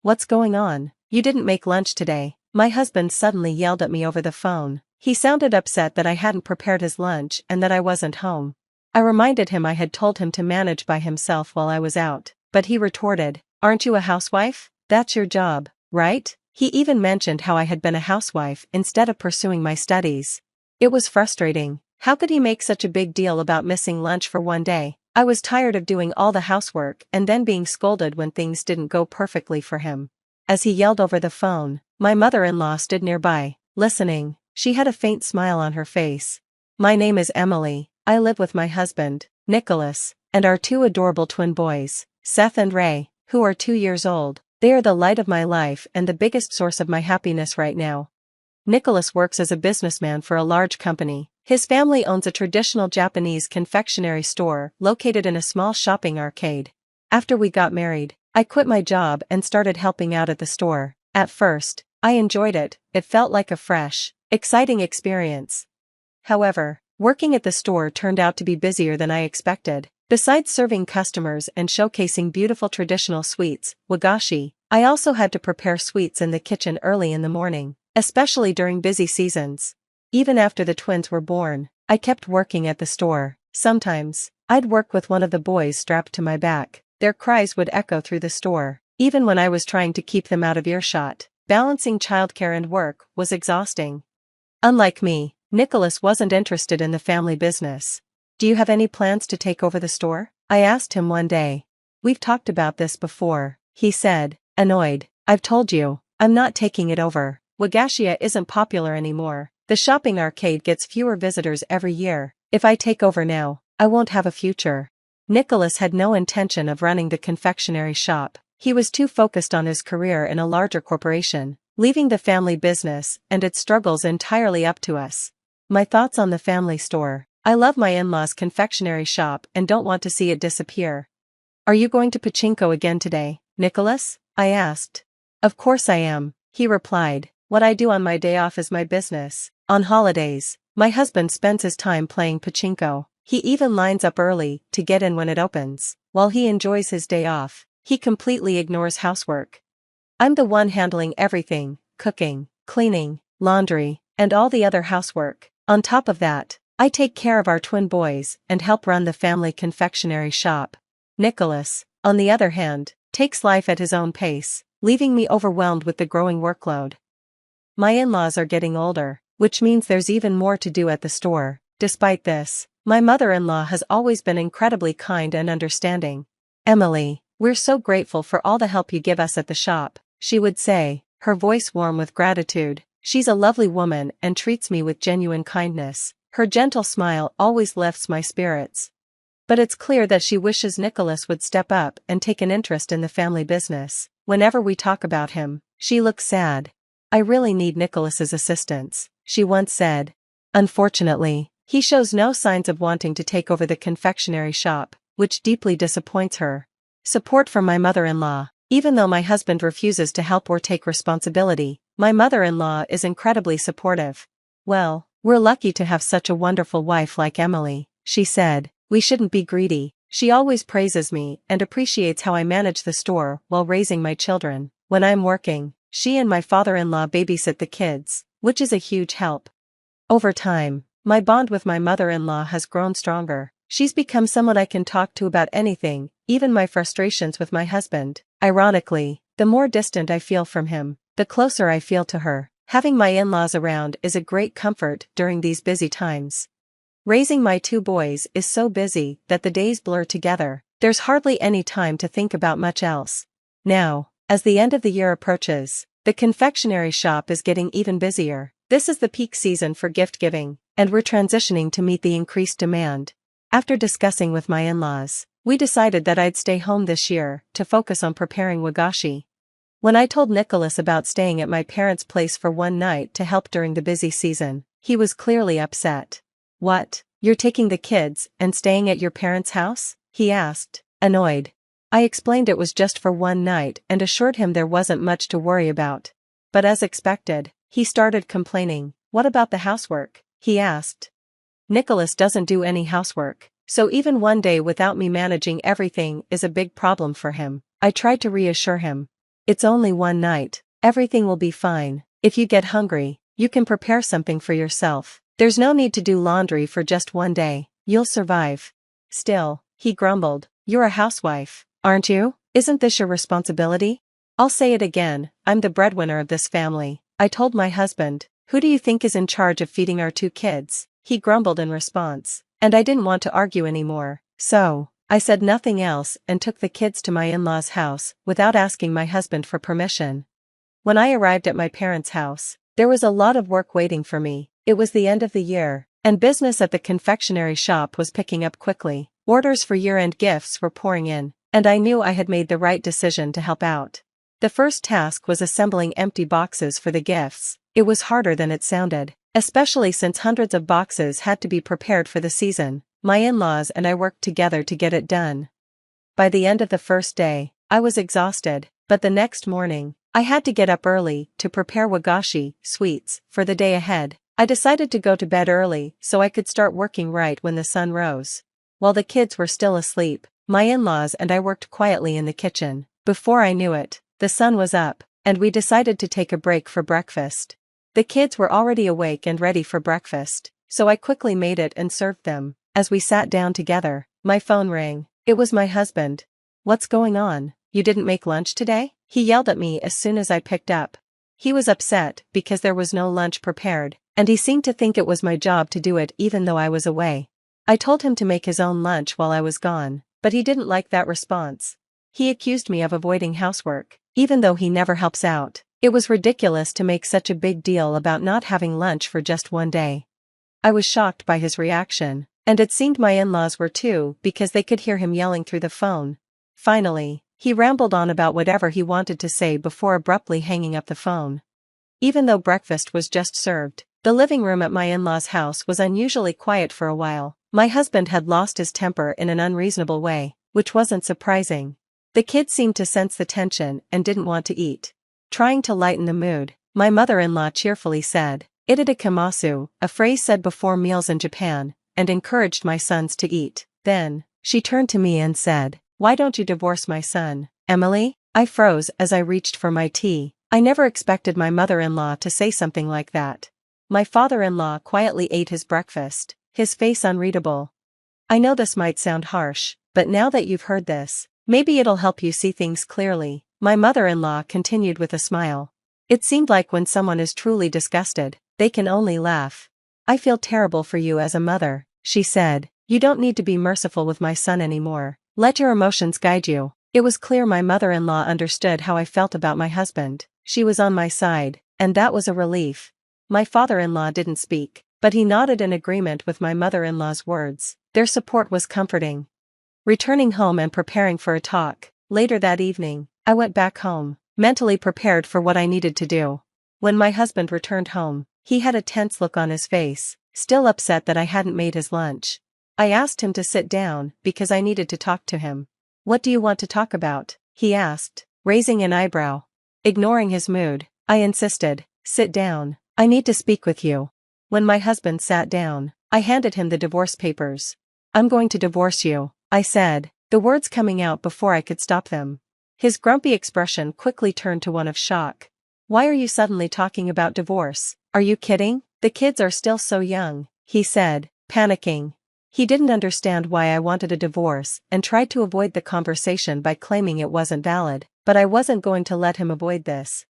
What's going on? You didn't make lunch today. My husband suddenly yelled at me over the phone. He sounded upset that I hadn't prepared his lunch and that I wasn't home. I reminded him I had told him to manage by himself while I was out, but he retorted, "Aren't you a housewife? That's your job, right?" He even mentioned how I had been a housewife instead of pursuing my studies. It was frustrating. How could he make such a big deal about missing lunch for one day? I was tired of doing all the housework and then being scolded when things didn't go perfectly for him. As he yelled over the phone, my mother-in-law stood nearby, listening. She had a faint smile on her face. "My name is Emily. I live with my husband, Nicholas, and our two adorable twin boys, Seth and Ray, who are 2 years old. They are the light of my life and the biggest source of my happiness right now." Nicholas works as a businessman for a large company. His family owns a traditional Japanese confectionery store located in a small shopping arcade. After we got married, I quit my job and started helping out at the store. At first, I enjoyed it. It felt like a fresh, exciting experience. However, working at the store turned out to be busier than I expected. Besides serving customers and showcasing beautiful traditional sweets, wagashi, I also had to prepare sweets in the kitchen early in the morning, especially during busy seasons. Even after the twins were born, I kept working at the store. Sometimes, I'd work with one of the boys strapped to my back. Their cries would echo through the store, even when I was trying to keep them out of earshot. Balancing childcare and work was exhausting. Unlike me, Nicholas wasn't interested in the family business. "Do you have any plans to take over the store?" I asked him one day. "We've talked about this before," he said, annoyed. "I've told you, I'm not taking it over. Wagashia isn't popular anymore. The shopping arcade gets fewer visitors every year. If I take over now, I won't have a future." Nicholas had no intention of running the confectionery shop. He was too focused on his career in a larger corporation, leaving the family business and its struggles entirely up to us. My thoughts on the family store. I love my in-laws' confectionery shop and don't want to see it disappear. "Are you going to pachinko again today, Nicholas?" I asked. "Of course I am," he replied. "What I do on my day off is my business." On holidays, my husband spends his time playing pachinko. He even lines up early to get in when it opens. While he enjoys his day off, he completely ignores housework. I'm the one handling everything: cooking, cleaning, laundry, and all the other housework. On top of that, I take care of our twin boys and help run the family confectionery shop. Nicholas, on the other hand, takes life at his own pace, leaving me overwhelmed with the growing workload. My in-laws are getting older, which means there's even more to do at the store. Despite this, my mother-in-law has always been incredibly kind and understanding. "Emily, we're so grateful for all the help you give us at the shop," she would say, her voice warm with gratitude. She's a lovely woman and treats me with genuine kindness. Her gentle smile always lifts my spirits. But it's clear that she wishes Nicholas would step up and take an interest in the family business. Whenever we talk about him, she looks sad. "I really need Nicholas's assistance," she once said. Unfortunately, he shows no signs of wanting to take over the confectionery shop, which deeply disappoints her. Support from my mother-in-law. Even though my husband refuses to help or take responsibility, my mother-in-law is incredibly supportive. "Well, we're lucky to have such a wonderful wife like Emily," she said. "We shouldn't be greedy." She always praises me and appreciates how I manage the store while raising my children. When I'm working, she and my father-in-law babysit the kids, which is a huge help. Over time, my bond with my mother-in-law has grown stronger. She's become someone I can talk to about anything, even my frustrations with my husband. Ironically, the more distant I feel from him, the closer I feel to her. Having my in-laws around is a great comfort during these busy times. Raising my two boys is so busy that the days blur together. There's hardly any time to think about much else. Now, as the end of the year approaches, the confectionery shop is getting even busier. This is the peak season for gift giving, and we're transitioning to meet the increased demand. After discussing with my in-laws, we decided that I'd stay home this year to focus on preparing wagashi. When I told Nicholas about staying at my parents' place for one night to help during the busy season, he was clearly upset. "What, you're taking the kids and staying at your parents' house?" he asked, annoyed. I explained it was just for one night and assured him there wasn't much to worry about. But as expected, he started complaining. "What about the housework?" he asked. "Nicholas doesn't do any housework, so even one day without me managing everything is a big problem for him." I tried to reassure him. It's only one night. Everything will be fine. If you get hungry, you can prepare something for yourself. There's no need to do laundry for just one day. You'll survive. Still, he grumbled, you're a housewife, aren't you? Isn't this your responsibility? I'll say it again, I'm the breadwinner of this family. I told my husband, who do you think is in charge of feeding our 2 kids? He grumbled in response, and I didn't want to argue anymore, so I said nothing else and took the kids to my in-laws' house without asking my husband for permission. When I arrived at my parents' house, there was a lot of work waiting for me. It was the end of the year, and business at the confectionery shop was picking up quickly. Orders for year-end gifts were pouring in, and I knew I had made the right decision to help out. The first task was assembling empty boxes for the gifts. It was harder than it sounded, especially since hundreds of boxes had to be prepared for the season. My in-laws and I worked together to get it done. By the end of the first day, I was exhausted, but the next morning, I had to get up early to prepare wagashi sweets for the day ahead. I decided to go to bed early so I could start working right when the sun rose. While the kids were still asleep, my in-laws and I worked quietly in the kitchen. Before I knew it, the sun was up, and we decided to take a break for breakfast. The kids were already awake and ready for breakfast, so I quickly made it and served them. As we sat down together, my phone rang. It was my husband. What's going on? You didn't make lunch today? He yelled at me as soon as I picked up. He was upset because there was no lunch prepared, and he seemed to think it was my job to do it even though I was away. I told him to make his own lunch while I was gone, but he didn't like that response. He accused me of avoiding housework, even though he never helps out. It was ridiculous to make such a big deal about not having lunch for just one day. I was shocked by his reaction, and it seemed my in-laws were too because they could hear him yelling through the phone. Finally, he rambled on about whatever he wanted to say before abruptly hanging up the phone. Even though breakfast was just served, the living room at my in-laws' house was unusually quiet for a while. My husband had lost his temper in an unreasonable way, which wasn't surprising. The kids seemed to sense the tension and didn't want to eat. Trying to lighten the mood, my mother-in-law cheerfully said, "Itadakamasu," a phrase said before meals in Japan, and encouraged my sons to eat. Then, she turned to me and said, "Why don't you divorce my son, Emily?" I froze as I reached for my tea. I never expected my mother-in-law to say something like that. My father-in-law quietly ate his breakfast, his face unreadable. I know this might sound harsh, but now that you've heard this, maybe it'll help you see things clearly, my mother-in-law continued with a smile. It seemed like when someone is truly disgusted, they can only laugh. "I feel terrible for you as a mother," she said. "You don't need to be merciful with my son anymore. Let your emotions guide you." It was clear my mother-in-law understood how I felt about my husband. She was on my side, and that was a relief. My father-in-law didn't speak, but he nodded in agreement with my mother-in-law's words. Their support was comforting. Returning home and preparing for a talk, later that evening, I went back home, mentally prepared for what I needed to do. When my husband returned home, he had a tense look on his face, still upset that I hadn't made his lunch. I asked him to sit down because I needed to talk to him. "What do you want to talk about?" he asked, raising an eyebrow. Ignoring his mood, I insisted, "Sit down, I need to speak with you." When my husband sat down, I handed him the divorce papers. "I'm going to divorce you," I said, the words coming out before I could stop them. His grumpy expression quickly turned to one of shock. "Why are you suddenly talking about divorce? Are you kidding? The kids are still so young," he said, panicking. He didn't understand why I wanted a divorce and tried to avoid the conversation by claiming it wasn't valid, but I wasn't going to let him avoid this.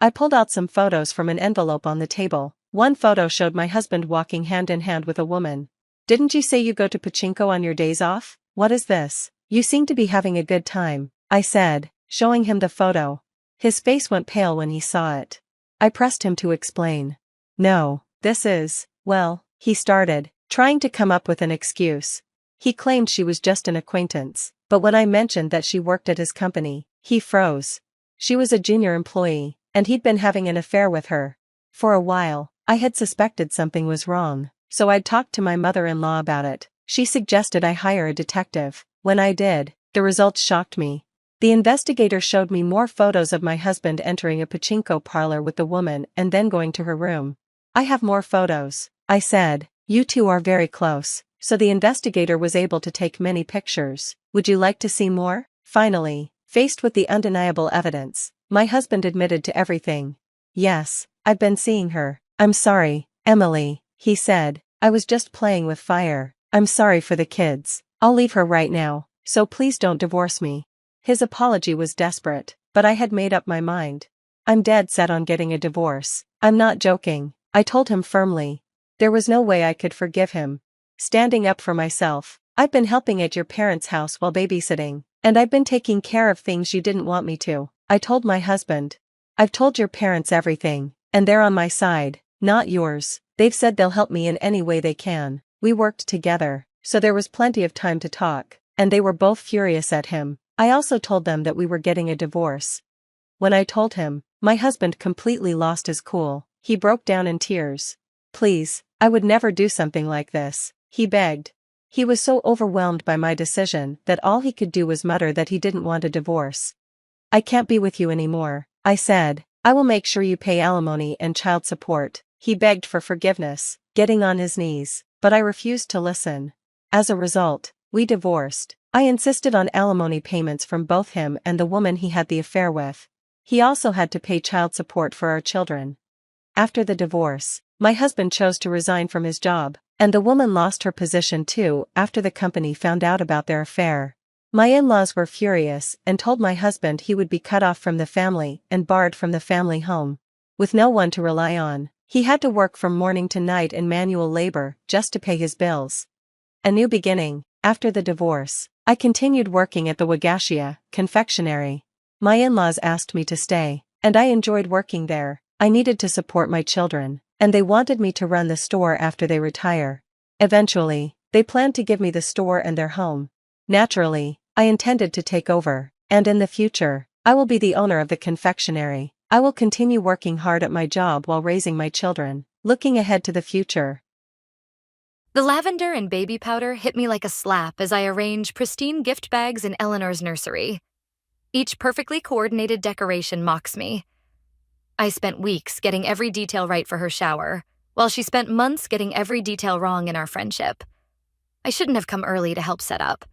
I pulled out some photos from an envelope on the table. One photo showed my husband walking hand in hand with a woman. "Didn't you say you go to pachinko on your days off? What is this? You seem to be having a good time," I said, showing him the photo. His face went pale when he saw it. I pressed him to explain. "No, this is, well," he started, trying to come up with an excuse. He claimed she was just an acquaintance, but when I mentioned that she worked at his company, he froze. She was a junior employee, and he'd been having an affair with her. For a while, I had suspected something was wrong, so I'd talked to my mother-in-law about it. She suggested I hire a detective. When I did, the results shocked me. The investigator showed me more photos of my husband entering a pachinko parlor with the woman and then going to her room. "I have more photos," I said. "You two are very close, so the investigator was able to take many pictures. Would you like to see more?" Finally, faced with the undeniable evidence, My husband admitted to everything. Yes, I've been seeing her. I'm sorry, Emily, he said. I was just playing with fire. I'm sorry for the kids. I'll leave her right now, so please don't divorce me. His apology was desperate, but I had made up my mind. I'm dead set on getting a divorce. I'm not joking, I told him firmly. There was no way I could forgive him. Standing up for myself, I've been helping at your parents' house while babysitting, and I've been taking care of things you didn't want me to, I told my husband. I've told your parents everything, and they're on my side, not yours. They've said they'll help me in any way they can. We worked together, so there was plenty of time to talk, and they were both furious at him. I also told them that we were getting a divorce. When I told him, my husband completely lost his cool. He broke down in tears. Please, I would never do something like this, he begged. He was so overwhelmed by my decision that all he could do was mutter that he didn't want a divorce. I can't be with you anymore, I said. I will make sure you pay alimony and child support. He begged for forgiveness, getting on his knees, but I refused to listen. As a result, we divorced. I insisted on alimony payments from both him and the woman he had the affair with. He also had to pay child support for our children. After the divorce, my husband chose to resign from his job, and the woman lost her position too after the company found out about their affair. My in-laws were furious and told my husband he would be cut off from the family and barred from the family home. With no one to rely on, he had to work from morning to night in manual labor just to pay his bills. A new beginning. After the divorce, I continued working at the Wagashia confectionery. My in-laws asked me to stay, and I enjoyed working there. I needed to support my children, and they wanted me to run the store after they retire. Eventually, they planned to give me the store and their home. Naturally, I intended to take over, and in the future, I will be the owner of the confectionery. I will continue working hard at my job while raising my children, looking ahead to the future. The lavender and baby powder hit me like a slap as I arrange pristine gift bags in Eleanor's nursery. Each perfectly coordinated decoration mocks me. I spent weeks getting every detail right for her shower, while she spent months getting every detail wrong in our friendship. I shouldn't have come early to help set up.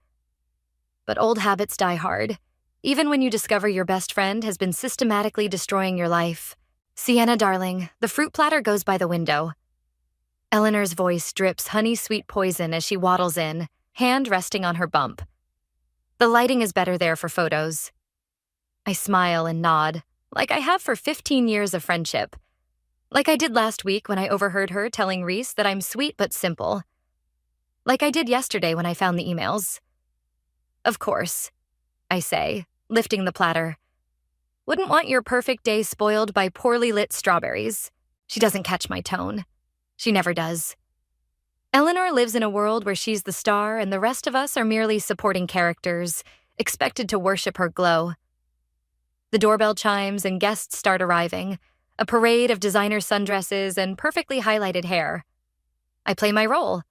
But old habits die hard, even when you discover your best friend has been systematically destroying your life. Sienna, darling, the fruit platter goes by the window. Eleanor's voice drips honey-sweet poison as she waddles in, hand resting on her bump. The lighting is better there for photos. I smile and nod, like I have for 15 years of friendship. Like I did last week when I overheard her telling Reese that I'm sweet but simple. Like I did yesterday when I found the emails. Of course, I say, lifting the platter. Wouldn't want your perfect day spoiled by poorly lit strawberries. She doesn't catch my tone. She never does. Eleanor lives in a world where she's the star and the rest of us are merely supporting characters, expected to worship her glow. The doorbell chimes and guests start arriving, a parade of designer sundresses and perfectly highlighted hair. I play my role,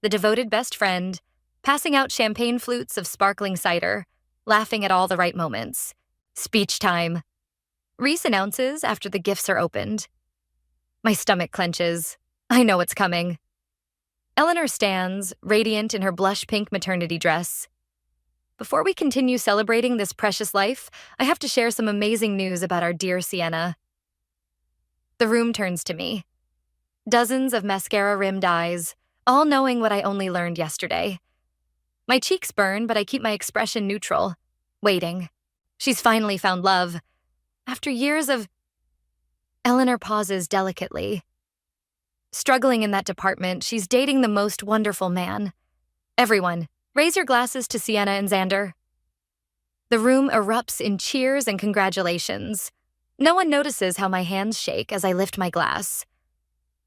the devoted best friend, passing out champagne flutes of sparkling cider, laughing at all the right moments. Speech time. Reese announces after the gifts are opened. My stomach clenches. I know it's coming. Eleanor stands, radiant in her blush pink maternity dress. Before we continue celebrating this precious life, I have to share some amazing news about our dear Sienna. The room turns to me. Dozens of mascara-rimmed eyes, all knowing what I only learned yesterday. My cheeks burn, but I keep my expression neutral, waiting. She's finally found love. After years of... Eleanor pauses delicately. Struggling in that department, she's dating the most wonderful man. Everyone, raise your glasses to Sienna and Xander. The room erupts in cheers and congratulations. No one notices how my hands shake as I lift my glass.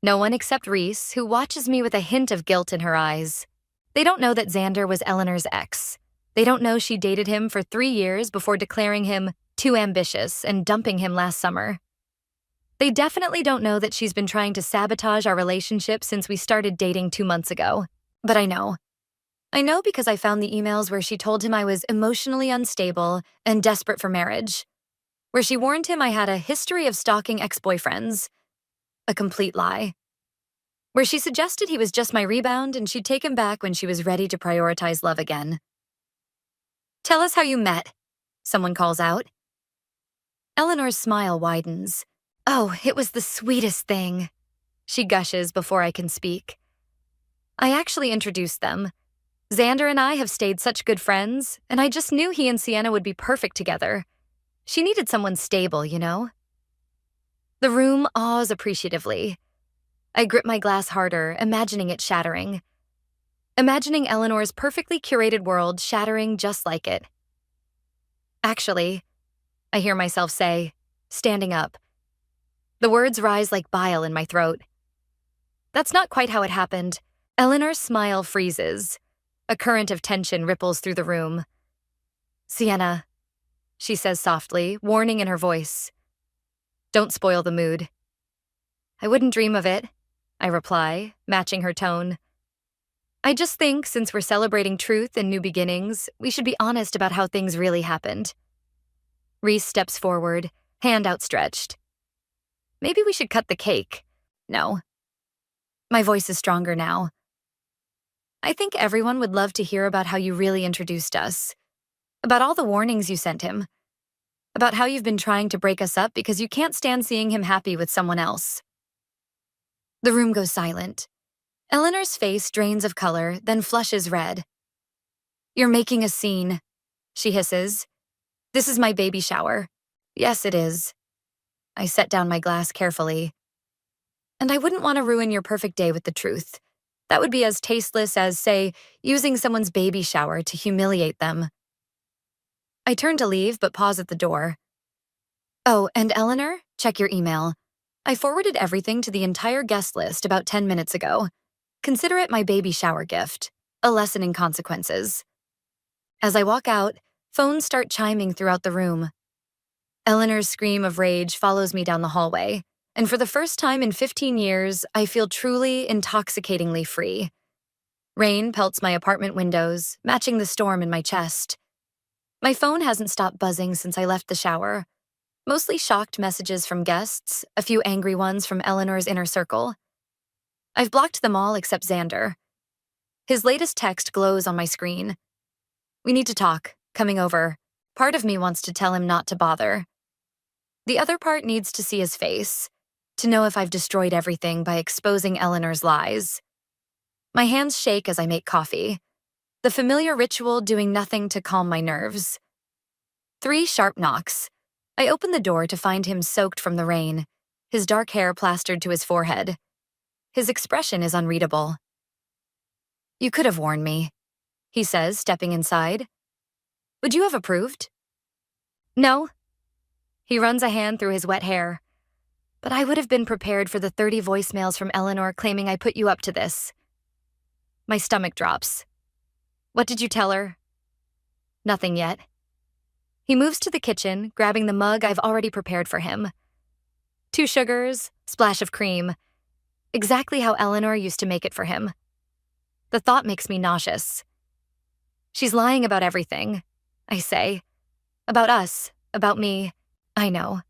No one except Reese, who watches me with a hint of guilt in her eyes. They don't know that Xander was Eleanor's ex. They don't know she dated him for 3 years before declaring him too ambitious and dumping him last summer. They definitely don't know that she's been trying to sabotage our relationship since we started dating 2 months ago. But I know. I know because I found the emails where she told him I was emotionally unstable and desperate for marriage. Where she warned him I had a history of stalking ex-boyfriends. A complete lie. Where she suggested he was just my rebound and she'd take him back when she was ready to prioritize love again. Tell us how you met, someone calls out. Eleanor's smile widens. Oh, it was the sweetest thing, she gushes before I can speak. I actually introduced them. Xander and I have stayed such good friends, and I just knew he and Sienna would be perfect together. She needed someone stable, you know? The room awes appreciatively. I grip my glass harder, imagining it shattering. Imagining Eleanor's perfectly curated world shattering just like it. Actually, I hear myself say, standing up. The words rise like bile in my throat. That's not quite how it happened. Eleanor's smile freezes. A current of tension ripples through the room. Sienna, she says softly, warning in her voice. Don't spoil the mood. I wouldn't dream of it, I reply, matching her tone. I just think since we're celebrating truth and new beginnings, we should be honest about how things really happened. Reese steps forward, hand outstretched. Maybe we should cut the cake. No. My voice is stronger now. I think everyone would love to hear about how you really introduced us. About all the warnings you sent him. About how you've been trying to break us up because you can't stand seeing him happy with someone else. The room goes silent. Eleanor's face drains of color, then flushes red. You're making a scene, she hisses. This is my baby shower. Yes, it is. I set down my glass carefully. And I wouldn't want to ruin your perfect day with the truth. That would be as tasteless as, say, using someone's baby shower to humiliate them. I turn to leave, but pause at the door. Oh, and Eleanor, check your email. I forwarded everything to the entire guest list about 10 minutes ago. Consider it my baby shower gift, a lesson in consequences. As I walk out, phones start chiming throughout the room. Eleanor's scream of rage follows me down the hallway, and for the first time in 15 years, I feel truly, intoxicatingly free. Rain pelts my apartment windows, matching the storm in my chest. My phone hasn't stopped buzzing since I left the shower. Mostly shocked messages from guests, a few angry ones from Eleanor's inner circle. I've blocked them all except Xander. His latest text glows on my screen. We need to talk, coming over. Part of me wants to tell him not to bother. The other part needs to see his face, to know if I've destroyed everything by exposing Eleanor's lies. My hands shake as I make coffee, the familiar ritual doing nothing to calm my nerves. 3 sharp knocks. I open the door to find him soaked from the rain, his dark hair plastered to his forehead. His expression is unreadable. You could have warned me, he says, stepping inside. Would you have approved? No. He runs a hand through his wet hair. But I would have been prepared for the 30 voicemails from Eleanor claiming I put you up to this. My stomach drops. What did you tell her? Nothing yet. He moves to the kitchen, grabbing the mug I've already prepared for him. 2 sugars, splash of cream. Exactly how Eleanor used to make it for him. The thought makes me nauseous. She's lying about everything, I say. About us, about me. I know.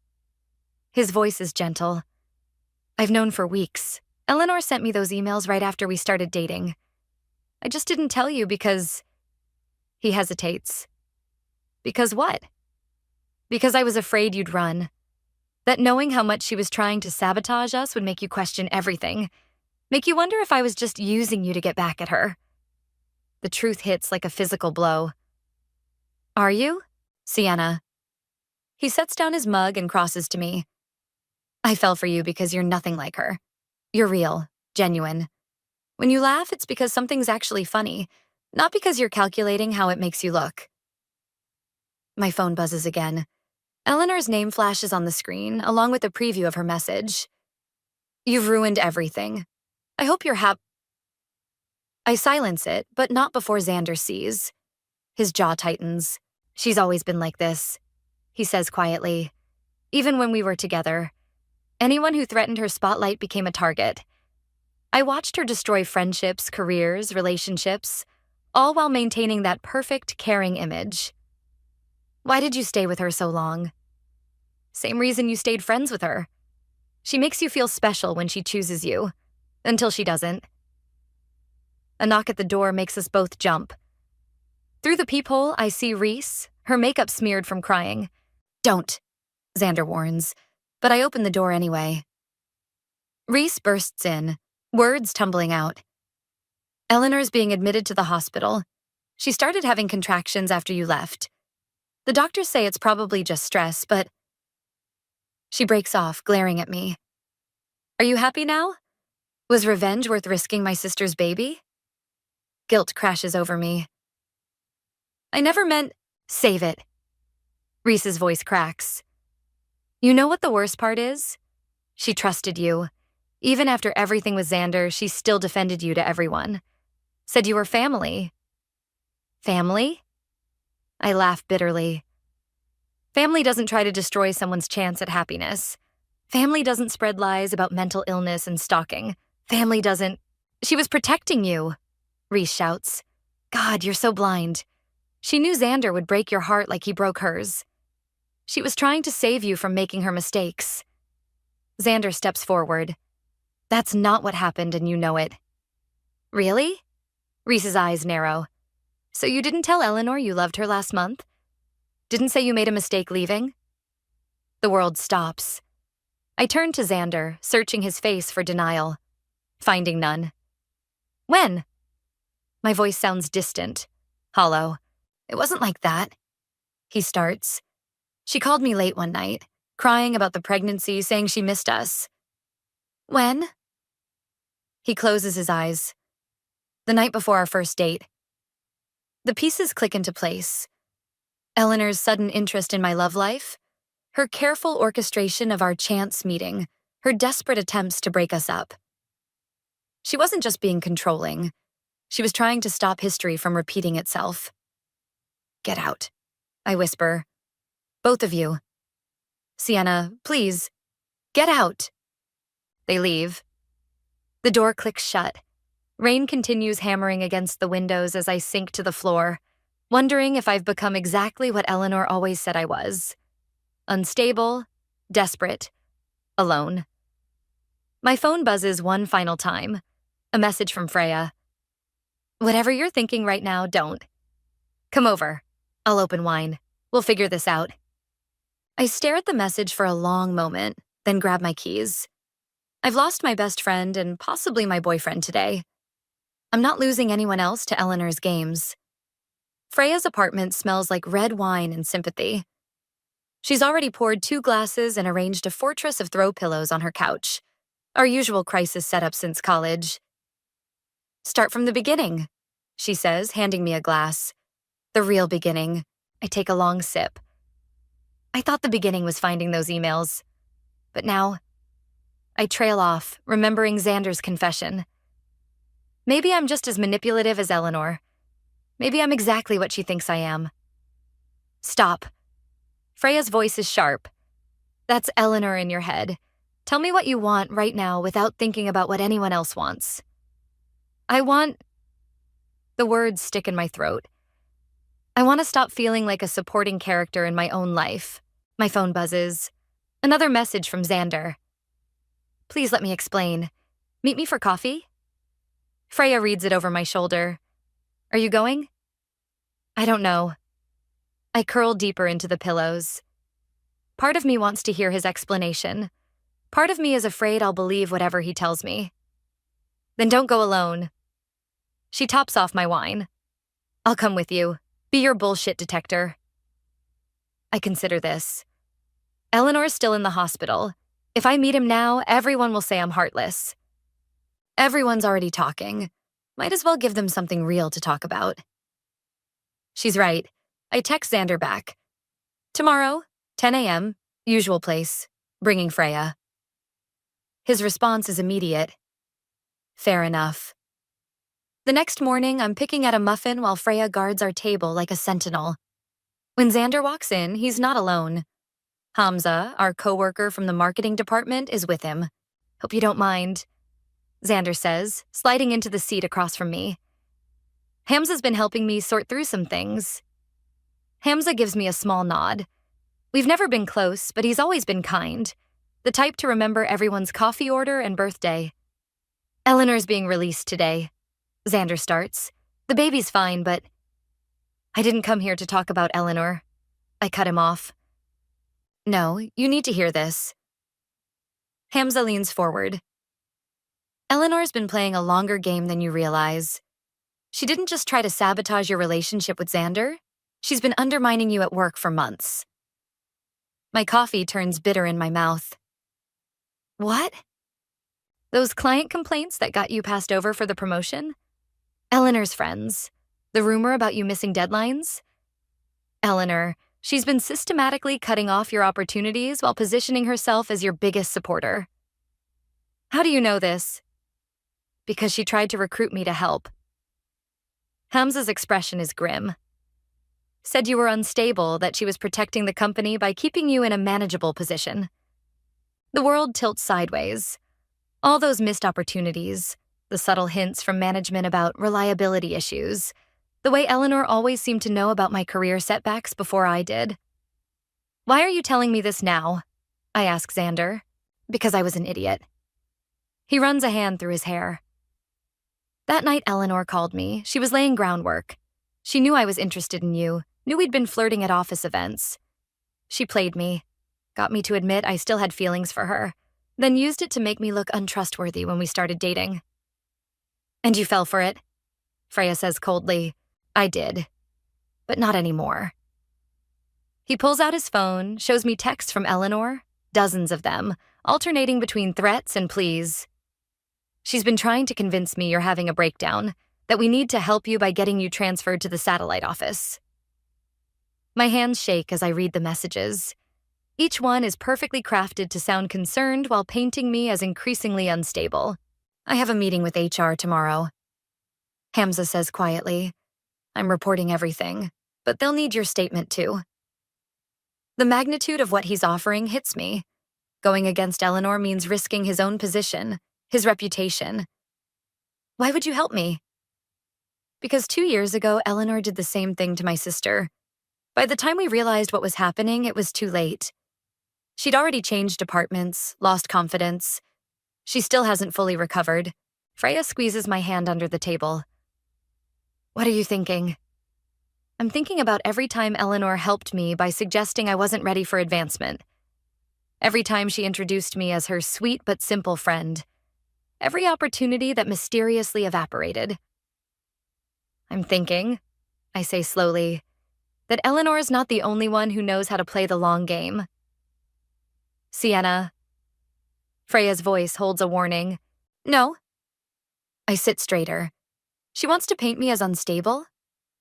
His voice is gentle. I've known for weeks. Eleanor sent me those emails right after we started dating. I just didn't tell you because... He hesitates. Because what? Because I was afraid you'd run. That knowing how much she was trying to sabotage us would make you question everything. Make you wonder if I was just using you to get back at her. The truth hits like a physical blow. Are you? Sienna. He sets down his mug and crosses to me. I fell for you because you're nothing like her. You're real, genuine. When you laugh, it's because something's actually funny, not because you're calculating how it makes you look. My phone buzzes again. Eleanor's name flashes on the screen, along with a preview of her message. You've ruined everything. I hope you're I silence it, but not before Xander sees. His jaw tightens. She's always been like this, he says quietly. Even when we were together. Anyone who threatened her spotlight became a target. I watched her destroy friendships, careers, relationships, all while maintaining that perfect, caring image. Why did you stay with her so long? Same reason you stayed friends with her. She makes you feel special when she chooses you, until she doesn't. A knock at the door makes us both jump. Through the peephole, I see Reese, her makeup smeared from crying. Don't. Xander warns, but I open the door anyway. Reese bursts in, words tumbling out. Eleanor's being admitted to the hospital. She started having contractions after you left. The doctors say it's probably just stress, but... She breaks off, glaring at me. Are you happy now? Was revenge worth risking my sister's baby? Guilt crashes over me. I never meant... Save it. Reese's voice cracks. You know what the worst part is? She trusted you. Even after everything with Xander, she still defended you to everyone. Said you were family. Family? I laugh bitterly. Family doesn't try to destroy someone's chance at happiness. Family doesn't spread lies about mental illness and stalking. Family doesn't... She was protecting you, Reese shouts. God, you're so blind. She knew Xander would break your heart like he broke hers. She was trying to save you from making her mistakes. Xander steps forward. That's not what happened, and you know it. Really? Reese's eyes narrow. So you didn't tell Eleanor you loved her last month? Didn't say you made a mistake leaving? The world stops. I turn to Xander, searching his face for denial. Finding none. When? My voice sounds distant, hollow. It wasn't like that. He starts. She called me late one night, crying about the pregnancy, saying she missed us. When? He closes his eyes. The night before our first date. The pieces click into place. Eleanor's sudden interest in my love life, her careful orchestration of our chance meeting, her desperate attempts to break us up. She wasn't just being controlling. She was trying to stop history from repeating itself. Get out, I whisper. Both of you. Sienna, please, get out. They leave. The door clicks shut. Rain continues hammering against the windows as I sink to the floor, wondering if I've become exactly what Eleanor always said I was. Unstable, desperate, alone. My phone buzzes one final time. A message from Freya. Whatever you're thinking right now, don't. Come over. I'll open wine. We'll figure this out. I stare at the message for a long moment, then grab my keys. I've lost my best friend and possibly my boyfriend today. I'm not losing anyone else to Eleanor's games. Freya's apartment smells like red wine and sympathy. She's already poured 2 glasses and arranged a fortress of throw pillows on her couch, our usual crisis setup since college. Start from the beginning, she says, handing me a glass. The real beginning. I take a long sip. I thought the beginning was finding those emails. But now, I trail off, remembering Xander's confession. Maybe I'm just as manipulative as Eleanor. Maybe I'm exactly what she thinks I am. Stop. Freya's voice is sharp. That's Eleanor in your head. Tell me what you want right now without thinking about what anyone else wants. I want... The words stick in my throat. I want to stop feeling like a supporting character in my own life. My phone buzzes. Another message from Xander. Please let me explain. Meet me for coffee? Freya reads it over my shoulder. Are you going? I don't know. I curl deeper into the pillows. Part of me wants to hear his explanation. Part of me is afraid I'll believe whatever he tells me. Then don't go alone. She tops off my wine. I'll come with you. Be your bullshit detector. I consider this. Eleanor's still in the hospital. If I meet him now, everyone will say I'm heartless. Everyone's already talking. Might as well give them something real to talk about. She's right. I text Xander back. Tomorrow, 10 a.m., usual place, bringing Freya. His response is immediate. Fair enough. The next morning, I'm picking at a muffin while Freya guards our table like a sentinel. When Xander walks in, he's not alone. Hamza, our coworker from the marketing department, is with him. Hope you don't mind, Xander says, sliding into the seat across from me. Hamza's been helping me sort through some things. Hamza gives me a small nod. We've never been close, but he's always been kind. The type to remember everyone's coffee order and birthday. Eleanor's being released today. Xander starts. The baby's fine, but... I didn't come here to talk about Eleanor. I cut him off. No, you need to hear this. Hamza leans forward. Eleanor's been playing a longer game than you realize. She didn't just try to sabotage your relationship with Xander. She's been undermining you at work for months. My coffee turns bitter in my mouth. What? Those client complaints that got you passed over for the promotion? Eleanor's friends. The rumor about you missing deadlines? Eleanor, she's been systematically cutting off your opportunities while positioning herself as your biggest supporter. How do you know this? Because she tried to recruit me to help. Hamza's expression is grim. Said you were unstable, that she was protecting the company by keeping you in a manageable position. The world tilts sideways. All those missed opportunities, the subtle hints from management about reliability issues, the way Eleanor always seemed to know about my career setbacks before I did. Why are you telling me this now? I ask Xander. Because I was an idiot. He runs a hand through his hair. That night Eleanor called me. She was laying groundwork. She knew I was interested in you, knew we'd been flirting at office events. She played me, got me to admit I still had feelings for her, then used it to make me look untrustworthy when we started dating. And you fell for it? Freya says coldly. I did. But not anymore. He pulls out his phone, shows me texts from Eleanor, dozens of them, alternating between threats and pleas. She's been trying to convince me you're having a breakdown, that we need to help you by getting you transferred to the satellite office. My hands shake as I read the messages. Each one is perfectly crafted to sound concerned while painting me as increasingly unstable. I have a meeting with HR tomorrow. Hamza says quietly, I'm reporting everything, but they'll need your statement too. The magnitude of what he's offering hits me. Going against Eleanor means risking his own position, his reputation. Why would you help me? Because 2 years ago, Eleanor did the same thing to my sister. By the time we realized what was happening, it was too late. She'd already changed departments, lost confidence. She still hasn't fully recovered. Freya squeezes my hand under the table. What are you thinking? I'm thinking about every time Eleanor helped me by suggesting I wasn't ready for advancement. Every time she introduced me as her sweet but simple friend. Every opportunity that mysteriously evaporated. I'm thinking, I say slowly, that Eleanor is not the only one who knows how to play the long game. Sienna. Freya's voice holds a warning. No. I sit straighter. She wants to paint me as unstable?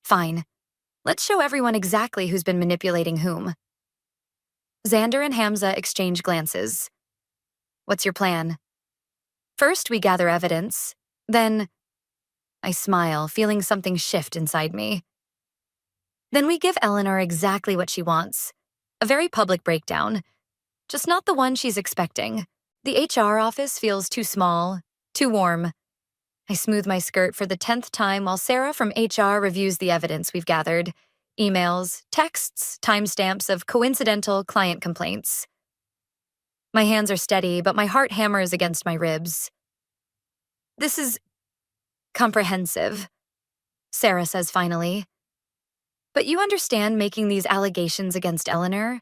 Fine. Let's show everyone exactly who's been manipulating whom. Xander and Hamza exchange glances. What's your plan? First, we gather evidence. Then, I smile, feeling something shift inside me. Then we give Eleanor exactly what she wants. A very public breakdown. Just not the one she's expecting. The HR office feels too small, too warm. I smooth my skirt for the 10th time while Sarah from HR reviews the evidence we've gathered. Emails, texts, timestamps of coincidental client complaints. My hands are steady, but my heart hammers against my ribs. This is comprehensive, Sarah says finally. But you understand making these allegations against Eleanor,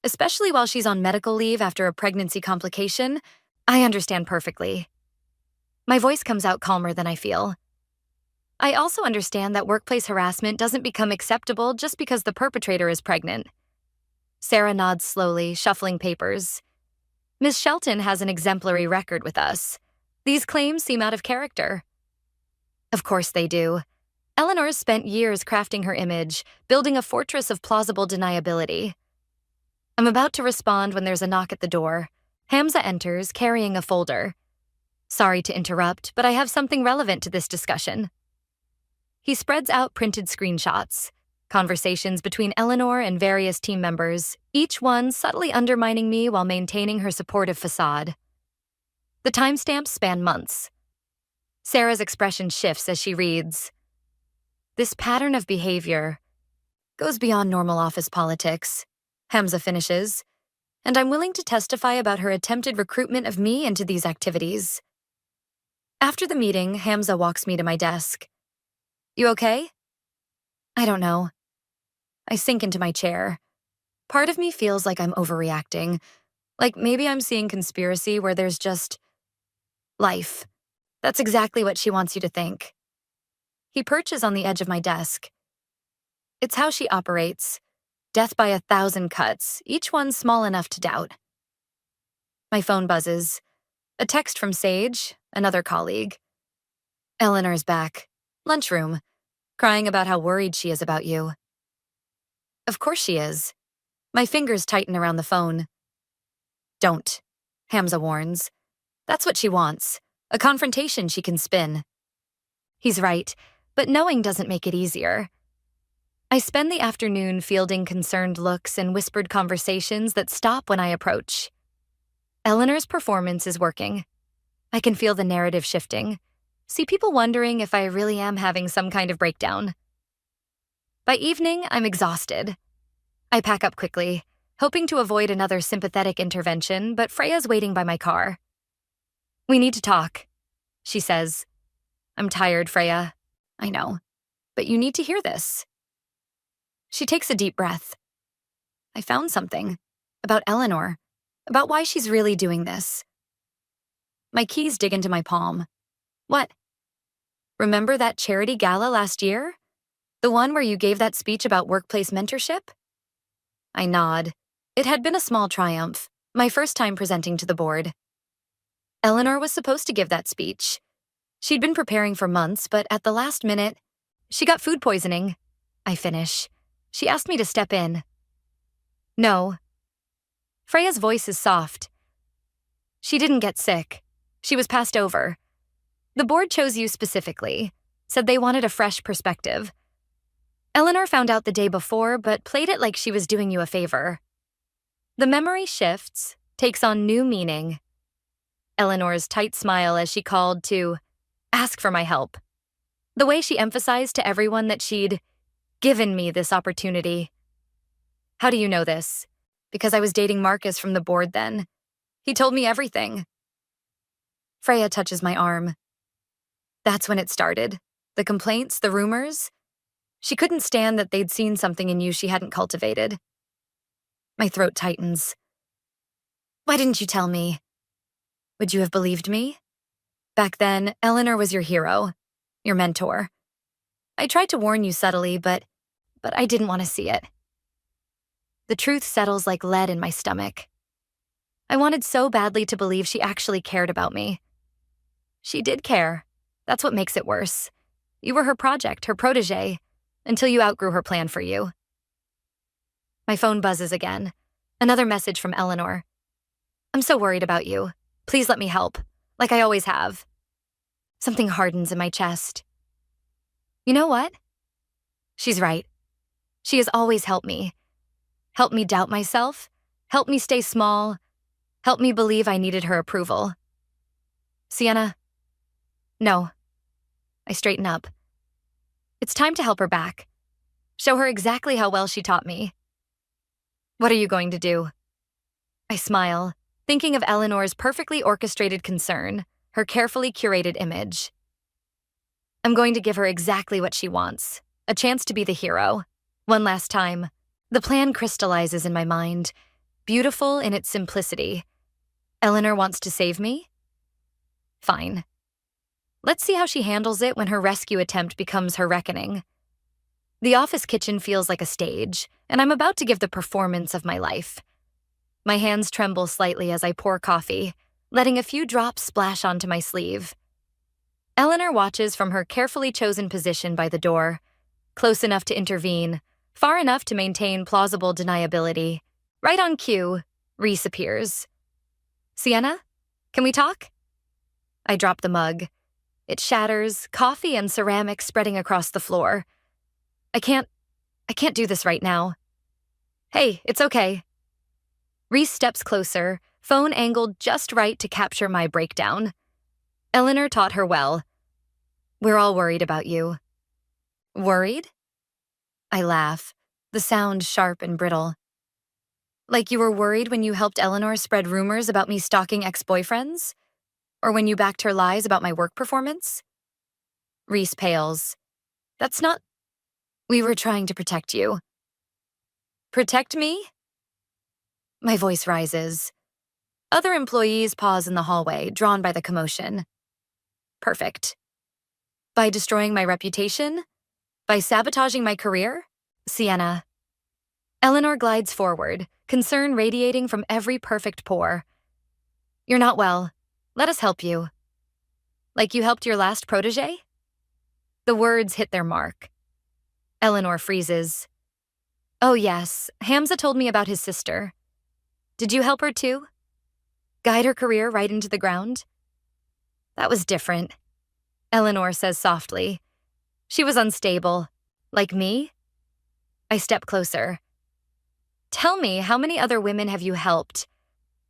especially while she's on medical leave after a pregnancy complication. I understand perfectly. My voice comes out calmer than I feel. I also understand that workplace harassment doesn't become acceptable just because the perpetrator is pregnant. Sarah nods slowly, shuffling papers. Ms. Shelton has an exemplary record with us. These claims seem out of character. Of course they do. Eleanor's spent years crafting her image, building a fortress of plausible deniability. I'm about to respond when there's a knock at the door. Hamza enters, carrying a folder. Sorry to interrupt, but I have something relevant to this discussion. He spreads out printed screenshots, conversations between Eleanor and various team members, each one subtly undermining me while maintaining her supportive facade. The timestamps span months. Sarah's expression shifts as she reads. This pattern of behavior goes beyond normal office politics, Hamza finishes, and I'm willing to testify about her attempted recruitment of me into these activities. After the meeting, Hamza walks me to my desk. You okay? I don't know. I sink into my chair. Part of me feels like I'm overreacting. Like maybe I'm seeing conspiracy where there's just life. That's exactly what she wants you to think. He perches on the edge of my desk. It's how she operates. Death by 1,000 cuts, each one small enough to doubt. My phone buzzes. A text from Sage, another colleague. Eleanor's back. Lunchroom. Crying about how worried she is about you. Of course she is. My fingers tighten around the phone. Don't, Hamza warns. That's what she wants. A confrontation she can spin. He's right, but knowing doesn't make it easier. I spend the afternoon fielding concerned looks and whispered conversations that stop when I approach. Eleanor's performance is working. I can feel the narrative shifting. See people wondering if I really am having some kind of breakdown. By evening, I'm exhausted. I pack up quickly, hoping to avoid another sympathetic intervention, but Freya's waiting by my car. We need to talk, she says. I'm tired, Freya. I know, but you need to hear this. She takes a deep breath. I found something. About Eleanor. About why she's really doing this. My keys dig into my palm. What? Remember that charity gala last year? The one where you gave that speech about workplace mentorship? I nod. It had been a small triumph, my first time presenting to the board. Eleanor was supposed to give that speech. She'd been preparing for months, but at the last minute, she got food poisoning. I finish. She asked me to step in. No. Freya's voice is soft. She didn't get sick. She was passed over. The board chose you specifically, said they wanted a fresh perspective. Eleanor found out the day before, but played it like she was doing you a favor. The memory shifts, takes on new meaning. Eleanor's tight smile as she called to ask for my help. The way she emphasized to everyone that she'd given me this opportunity. How do you know this? Because I was dating Marcus from the board then. He told me everything. Freya touches my arm. That's when it started. The complaints, the rumors. She couldn't stand that they'd seen something in you she hadn't cultivated. My throat tightens. Why didn't you tell me? Would you have believed me? Back then, Eleanor was your hero, your mentor. I tried to warn you subtly, but I didn't want to see it. The truth settles like lead in my stomach. I wanted so badly to believe she actually cared about me. She did care. That's what makes it worse. You were her project, her protege, until you outgrew her plan for you. My phone buzzes again. Another message from Eleanor. I'm so worried about you. Please let me help, like I always have. Something hardens in my chest. You know what? She's right. She has always helped me. Helped me doubt myself, helped me stay small, helped me believe I needed her approval. Sienna? No. I straighten up. It's time to help her back. Show her exactly how well she taught me. What are you going to do? I smile, thinking of Eleanor's perfectly orchestrated concern, her carefully curated image. I'm going to give her exactly what she wants, a chance to be the hero. One last time. The plan crystallizes in my mind, beautiful in its simplicity. Eleanor wants to save me? Fine. Let's see how she handles it when her rescue attempt becomes her reckoning. The office kitchen feels like a stage, and I'm about to give the performance of my life. My hands tremble slightly as I pour coffee, letting a few drops splash onto my sleeve. Eleanor watches from her carefully chosen position by the door, close enough to intervene, far enough to maintain plausible deniability. Right on cue, Reese appears. Sienna, can we talk? I drop the mug. It shatters, coffee and ceramic spreading across the floor. I can't do this right now. Hey, it's okay. Reese steps closer, phone angled just right to capture my breakdown. Eleanor taught her well. We're all worried about you. Worried? I laugh, the sound sharp and brittle. Like you were worried when you helped Eleanor spread rumors about me stalking ex-boyfriends? Or when you backed her lies about my work performance? Reese pales. That's not... We were trying to protect you. Protect me? My voice rises. Other employees pause in the hallway, drawn by the commotion. Perfect. By destroying my reputation? By sabotaging my career? Sienna. Eleanor glides forward, concern radiating from every perfect pore. You're not well. Let us help you. Like you helped your last protege? The words hit their mark. Eleanor freezes. Oh yes, Hamza told me about his sister. Did you help her too? Guide her career right into the ground? That was different, Eleanor says softly. She was unstable. Like me? I step closer. Tell me, how many other women have you helped?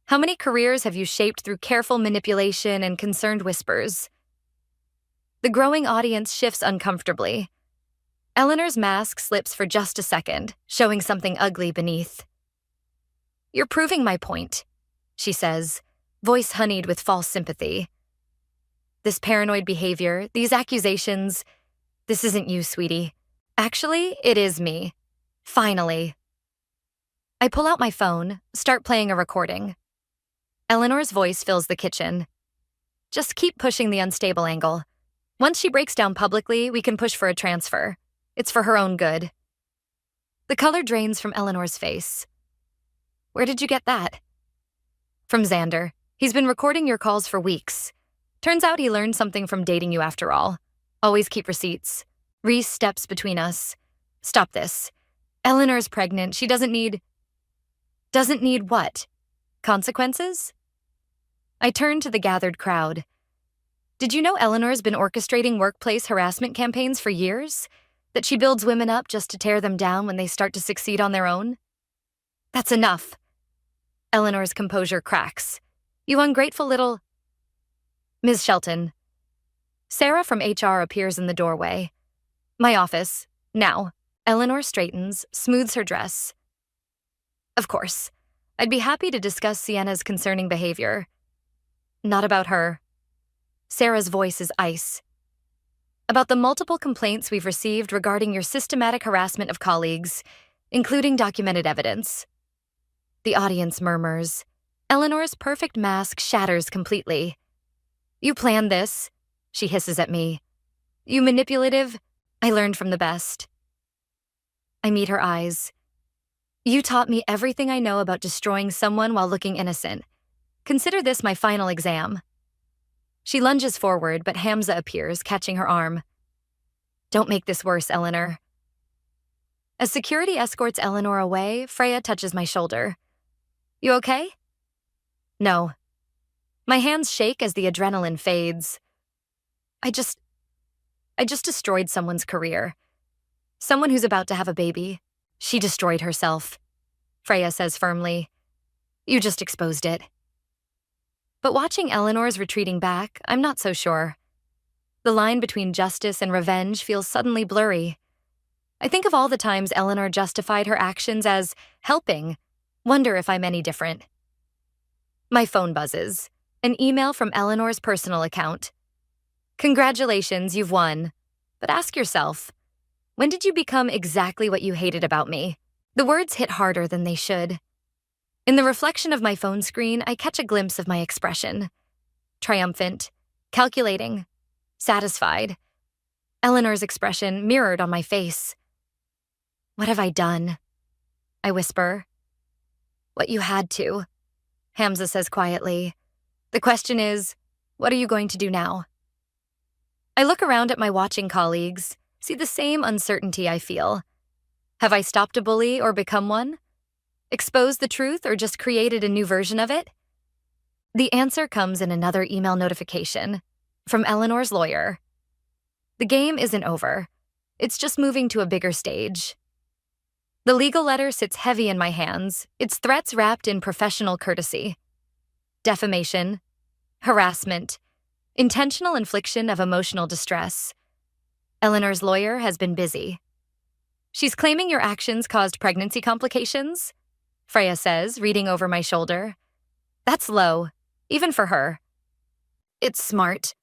How many careers have you shaped through careful manipulation and concerned whispers? The growing audience shifts uncomfortably. Eleanor's mask slips for just a second, showing something ugly beneath. You're proving my point, she says, voice honeyed with false sympathy. This paranoid behavior, these accusations, this isn't you, sweetie. Actually, it is me. Finally. I pull out my phone, start playing a recording. Eleanor's voice fills the kitchen. Just keep pushing the unstable angle. Once she breaks down publicly, we can push for a transfer. It's for her own good. The color drains from Eleanor's face. Where did you get that? From Xander. He's been recording your calls for weeks. Turns out he learned something from dating you after all. Always keep receipts. Reese steps between us. Stop this. Eleanor's pregnant. She doesn't need... Doesn't need what? Consequences? I turn to the gathered crowd. Did you know Eleanor's been orchestrating workplace harassment campaigns for years? That she builds women up just to tear them down when they start to succeed on their own? That's enough. Eleanor's composure cracks. You ungrateful little... Ms. Shelton. Sarah from HR appears in the doorway. My office. Now. Eleanor straightens, smooths her dress. Of course. I'd be happy to discuss Sienna's concerning behavior. Not about her. Sarah's voice is ice. About the multiple complaints we've received regarding your systematic harassment of colleagues, including documented evidence. The audience murmurs. Eleanor's perfect mask shatters completely. You planned this, she hisses at me. You manipulative, I learned from the best. I meet her eyes. You taught me everything I know about destroying someone while looking innocent. Consider this my final exam. She lunges forward, but Hamza appears, catching her arm. Don't make this worse, Eleanor. As security escorts Eleanor away, Freya touches my shoulder. You okay? No. My hands shake as the adrenaline fades. I just destroyed someone's career. Someone who's about to have a baby. She destroyed herself, Freya says firmly. You just exposed it. But watching Eleanor's retreating back, I'm not so sure. The line between justice and revenge feels suddenly blurry. I think of all the times Eleanor justified her actions as helping. Wonder if I'm any different. My phone buzzes. An email from Eleanor's personal account. Congratulations, you've won. But ask yourself, when did you become exactly what you hated about me? The words hit harder than they should. In the reflection of my phone screen, I catch a glimpse of my expression. Triumphant, calculating, satisfied. Eleanor's expression mirrored on my face. What have I done? I whisper. What you had to, Hamza says quietly. The question is, what are you going to do now? I look around at my watching colleagues, see the same uncertainty I feel. Have I stopped a bully or become one? Exposed the truth or just created a new version of it? The answer comes in another email notification from Eleanor's lawyer. The game isn't over. It's just moving to a bigger stage. The legal letter sits heavy in my hands, its threats wrapped in professional courtesy. Defamation, harassment, intentional infliction of emotional distress. Eleanor's lawyer has been busy. She's claiming your actions caused pregnancy complications, Freya says, reading over my shoulder. That's low, even for her. It's smart.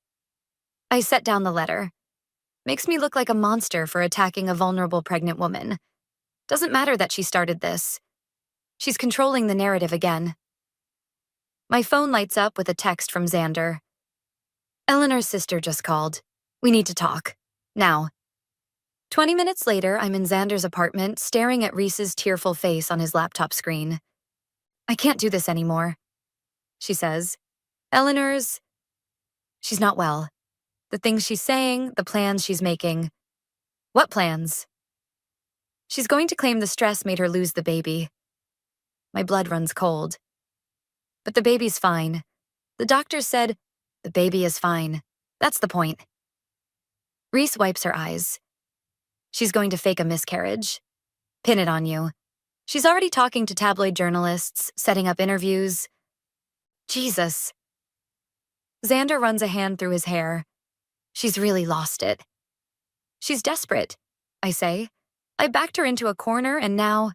I set down the letter. Makes me look like a monster for attacking a vulnerable pregnant woman. Doesn't matter that she started this. She's controlling the narrative again. My phone lights up with a text from Xander. Eleanor's sister just called. We need to talk. Now. 20 minutes later, I'm in Xander's apartment, staring at Reese's tearful face on his laptop screen. I can't do this anymore, she says. She's not well. The things she's saying, the plans she's making. What plans? She's going to claim the stress made her lose the baby. My blood runs cold. But the baby's fine. The doctor said, the baby is fine. That's the point. Reese wipes her eyes. She's going to fake a miscarriage. Pin it on you. She's already talking to tabloid journalists, setting up interviews. Jesus. Xander runs a hand through his hair. She's really lost it. She's desperate, I say. I backed her into a corner and now...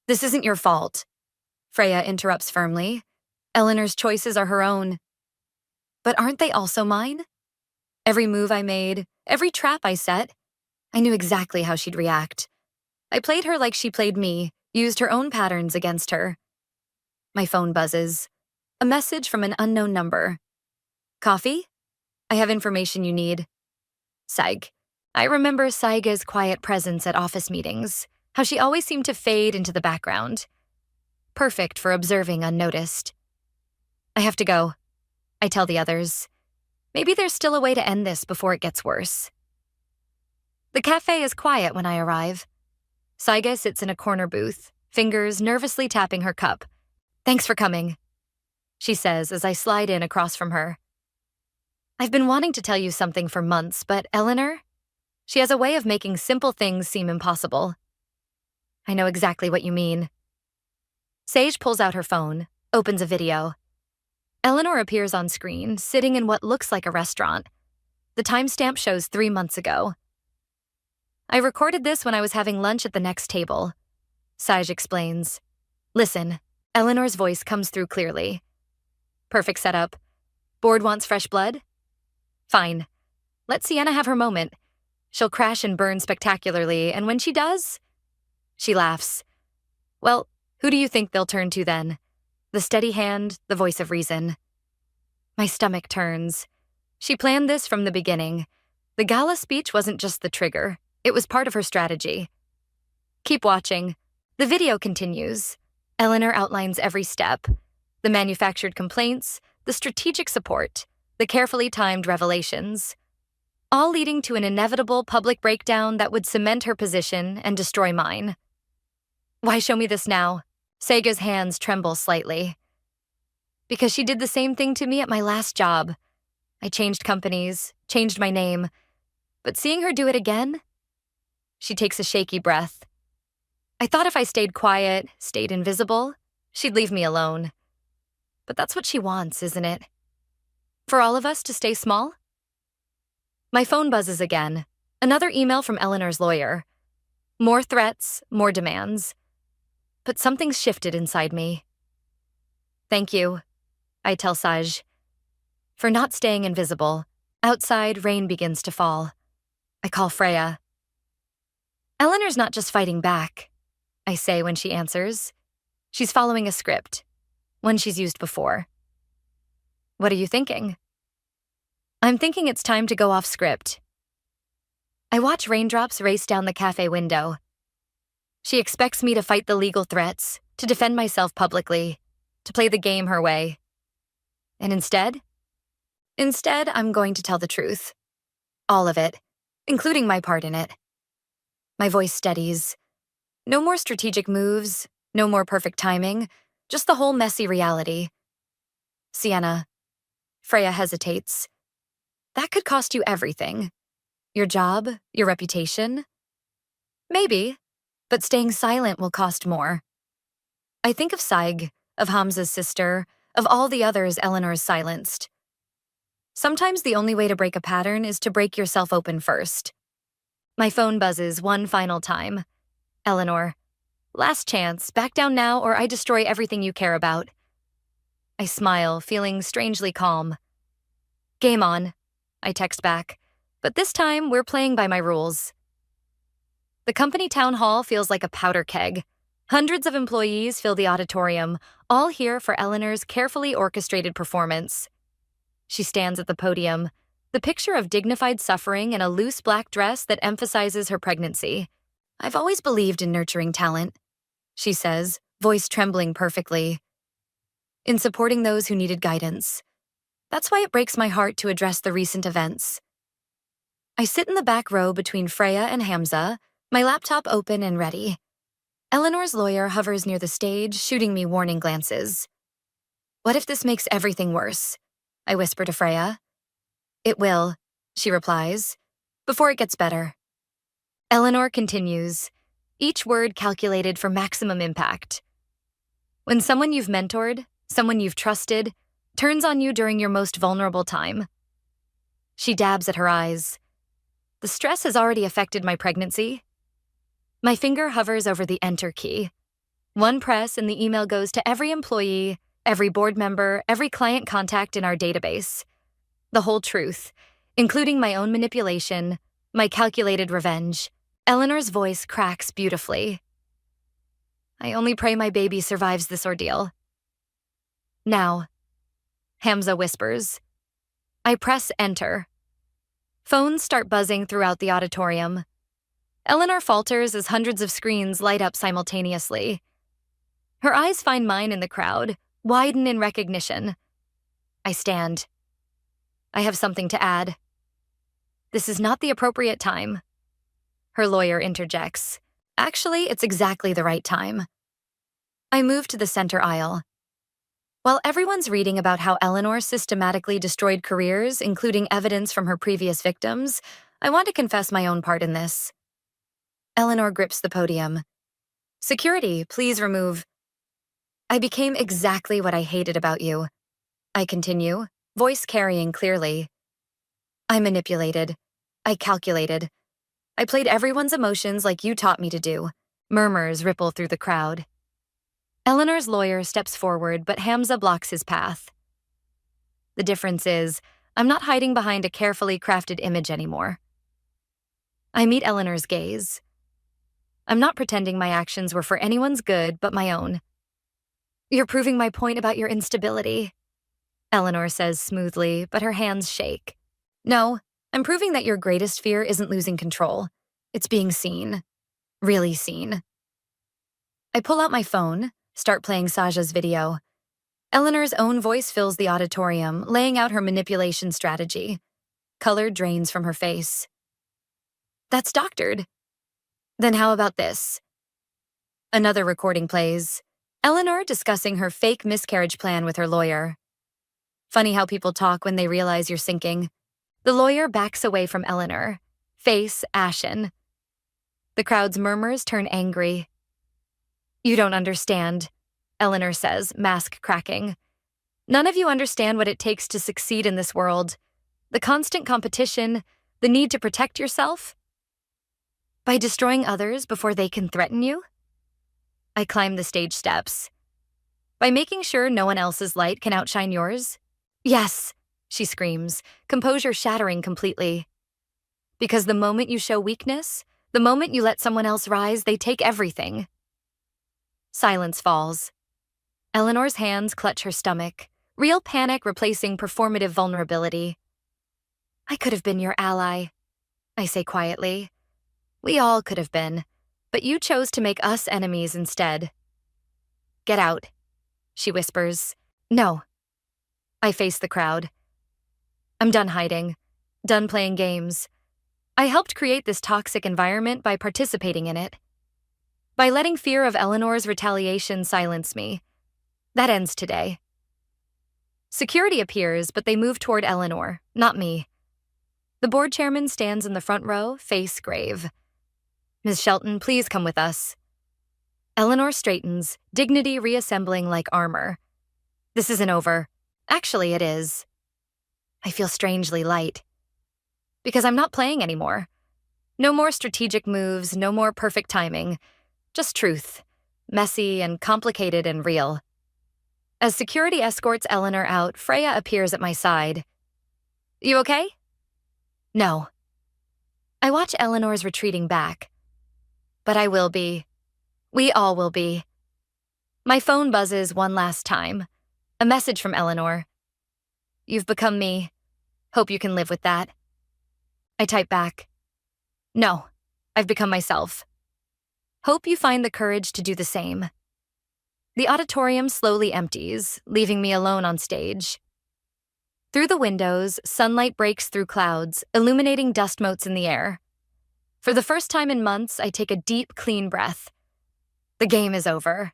This isn't your fault, Freya interrupts firmly. Eleanor's choices are her own. But aren't they also mine? Every move I made, every trap I set, I knew exactly how she'd react. I played her like she played me, used her own patterns against her. My phone buzzes. A message from an unknown number. Coffee? I have information you need. Psych. I remember Saiga's quiet presence at office meetings, how she always seemed to fade into the background. Perfect for observing unnoticed. I have to go, I tell the others. Maybe there's still a way to end this before it gets worse. The cafe is quiet when I arrive. Saiga sits in a corner booth, fingers nervously tapping her cup. Thanks for coming, she says as I slide in across from her. I've been wanting to tell you something for months, but Eleanor? She has a way of making simple things seem impossible. I know exactly what you mean. Sage pulls out her phone, opens a video. Eleanor appears on screen, sitting in what looks like a restaurant. The timestamp shows 3 months ago. I recorded this when I was having lunch at the next table. Sage explains. Listen, Eleanor's voice comes through clearly. Perfect setup. Board wants fresh blood? Fine. Let Sienna have her moment. She'll crash and burn spectacularly, and when she does, she laughs. Well, who do you think they'll turn to then? The steady hand, the voice of reason. My stomach turns. She planned this from the beginning. The gala speech wasn't just the trigger. It was part of her strategy. Keep watching. The video continues. Eleanor outlines every step. The manufactured complaints, the strategic support, the carefully timed revelations. All leading to an inevitable public breakdown that would cement her position and destroy mine. Why show me this now? Saga's hands tremble slightly. Because she did the same thing to me at my last job. I changed companies, changed my name. But seeing her do it again? She takes a shaky breath. I thought if I stayed quiet, stayed invisible, she'd leave me alone. But that's what she wants, isn't it? For all of us to stay small? My phone buzzes again. Another email from Eleanor's lawyer. More threats, more demands. But something's shifted inside me. Thank you, I tell Saj. For not staying invisible. Outside, rain begins to fall. I call Freya. Eleanor's not just fighting back, I say when she answers. She's following a script, one she's used before. What are you thinking? I'm thinking it's time to go off script. I watch raindrops race down the cafe window. She expects me to fight the legal threats, to defend myself publicly, to play the game her way. And instead, I'm going to tell the truth. All of it, including my part in it. My voice steadies. No more strategic moves, no more perfect timing, just the whole messy reality. Sienna. Freya hesitates. That could cost you everything. Your job, your reputation. Maybe, but staying silent will cost more. I think of Saig, of Hamza's sister, of all the others Eleanor's silenced. Sometimes the only way to break a pattern is to break yourself open first. My phone buzzes one final time. Eleanor. Last chance, back down now or I destroy everything you care about. I smile, feeling strangely calm. Game on, I text back. But this time, we're playing by my rules. The company town hall feels like a powder keg. Hundreds of employees fill the auditorium, all here for Eleanor's carefully orchestrated performance. She stands at the podium, the picture of dignified suffering in a loose black dress that emphasizes her pregnancy. "I've always believed in nurturing talent," she says, voice trembling perfectly, "in supporting those who needed guidance. That's why it breaks my heart to address the recent events." I sit in the back row between Freya and Hamza, my laptop open and ready. Eleanor's lawyer hovers near the stage, shooting me warning glances. "What if this makes everything worse?" I whisper to Freya. "It will," she replies, "before it gets better." Eleanor continues, each word calculated for maximum impact. "When someone you've mentored, someone you've trusted, turns on you during your most vulnerable time." She dabs at her eyes. "The stress has already affected my pregnancy." My finger hovers over the enter key. One press and the email goes to every employee, every board member, every client contact in our database. The whole truth, including my own manipulation, my calculated revenge. Eleanor's voice cracks beautifully. "I only pray my baby survives this ordeal." "Now," Hamza whispers. I press enter. Phones start buzzing throughout the auditorium. Eleanor falters as hundreds of screens light up simultaneously. Her eyes find mine in the crowd, widen in recognition. I stand. "I have something to add." "This is not the appropriate time." Her lawyer interjects. "Actually, it's exactly the right time." I move to the center aisle. While everyone's reading about how Eleanor systematically destroyed careers, including evidence from her previous victims, I want to confess my own part in this. Eleanor grips the podium. "Security, please remove." "I became exactly what I hated about you," I continue, voice carrying clearly. "I manipulated. I calculated. I played everyone's emotions like you taught me to do." Murmurs ripple through the crowd. Eleanor's lawyer steps forward, but Hamza blocks his path. The difference is, I'm not hiding behind a carefully crafted image anymore. I meet Eleanor's gaze. I'm not pretending my actions were for anyone's good but my own. "You're proving my point about your instability," Eleanor says smoothly, but her hands shake. "No, I'm proving that your greatest fear isn't losing control. It's being seen. Really seen." I pull out my phone, start playing Saja's video. Eleanor's own voice fills the auditorium, laying out her manipulation strategy. Color drains from her face. "That's doctored." "Then how about this?" Another recording plays. Eleanor discussing her fake miscarriage plan with her lawyer. Funny how people talk when they realize you're sinking. The lawyer backs away from Eleanor, face ashen. The crowd's murmurs turn angry. "You don't understand," Eleanor says, mask cracking. "None of you understand what it takes to succeed in this world. The constant competition, the need to protect yourself. By destroying others before they can threaten you?" I climb the stage steps. "By making sure no one else's light can outshine yours?" "Yes," she screams, composure shattering completely. "Because the moment you show weakness, the moment you let someone else rise, they take everything." Silence falls. Eleanor's hands clutch her stomach, real panic replacing performative vulnerability. "I could have been your ally," I say quietly. "We all could have been, but you chose to make us enemies instead." "Get out," she whispers. "No." I face the crowd. I'm done hiding, done playing games. I helped create this toxic environment by participating in it. By letting fear of Eleanor's retaliation silence me. That ends today. Security appears, but they move toward Eleanor, not me. The board chairman stands in the front row, face grave. "Ms. Shelton, please come with us." Eleanor straightens, dignity reassembling like armor. "This isn't over." Actually, it is. I feel strangely light. Because I'm not playing anymore. No more strategic moves, no more perfect timing. Just truth. Messy and complicated and real. As security escorts Eleanor out, Freya appears at my side. "You okay?" "No." I watch Eleanor's retreating back. "But I will be." We all will be. My phone buzzes one last time. A message from Eleanor. You've become me. Hope you can live with that. I type back. No, I've become myself. Hope you find the courage to do the same. The auditorium slowly empties, leaving me alone on stage. Through the windows, sunlight breaks through clouds, illuminating dust motes in the air. For the first time in months, I take a deep, clean breath. The game is over.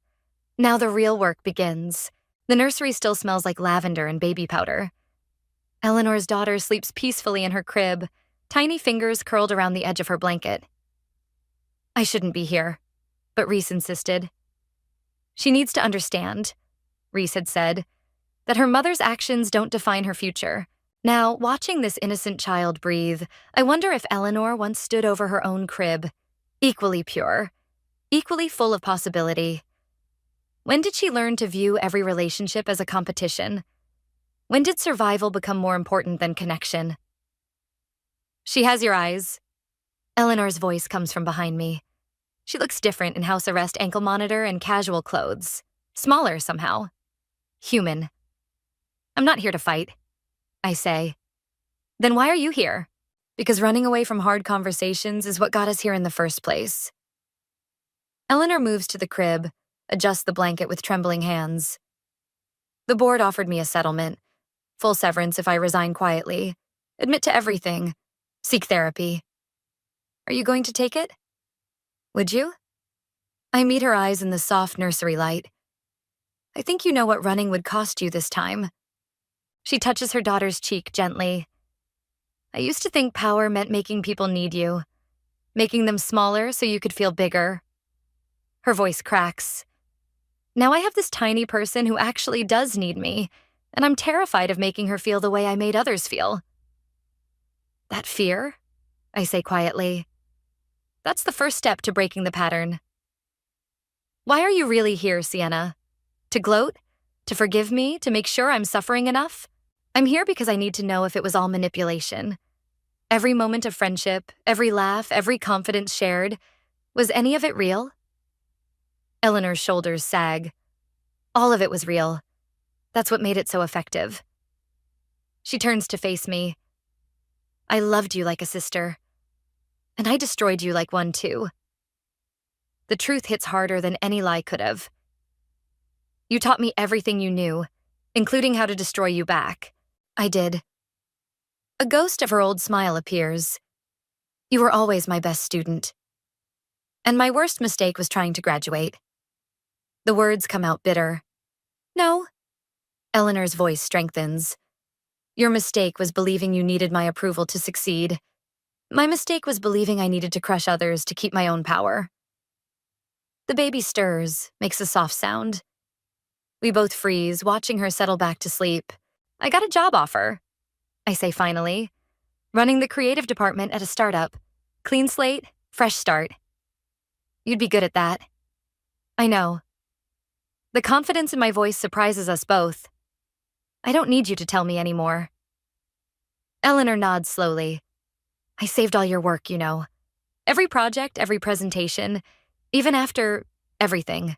Now the real work begins. The nursery still smells like lavender and baby powder. Eleanor's daughter sleeps peacefully in her crib, tiny fingers curled around the edge of her blanket. I shouldn't be here, but Reese insisted. She needs to understand, Reese had said, that her mother's actions don't define her future. Now, watching this innocent child breathe, I wonder if Eleanor once stood over her own crib, equally pure, equally full of possibility. When did she learn to view every relationship as a competition? When did survival become more important than connection? She has your eyes. Eleanor's voice comes from behind me. She looks different in house arrest ankle monitor and casual clothes. Smaller somehow. Human. I'm not here to fight, I say. Then why are you here? Because running away from hard conversations is what got us here in the first place. Eleanor moves to the crib, adjusts the blanket with trembling hands. The board offered me a settlement. Full severance if I resign quietly. Admit to everything. Seek therapy. Are you going to take it? Would you? I meet her eyes in the soft nursery light. I think you know what running would cost you this time. She touches her daughter's cheek gently. I used to think power meant making people need you, making them smaller so you could feel bigger. Her voice cracks. Now I have this tiny person who actually does need me, and I'm terrified of making her feel the way I made others feel. That fear? I say quietly. That's the first step to breaking the pattern. Why are you really here, Sienna? To gloat? To forgive me? To make sure I'm suffering enough? I'm here because I need to know if it was all manipulation. Every moment of friendship, every laugh, every confidence shared, was any of it real? Eleanor's shoulders sag. All of it was real. That's what made it so effective. She turns to face me. I loved you like a sister. And I destroyed you like one too. The truth hits harder than any lie could have. You taught me everything you knew, including how to destroy you back. I did. A ghost of her old smile appears. You were always my best student. And my worst mistake was trying to graduate. The words come out bitter. No. Eleanor's voice strengthens. Your mistake was believing you needed my approval to succeed. My mistake was believing I needed to crush others to keep my own power. The baby stirs, makes a soft sound. We both freeze, watching her settle back to sleep. I got a job offer, I say finally. Running the creative department at a startup. Clean slate, fresh start. You'd be good at that. I know. The confidence in my voice surprises us both. I don't need you to tell me anymore. Eleanor nods slowly. I saved all your work, you know. Every project, every presentation, even after everything.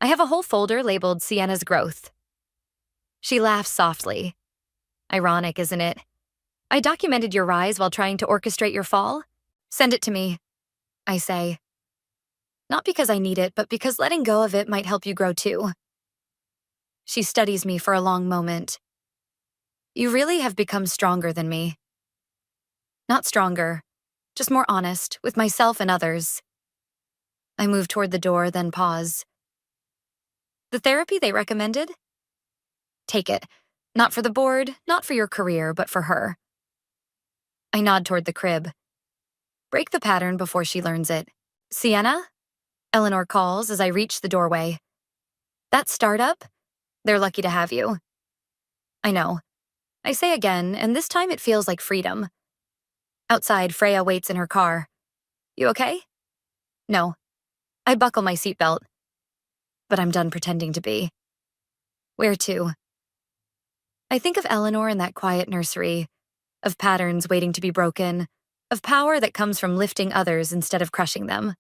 I have a whole folder labeled Sienna's Growth. She laughs softly. Ironic, isn't it? I documented your rise while trying to orchestrate your fall. Send it to me, I say. Not because I need it, but because letting go of it might help you grow too. She studies me for a long moment. You really have become stronger than me. Not stronger, just more honest, with myself and others. I move toward the door, then pause. The therapy they recommended? Take it. Not for the board, not for your career, but for her. I nod toward the crib. Break the pattern before she learns it. Sienna? Eleanor calls as I reach the doorway. That startup? They're lucky to have you. I know. I say again, and this time it feels like freedom. Outside, Freya waits in her car. You okay? No. I buckle my seatbelt. But I'm done pretending to be. Where to? I think of Eleanor in that quiet nursery, of patterns waiting to be broken, of power that comes from lifting others instead of crushing them.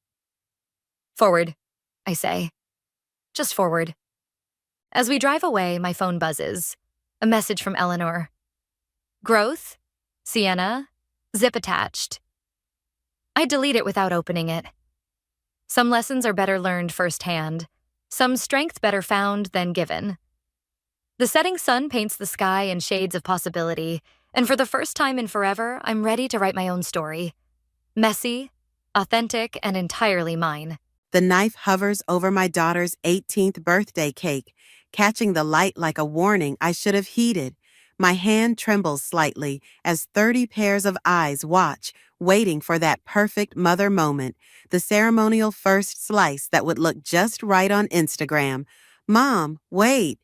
Forward, I say. Just forward. As we drive away, my phone buzzes. A message from Eleanor. Growth? Sienna? Zip attached. I delete it without opening it. Some lessons are better learned firsthand. Some strength better found than given. The setting sun paints the sky in shades of possibility, and for the first time in forever, I'm ready to write my own story. Messy, authentic, and entirely mine. The knife hovers over my daughter's 18th birthday cake, catching the light like a warning I should have heeded. My hand trembles slightly as 30 pairs of eyes watch, waiting for that perfect mother moment, the ceremonial first slice that would look just right on Instagram. "Mom, wait."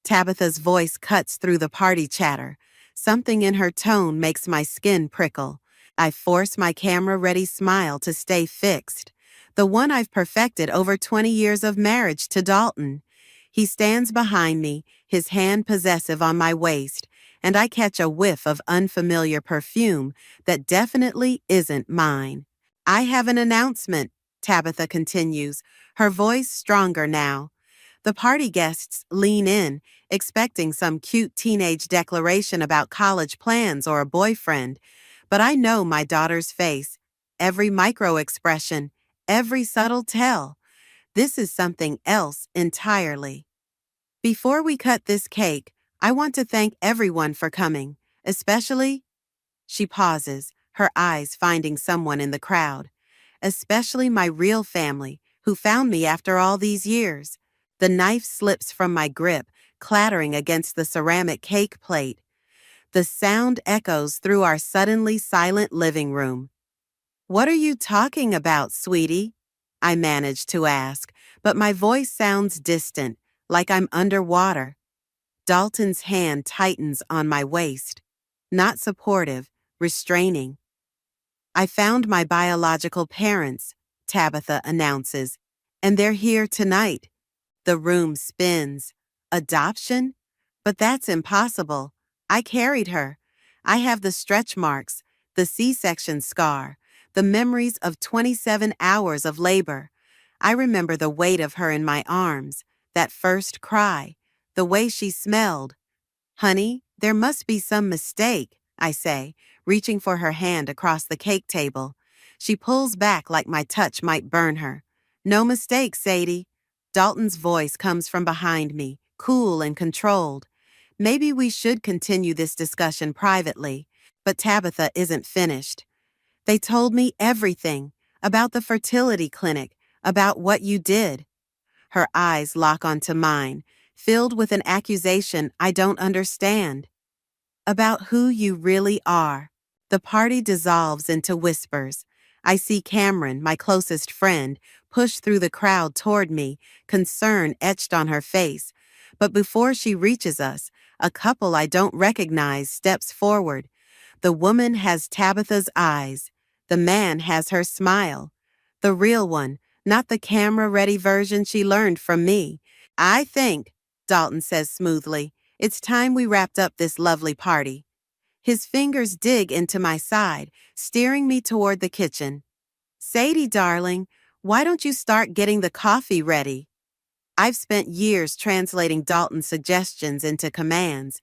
Tabitha's voice cuts through the party chatter. Something in her tone makes my skin prickle. I force my camera-ready smile to stay fixed. The one I've perfected over 20 years of marriage to Dalton. He stands behind me, his hand possessive on my waist, and I catch a whiff of unfamiliar perfume that definitely isn't mine. "I have an announcement," Tabitha continues, her voice stronger now. The party guests lean in, expecting some cute teenage declaration about college plans or a boyfriend, but I know my daughter's face, every micro-expression, every subtle tell. This is something else entirely. "Before we cut this cake, I want to thank everyone for coming, especially—" She pauses, her eyes finding someone in the crowd. "Especially my real family, who found me after all these years." The knife slips from my grip, clattering against the ceramic cake plate. The sound echoes through our suddenly silent living room. "What are you talking about, sweetie?" I manage to ask, but my voice sounds distant, like I'm underwater. Dalton's hand tightens on my waist. Not supportive, restraining. "I found my biological parents," Tabitha announces, "and they're here tonight." The room spins. Adoption? But that's impossible. I carried her. I have the stretch marks, the C-section scar, the memories of 27 hours of labor. I remember the weight of her in my arms, that first cry, the way she smelled. "Honey, there must be some mistake," I say, reaching for her hand across the cake table. She pulls back like my touch might burn her. "No mistake, Sadie." Dalton's voice comes from behind me, cool and controlled. Maybe we should continue this discussion privately, but Tabitha isn't finished. "They told me everything, about the fertility clinic, about what you did." Her eyes lock onto mine, filled with an accusation I don't understand. "About who you really are." The party dissolves into whispers. I see Cameron, my closest friend, push through the crowd toward me, concern etched on her face. But before she reaches us, a couple I don't recognize steps forward. The woman has Tabitha's eyes. The man has her smile. The real one, not the camera-ready version she learned from me. "I think," Dalton says smoothly, "it's time we wrapped up this lovely party." His fingers dig into my side, steering me toward the kitchen. "Sadie, darling, why don't you start getting the coffee ready?" I've spent years translating Dalton's suggestions into commands,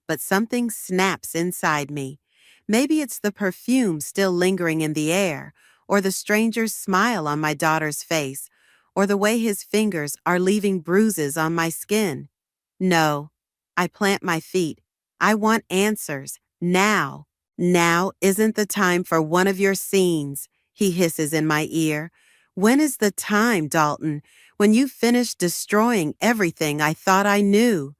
but something snaps inside me. Maybe it's the perfume still lingering in the air, or the stranger's smile on my daughter's face, or the way his fingers are leaving bruises on my skin. No. I plant my feet. I want answers. Now. "Now isn't the time for one of your scenes," he hisses in my ear. "When is the time, Dalton, when you finish destroying everything I thought I knew?"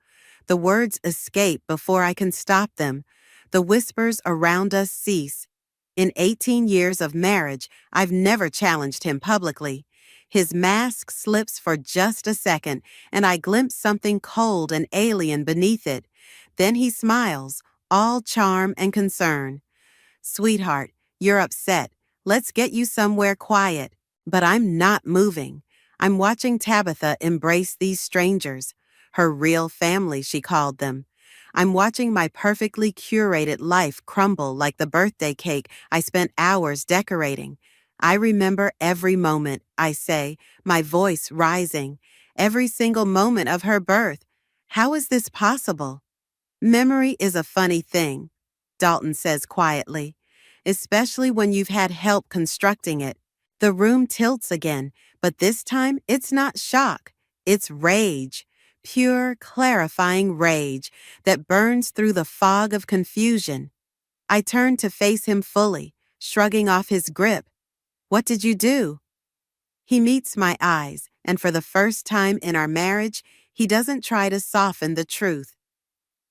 The words escape before I can stop them. The whispers around us cease. In 18 years of marriage, I've never challenged him publicly. His mask slips for just a second, and I glimpse something cold and alien beneath it. Then he smiles, all charm and concern. "Sweetheart, you're upset. Let's get you somewhere quiet." But I'm not moving. I'm watching Tabitha embrace these strangers. Her real family, she called them. I'm watching my perfectly curated life crumble like the birthday cake I spent hours decorating. I remember every moment, I say, my voice rising. Every single moment of her birth. How is this possible? Memory is a funny thing, Dalton says quietly, especially when you've had help constructing it. The room tilts again, but this time it's not shock. It's rage. Pure, clarifying rage that burns through the fog of confusion. I turn to face him fully, shrugging off his grip. What did you do? He meets my eyes, and for the first time in our marriage, he doesn't try to soften the truth.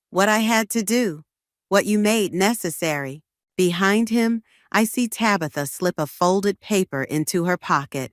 What I had to do. What you made necessary. Behind him, I see Tabitha slip a folded paper into her pocket.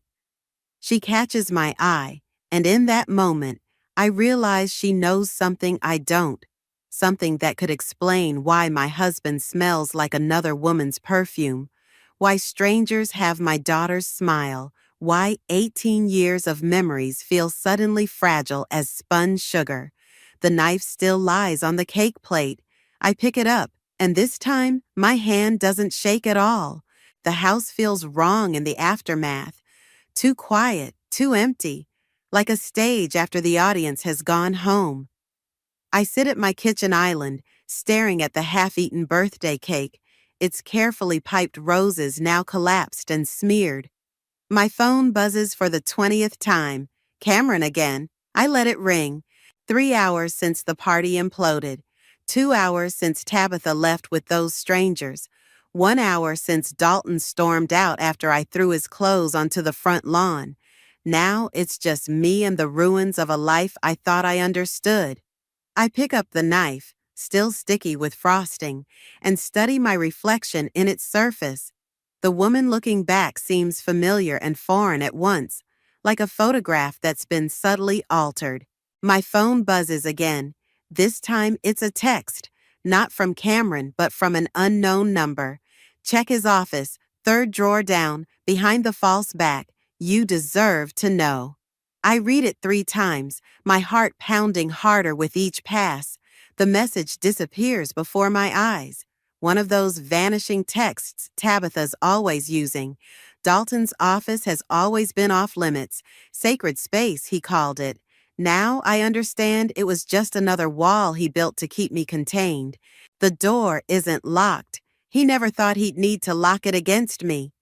She catches my eye, and in that moment, I realize she knows something I don't. Something that could explain why my husband smells like another woman's perfume, why strangers have my daughter's smile, why 18 years of memories feel suddenly fragile as spun sugar. The knife still lies on the cake plate. I pick it up, and this time, my hand doesn't shake at all. The house feels wrong in the aftermath. Too quiet, too empty, like a stage after the audience has gone home. I sit at my kitchen island, staring at the half-eaten birthday cake, its carefully piped roses now collapsed and smeared. My phone buzzes for the 20th time. Cameron again. I let it ring. 3 hours since the party imploded. 2 hours since Tabitha left with those strangers. 1 hour since Dalton stormed out after I threw his clothes onto the front lawn. Now it's just me and the ruins of a life I thought I understood. I pick up the knife, still sticky with frosting, and study my reflection in its surface. The woman looking back seems familiar and foreign at once, like a photograph that's been subtly altered. My phone buzzes again. This time it's a text, not from Cameron but from an unknown number. Check his office, third drawer down, behind the false back. You deserve to know. I read it 3 times, my heart pounding harder with each pass. The message disappears before my eyes. One of those vanishing texts Tabitha's always using. Dalton's office has always been off limits. Sacred space, he called it. Now I understand it was just another wall he built to keep me contained. The door isn't locked. He never thought he'd need to lock it against me.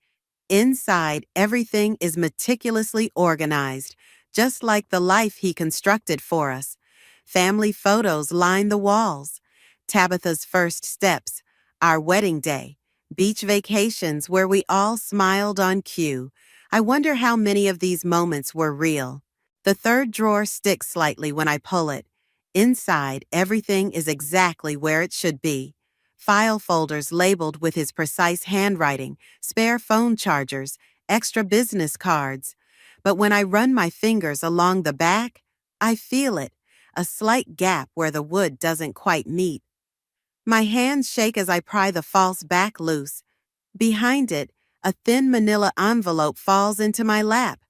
Inside, everything is meticulously organized, just like the life he constructed for us. Family photos line the walls. Tabitha's first steps, our wedding day, beach vacations where we all smiled on cue. I wonder how many of these moments were real. The third drawer sticks slightly when I pull it. Inside, everything is exactly where it should be. File folders labeled with his precise handwriting, spare phone chargers, extra business cards. But when I run my fingers along the back, I feel it, a slight gap where the wood doesn't quite meet. My hands shake as I pry the false back loose. Behind it, a thin manila envelope falls into my lap.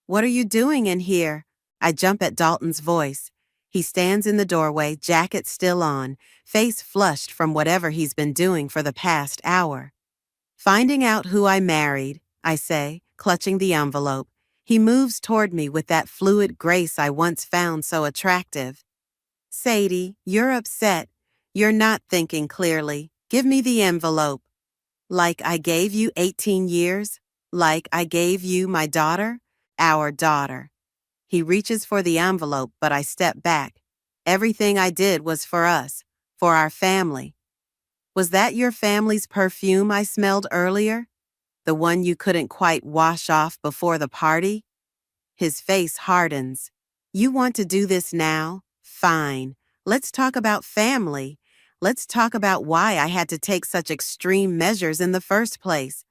What are you doing in here? I jump at Dalton's voice. He stands in the doorway, jacket still on, face flushed from whatever he's been doing for the past hour. Finding out who I married, I say, clutching the envelope. He moves toward me with that fluid grace I once found so attractive. Sadie, you're upset. You're not thinking clearly. Give me the envelope. Like I gave you 18 years? Like I gave you my daughter? Our daughter. He reaches for the envelope, but I step back. Everything I did was for us, for our family. Was that your family's perfume I smelled earlier? The one you couldn't quite wash off before the party? His face hardens. You want to do this now? Fine. Let's talk about family. Let's talk about why I had to take such extreme measures in the first place.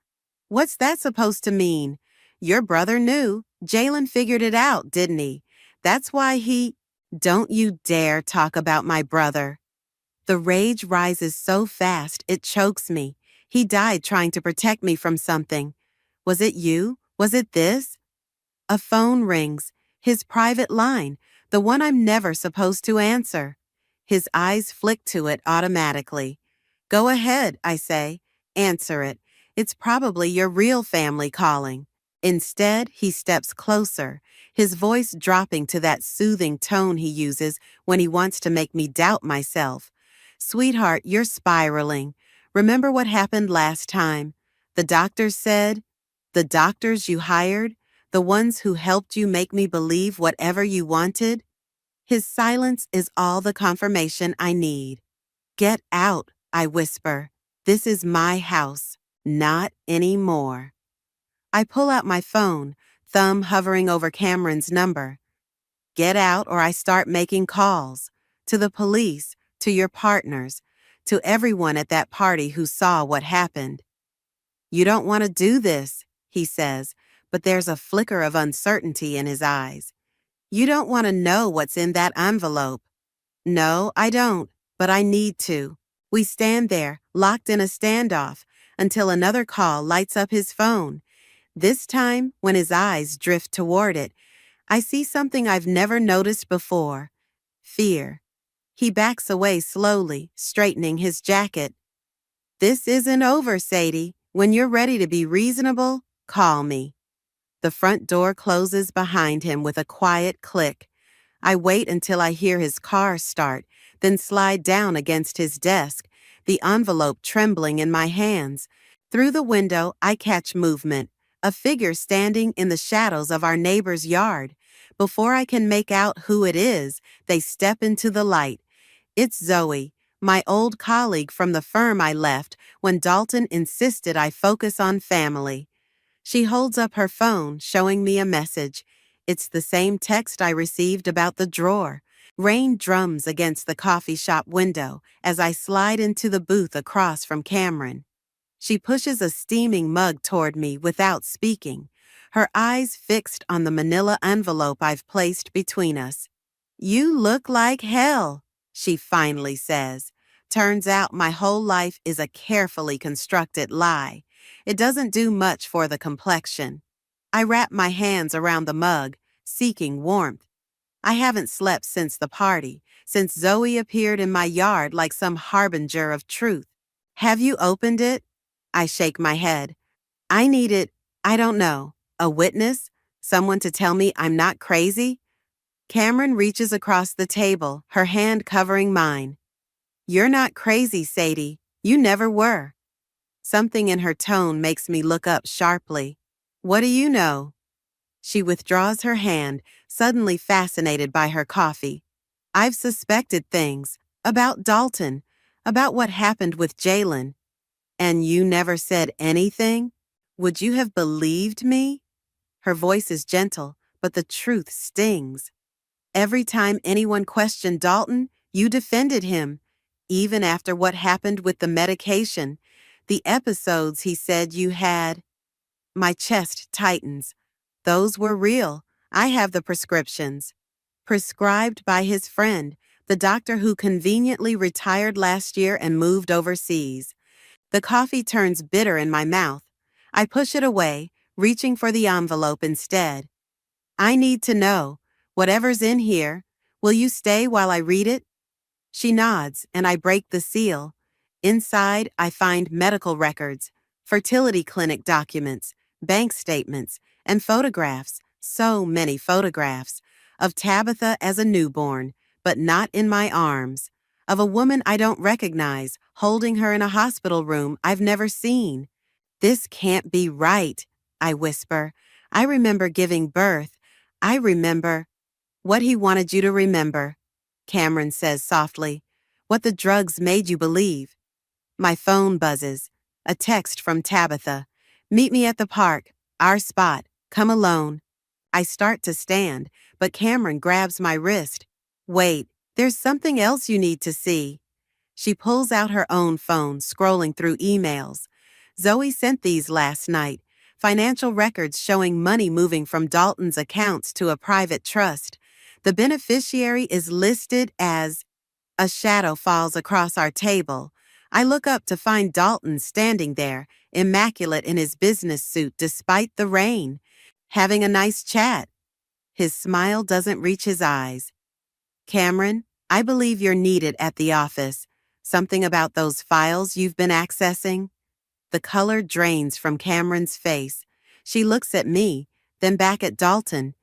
What's that supposed to mean? Your brother knew. Jalen figured it out, didn't he? That's why he... Don't you dare talk about my brother. The rage rises so fast it chokes me. He died trying to protect me from something. Was it you? Was it this? A phone rings. His private line, the one I'm never supposed to answer. His eyes flick to it automatically. Go ahead, I say. Answer it. It's probably your real family calling. Instead, he steps closer, his voice dropping to that soothing tone he uses when he wants to make me doubt myself. Sweetheart, you're spiraling. Remember what happened last time? The doctors said, the doctors you hired, the ones who helped you make me believe whatever you wanted? His silence is all the confirmation I need. Get out, I whisper. This is my house. Not anymore. I pull out my phone, thumb hovering over Cameron's number. Get out or I start making calls. To the police, to your partners, to everyone at that party who saw what happened. You don't want to do this, he says, but there's a flicker of uncertainty in his eyes. You don't want to know what's in that envelope. No, I don't, but I need to. We stand there, locked in a standoff, until another call lights up his phone. This time, when his eyes drift toward it, I see something I've never noticed before. Fear. He backs away slowly, straightening his jacket. This isn't over, Sadie. When you're ready to be reasonable, call me. The front door closes behind him with a quiet click. I wait until I hear his car start, then slide down against his desk, the envelope trembling in my hands. Through the window, I catch movement, a figure standing in the shadows of our neighbor's yard. Before I can make out who it is, they step into the light. It's Zoe, my old colleague from the firm I left when Dalton insisted I focus on family. She holds up her phone, showing me a message. It's the same text I received about the drawer. Rain drums against the coffee shop window as I slide into the booth across from Cameron. She pushes a steaming mug toward me without speaking, her eyes fixed on the manila envelope I've placed between us. You look like hell, she finally says. Turns out my whole life is a carefully constructed lie. It doesn't do much for the complexion. I wrap my hands around the mug, seeking warmth. I haven't slept since the party, since Zoe appeared in my yard like some harbinger of truth. Have you opened it? I shake my head. I needed, I don't know, a witness? Someone to tell me I'm not crazy? Cameron reaches across the table, her hand covering mine. You're not crazy, Sadie. You never were. Something in her tone makes me look up sharply. What do you know? She withdraws her hand, suddenly fascinated by her coffee. I've suspected things. About Dalton. About what happened with Jalen. And you never said anything? Would you have believed me? Her voice is gentle, but the truth stings. Every time anyone questioned Dalton, you defended him. Even after what happened with the medication, the episodes he said you had. My chest tightens. Those were real. I have the prescriptions. Prescribed by his friend, the doctor who conveniently retired last year and moved overseas. The coffee turns bitter in my mouth. I push it away, reaching for the envelope instead. I need to know. Whatever's in here, will you stay while I read it? She nods, and I break the seal. Inside, I find medical records, fertility clinic documents, bank statements, and photographs, so many photographs, of Tabitha as a newborn, but not in my arms, of a woman I don't recognize, holding her in a hospital room I've never seen. This can't be right, I whisper. I remember giving birth. I remember. What he wanted you to remember, Cameron says softly. What the drugs made you believe. My phone buzzes. A text from Tabitha. Meet me at the park. Our spot. Come alone. I start to stand, but Cameron grabs my wrist. Wait, there's something else you need to see. She pulls out her own phone, scrolling through emails. Zoe sent these last night. Financial records showing money moving from Dalton's accounts to a private trust. The beneficiary is listed as... A shadow falls across our table. I look up to find Dalton standing there, immaculate in his business suit despite the rain, having a nice chat. His smile doesn't reach his eyes. Cameron, I believe you're needed at the office. Something about those files you've been accessing? The color drains from Cameron's face. She looks at me, then back at Dalton.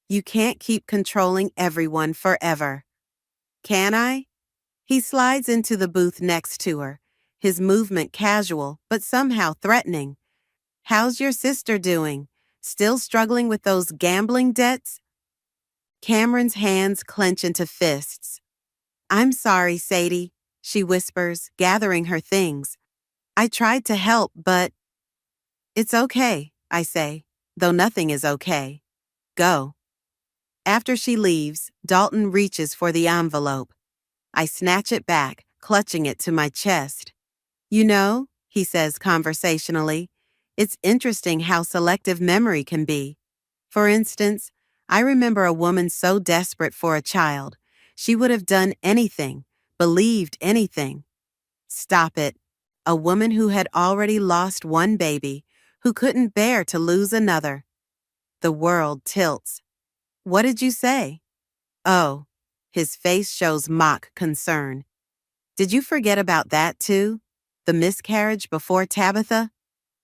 You can't keep controlling everyone forever. Can I? He slides into the booth next to her, his movement casual but somehow threatening. How's your sister doing? Still struggling with those gambling debts? Cameron's hands clench into fists. I'm sorry, Sadie, she whispers, gathering her things. I tried to help, but... It's okay, I say, though nothing is okay. Go. After she leaves, Dalton reaches for the envelope. I snatch it back, clutching it to my chest. You know, he says conversationally, it's interesting how selective memory can be. For instance, I remember a woman so desperate for a child, she would have done anything, believed anything. Stop it. A woman who had already lost one baby, who couldn't bear to lose another. The world tilts. What did you say? Oh, his face shows mock concern. Did you forget about that too? The miscarriage before Tabitha?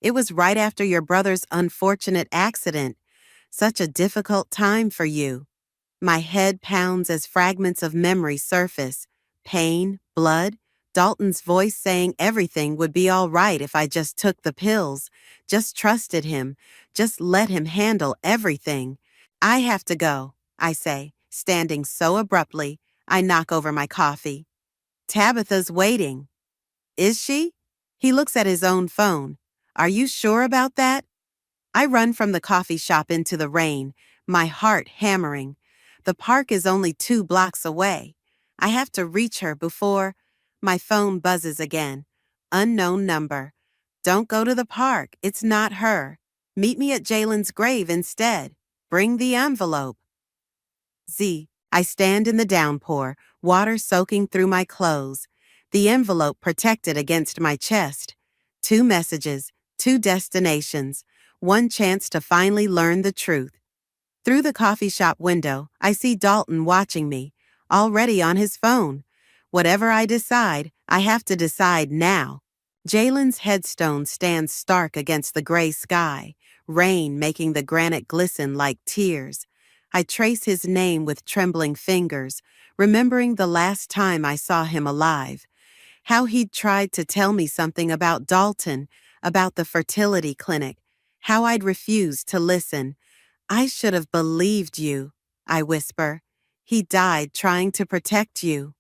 It was right after your brother's unfortunate accident. Such a difficult time for you. My head pounds as fragments of memory surface. Pain, blood, Dalton's voice saying everything would be all right if I just took the pills, just trusted him, just let him handle everything. I have to go, I say, standing so abruptly, I knock over my coffee. Tabitha's waiting. Is she? He looks at his own phone. Are you sure about that? I run from the coffee shop into the rain, my heart hammering. The park is only 2 blocks away. I have to reach her before... My phone buzzes again. Unknown number. Don't go to the park. It's not her. Meet me at Jalen's grave instead. Bring the envelope. I stand in the downpour, water soaking through my clothes. The envelope protected against my chest. 2 messages, 2 destinations, 1 chance to finally learn the truth. Through the coffee shop window, I see Dalton watching me, already on his phone. Whatever I decide, I have to decide now. Jalen's headstone stands stark against the gray sky, rain making the granite glisten like tears. I trace his name with trembling fingers, remembering the last time I saw him alive. How he'd tried to tell me something about Dalton, about the fertility clinic, how I'd refused to listen. I should have believed you, I whisper. He died trying to protect you.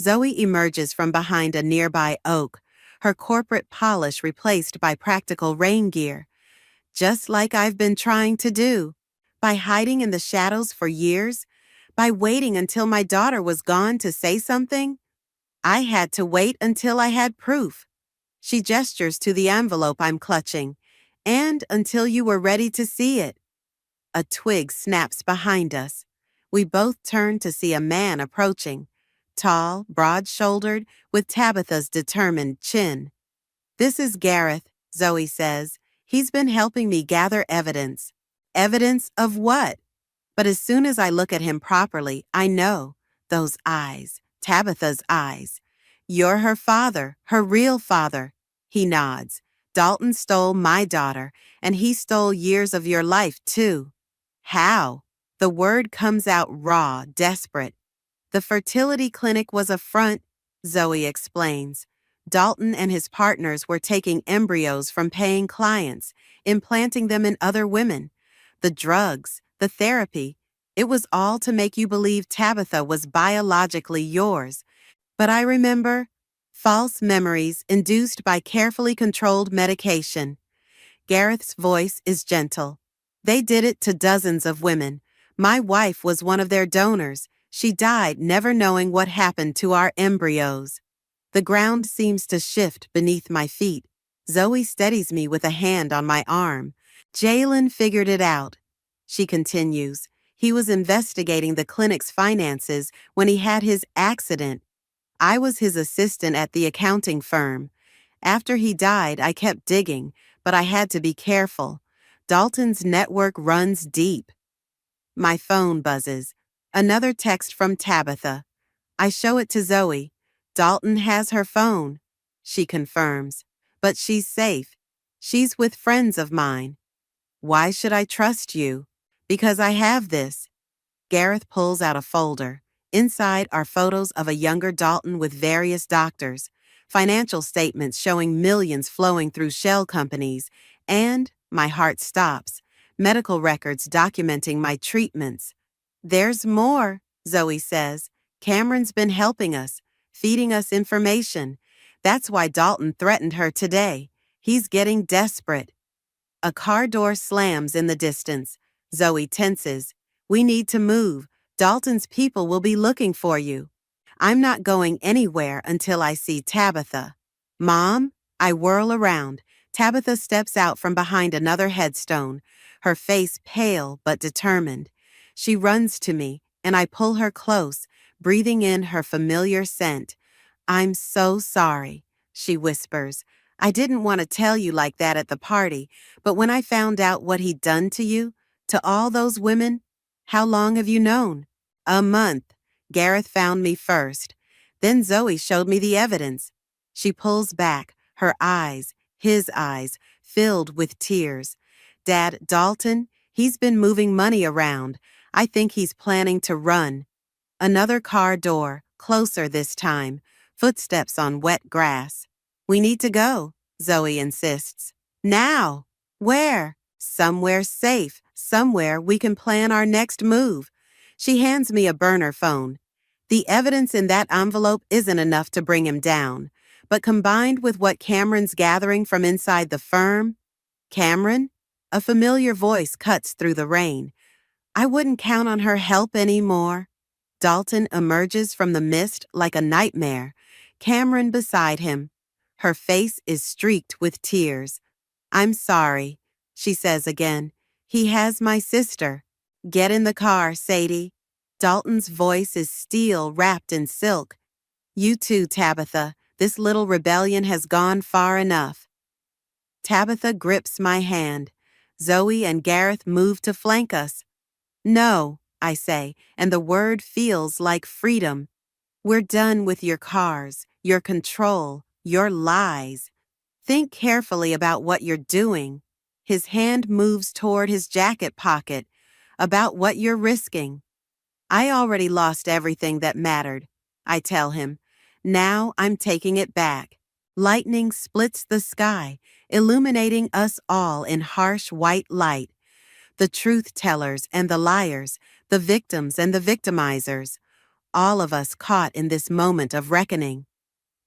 Zoe emerges from behind a nearby oak, her corporate polish replaced by practical rain gear. Just like I've been trying to do. By hiding in the shadows for years, by waiting until my daughter was gone to say something. I had to wait until I had proof. She gestures to the envelope I'm clutching, and until you were ready to see it. A twig snaps behind us. We both turn to see a man approaching, tall, broad-shouldered, with Tabitha's determined chin. This is Gareth, Zoe says. He's been helping me gather evidence. Evidence of what? But as soon as I look at him properly, I know. Those eyes, Tabitha's eyes. You're her father, her real father. He nods. Dalton stole my daughter, and he stole years of your life, too. How? The word comes out raw, desperate. The fertility clinic was a front, Zoe explains. Dalton and his partners were taking embryos from paying clients, implanting them in other women. The drugs, the therapy, it was all to make you believe Tabitha was biologically yours. But I remember false memories induced by carefully controlled medication. Gareth's voice is gentle. They did it to dozens of women. My wife was one of their donors. She died never knowing what happened to our embryos. The ground seems to shift beneath my feet. Zoe steadies me with a hand on my arm. Jalen figured it out. She continues. He was investigating the clinic's finances when he had his accident. I was his assistant at the accounting firm. After he died, I kept digging, but I had to be careful. Dalton's network runs deep. My phone buzzes. Another text from Tabitha. I show it to Zoe. Dalton has her phone. She confirms. But she's safe. She's with friends of mine. Why should I trust you? Because I have this. Gareth pulls out a folder. Inside are photos of a younger Dalton with various doctors, financial statements showing millions flowing through shell companies, and, my heart stops, medical records documenting my treatments. There's more, Zoe says. Cameron's been helping us, feeding us information. That's why Dalton threatened her today. He's getting desperate. A car door slams in the distance. Zoe tenses. We need to move. Dalton's people will be looking for you. I'm not going anywhere until I see Tabitha. Mom? I whirl around. Tabitha steps out from behind another headstone, her face pale but determined. She runs to me, and I pull her close, breathing in her familiar scent. I'm so sorry, she whispers. I didn't want to tell you like that at the party, but when I found out what he'd done to you, to all those women, how long have you known? A month. Gareth found me first. Then Zoe showed me the evidence. She pulls back, her eyes, his eyes, filled with tears. Dad, Dalton, he's been moving money around. I think he's planning to run. Another car door, closer this time, footsteps on wet grass. We need to go, Zoe insists. Now! Where? Somewhere safe, somewhere we can plan our next move. She hands me a burner phone. The evidence in that envelope isn't enough to bring him down, but combined with what Cameron's gathering from inside the firm, Cameron? A familiar voice cuts through the rain. I wouldn't count on her help anymore. Dalton emerges from the mist like a nightmare, Cameron beside him. Her face is streaked with tears. I'm sorry, she says again. He has my sister. Get in the car, Sadie. Dalton's voice is steel wrapped in silk. You too, Tabitha. This little rebellion has gone far enough. Tabitha grips my hand. Zoe and Gareth move to flank us. No, I say, and the word feels like freedom. We're done with your cars, your control, your lies. Think carefully about what you're doing. His hand moves toward his jacket pocket. About what you're risking. I already lost everything that mattered, I tell him. Now I'm taking it back. Lightning splits the sky, illuminating us all in harsh white light. The truth-tellers and the liars, the victims and the victimizers. All of us caught in this moment of reckoning.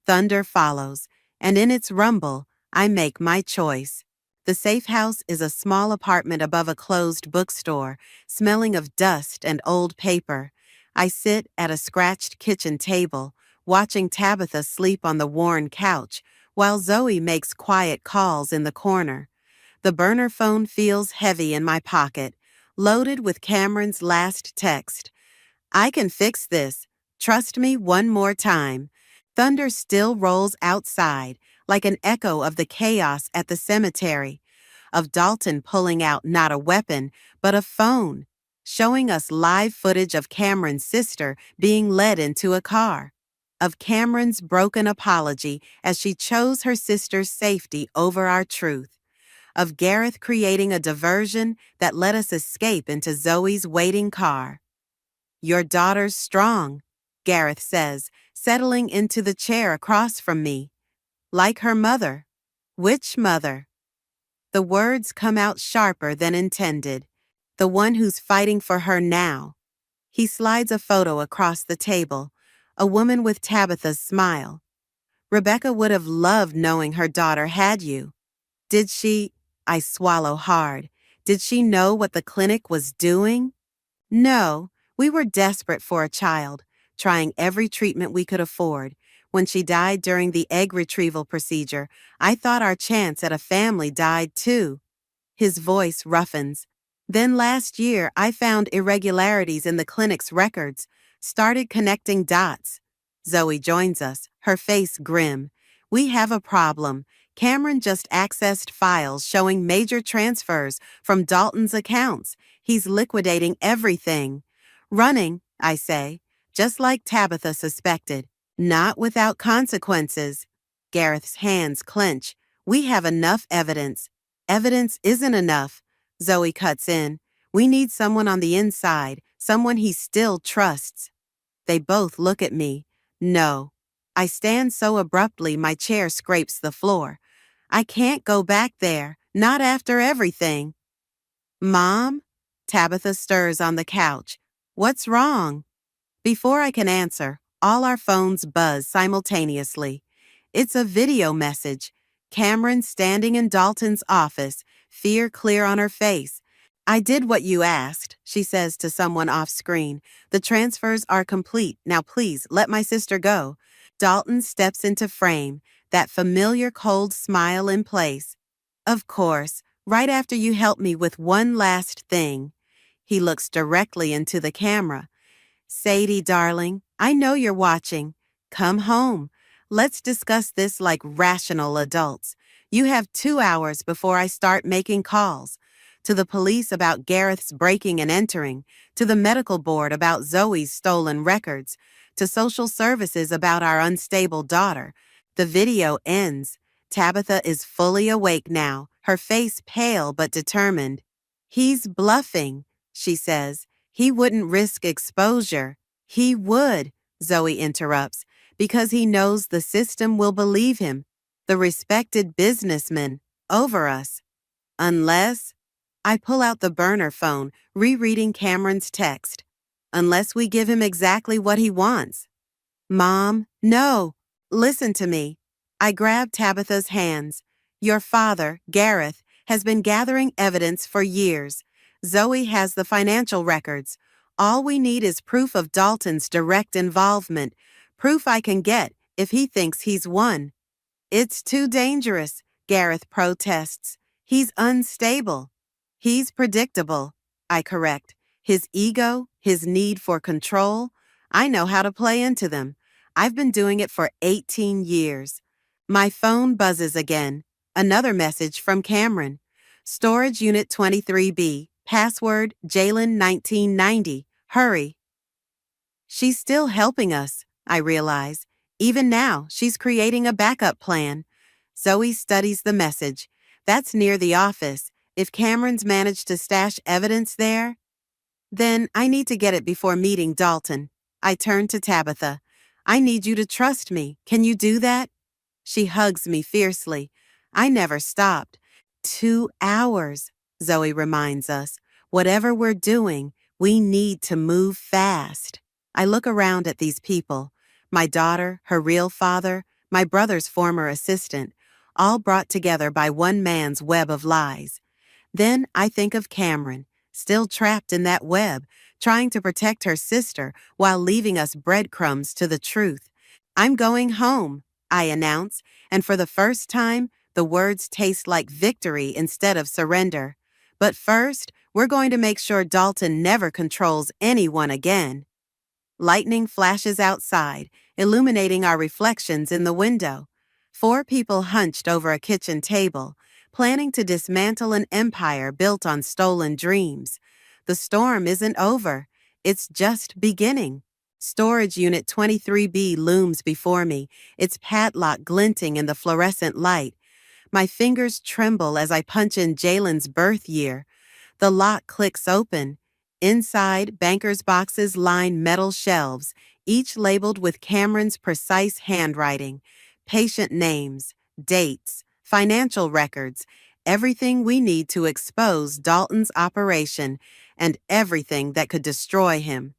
Thunder follows, and in its rumble, I make my choice. The safe house is a small apartment above a closed bookstore, smelling of dust and old paper. I sit at a scratched kitchen table, watching Tabitha sleep on the worn couch, while Zoe makes quiet calls in the corner. The burner phone feels heavy in my pocket, loaded with Cameron's last text. I can fix this. Trust me one more time. Thunder still rolls outside, like an echo of the chaos at the cemetery, of Dalton pulling out not a weapon, but a phone, showing us live footage of Cameron's sister being led into a car, of Cameron's broken apology as she chose her sister's safety over our truth, of Gareth creating a diversion that let us escape into Zoe's waiting car. Your daughter's strong, Gareth says, settling into the chair across from me. Like her mother. Which mother? The words come out sharper than intended. The one who's fighting for her now. He slides a photo across the table, a woman with Tabitha's smile. Rebecca would have loved knowing her daughter had you. Did she? I swallow hard. Did she know what the clinic was doing? No, we were desperate for a child, trying every treatment we could afford. When she died during the egg retrieval procedure, I thought our chance at a family died too. His voice roughens. Then last year, I found irregularities in the clinic's records, started connecting dots. Zoe joins us, her face grim. We have a problem. Cameron just accessed files showing major transfers from Dalton's accounts. He's liquidating everything. Running, I say, just like Tabitha suspected. Not without consequences. Gareth's hands clench. We have enough evidence. Evidence isn't enough. Zoe cuts in. We need someone on the inside, someone he still trusts. They both look at me. No. I stand so abruptly my chair scrapes the floor. I can't go back there, not after everything. Mom? Tabitha stirs on the couch. What's wrong? Before I can answer, all our phones buzz simultaneously. It's a video message. Cameron standing in Dalton's office, fear clear on her face. I did what you asked, she says to someone off screen. The transfers are complete. Now please, let my sister go. Dalton steps into frame, that familiar cold smile in place. Of course, right after you help me with one last thing. He looks directly into the camera. Sadie, darling, I know you're watching. Come home. Let's discuss this like rational adults. You have 2 hours before I start making calls. To the police about Gareth's breaking and entering, to the medical board about Zoe's stolen records, to social services about our unstable daughter. The video ends. Tabitha is fully awake now, her face pale but determined. He's bluffing, she says. He wouldn't risk exposure. He would, Zoe interrupts, because he knows the system will believe him, the respected businessman, over us. Unless, I pull out the burner phone, rereading Cameron's text. Unless we give him exactly what he wants. Mom, no. Listen to me. I grab Tabitha's hands. Your father, Gareth, has been gathering evidence for years. Zoe has the financial records. All we need is proof of Dalton's direct involvement. Proof I can get if he thinks he's won. It's too dangerous, Gareth protests. He's unstable. He's predictable, I correct. His ego, his need for control, I know how to play into them. I've been doing it for 18 years. My phone buzzes again. Another message from Cameron. Storage Unit 23B, password Jalen 1990. Hurry. She's still helping us, I realize. Even now, she's creating a backup plan. Zoe studies the message. That's near the office. If Cameron's managed to stash evidence there, then I need to get it before meeting Dalton. I turn to Tabitha. I need you to trust me. Can you do that? She hugs me fiercely. I never stopped. 2 hours, Zoe reminds us. Whatever we're doing, we need to move fast. I look around at these people. My daughter, her real father, my brother's former assistant, all brought together by one man's web of lies. Then I think of Cameron, still trapped in that web, trying to protect her sister while leaving us breadcrumbs to the truth. I'm going home, I announce, and for the first time, the words taste like victory instead of surrender. But first, we're going to make sure Dalton never controls anyone again. Lightning flashes outside, illuminating our reflections in the window. 4 people hunched over a kitchen table, planning to dismantle an empire built on stolen dreams. The storm isn't over. It's just beginning. Storage Unit 23B looms before me, its padlock glinting in the fluorescent light. My fingers tremble as I punch in Jalen's birth year. The lock clicks open. Inside, bankers' boxes line metal shelves, each labeled with Cameron's precise handwriting. Patient names, dates, financial records, everything we need to expose Dalton's operation and everything that could destroy him.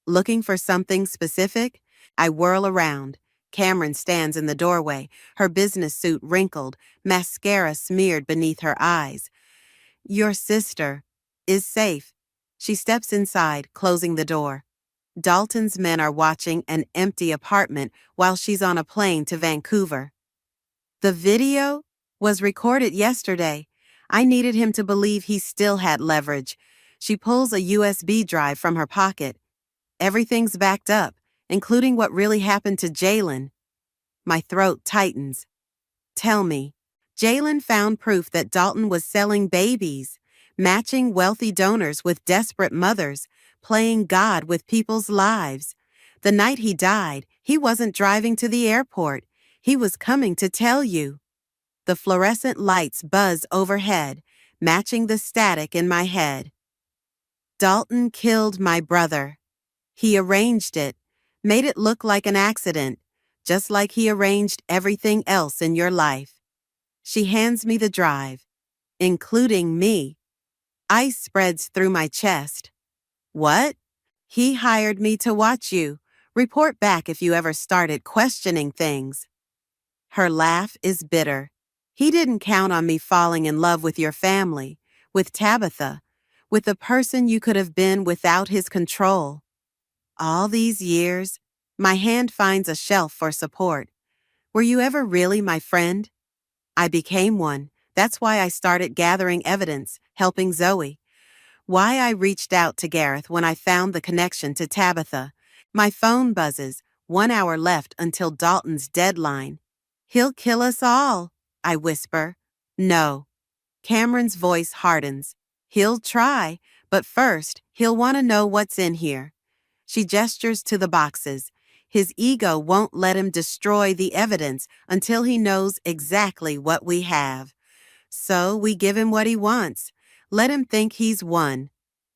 Looking for something specific? I whirl around. Cameron stands in the doorway, her business suit wrinkled, mascara smeared beneath her eyes. Your sister is safe. She steps inside, closing the door. Dalton's men are watching an empty apartment while she's on a plane to Vancouver. The video was recorded yesterday. I needed him to believe he still had leverage. She pulls a USB drive from her pocket. Everything's backed up, including what really happened to Jalen. My throat tightens. Tell me. Jalen found proof that Dalton was selling babies, matching wealthy donors with desperate mothers, playing God with people's lives. The night he died, he wasn't driving to the airport. He was coming to tell you. The fluorescent lights buzz overhead, matching the static in my head. Dalton killed my brother. He arranged it, made it look like an accident, just like he arranged everything else in your life. She hands me the drive, including me. Ice spreads through my chest. What? He hired me to watch you. Report back if you ever started questioning things. Her laugh is bitter. He didn't count on me falling in love with your family, with Tabitha, with the person you could have been without his control. All these years, my hand finds a shelf for support. Were you ever really my friend? I became one. That's why I started gathering evidence, helping Zoe. Why I reached out to Gareth when I found the connection to Tabitha. My phone buzzes, 1 hour left until Dalton's deadline. He'll kill us all, I whisper. No. Cameron's voice hardens. He'll try, but first, he'll want to know what's in here. She gestures to the boxes. His ego won't let him destroy the evidence until he knows exactly what we have. So we give him what he wants. Let him think he's won.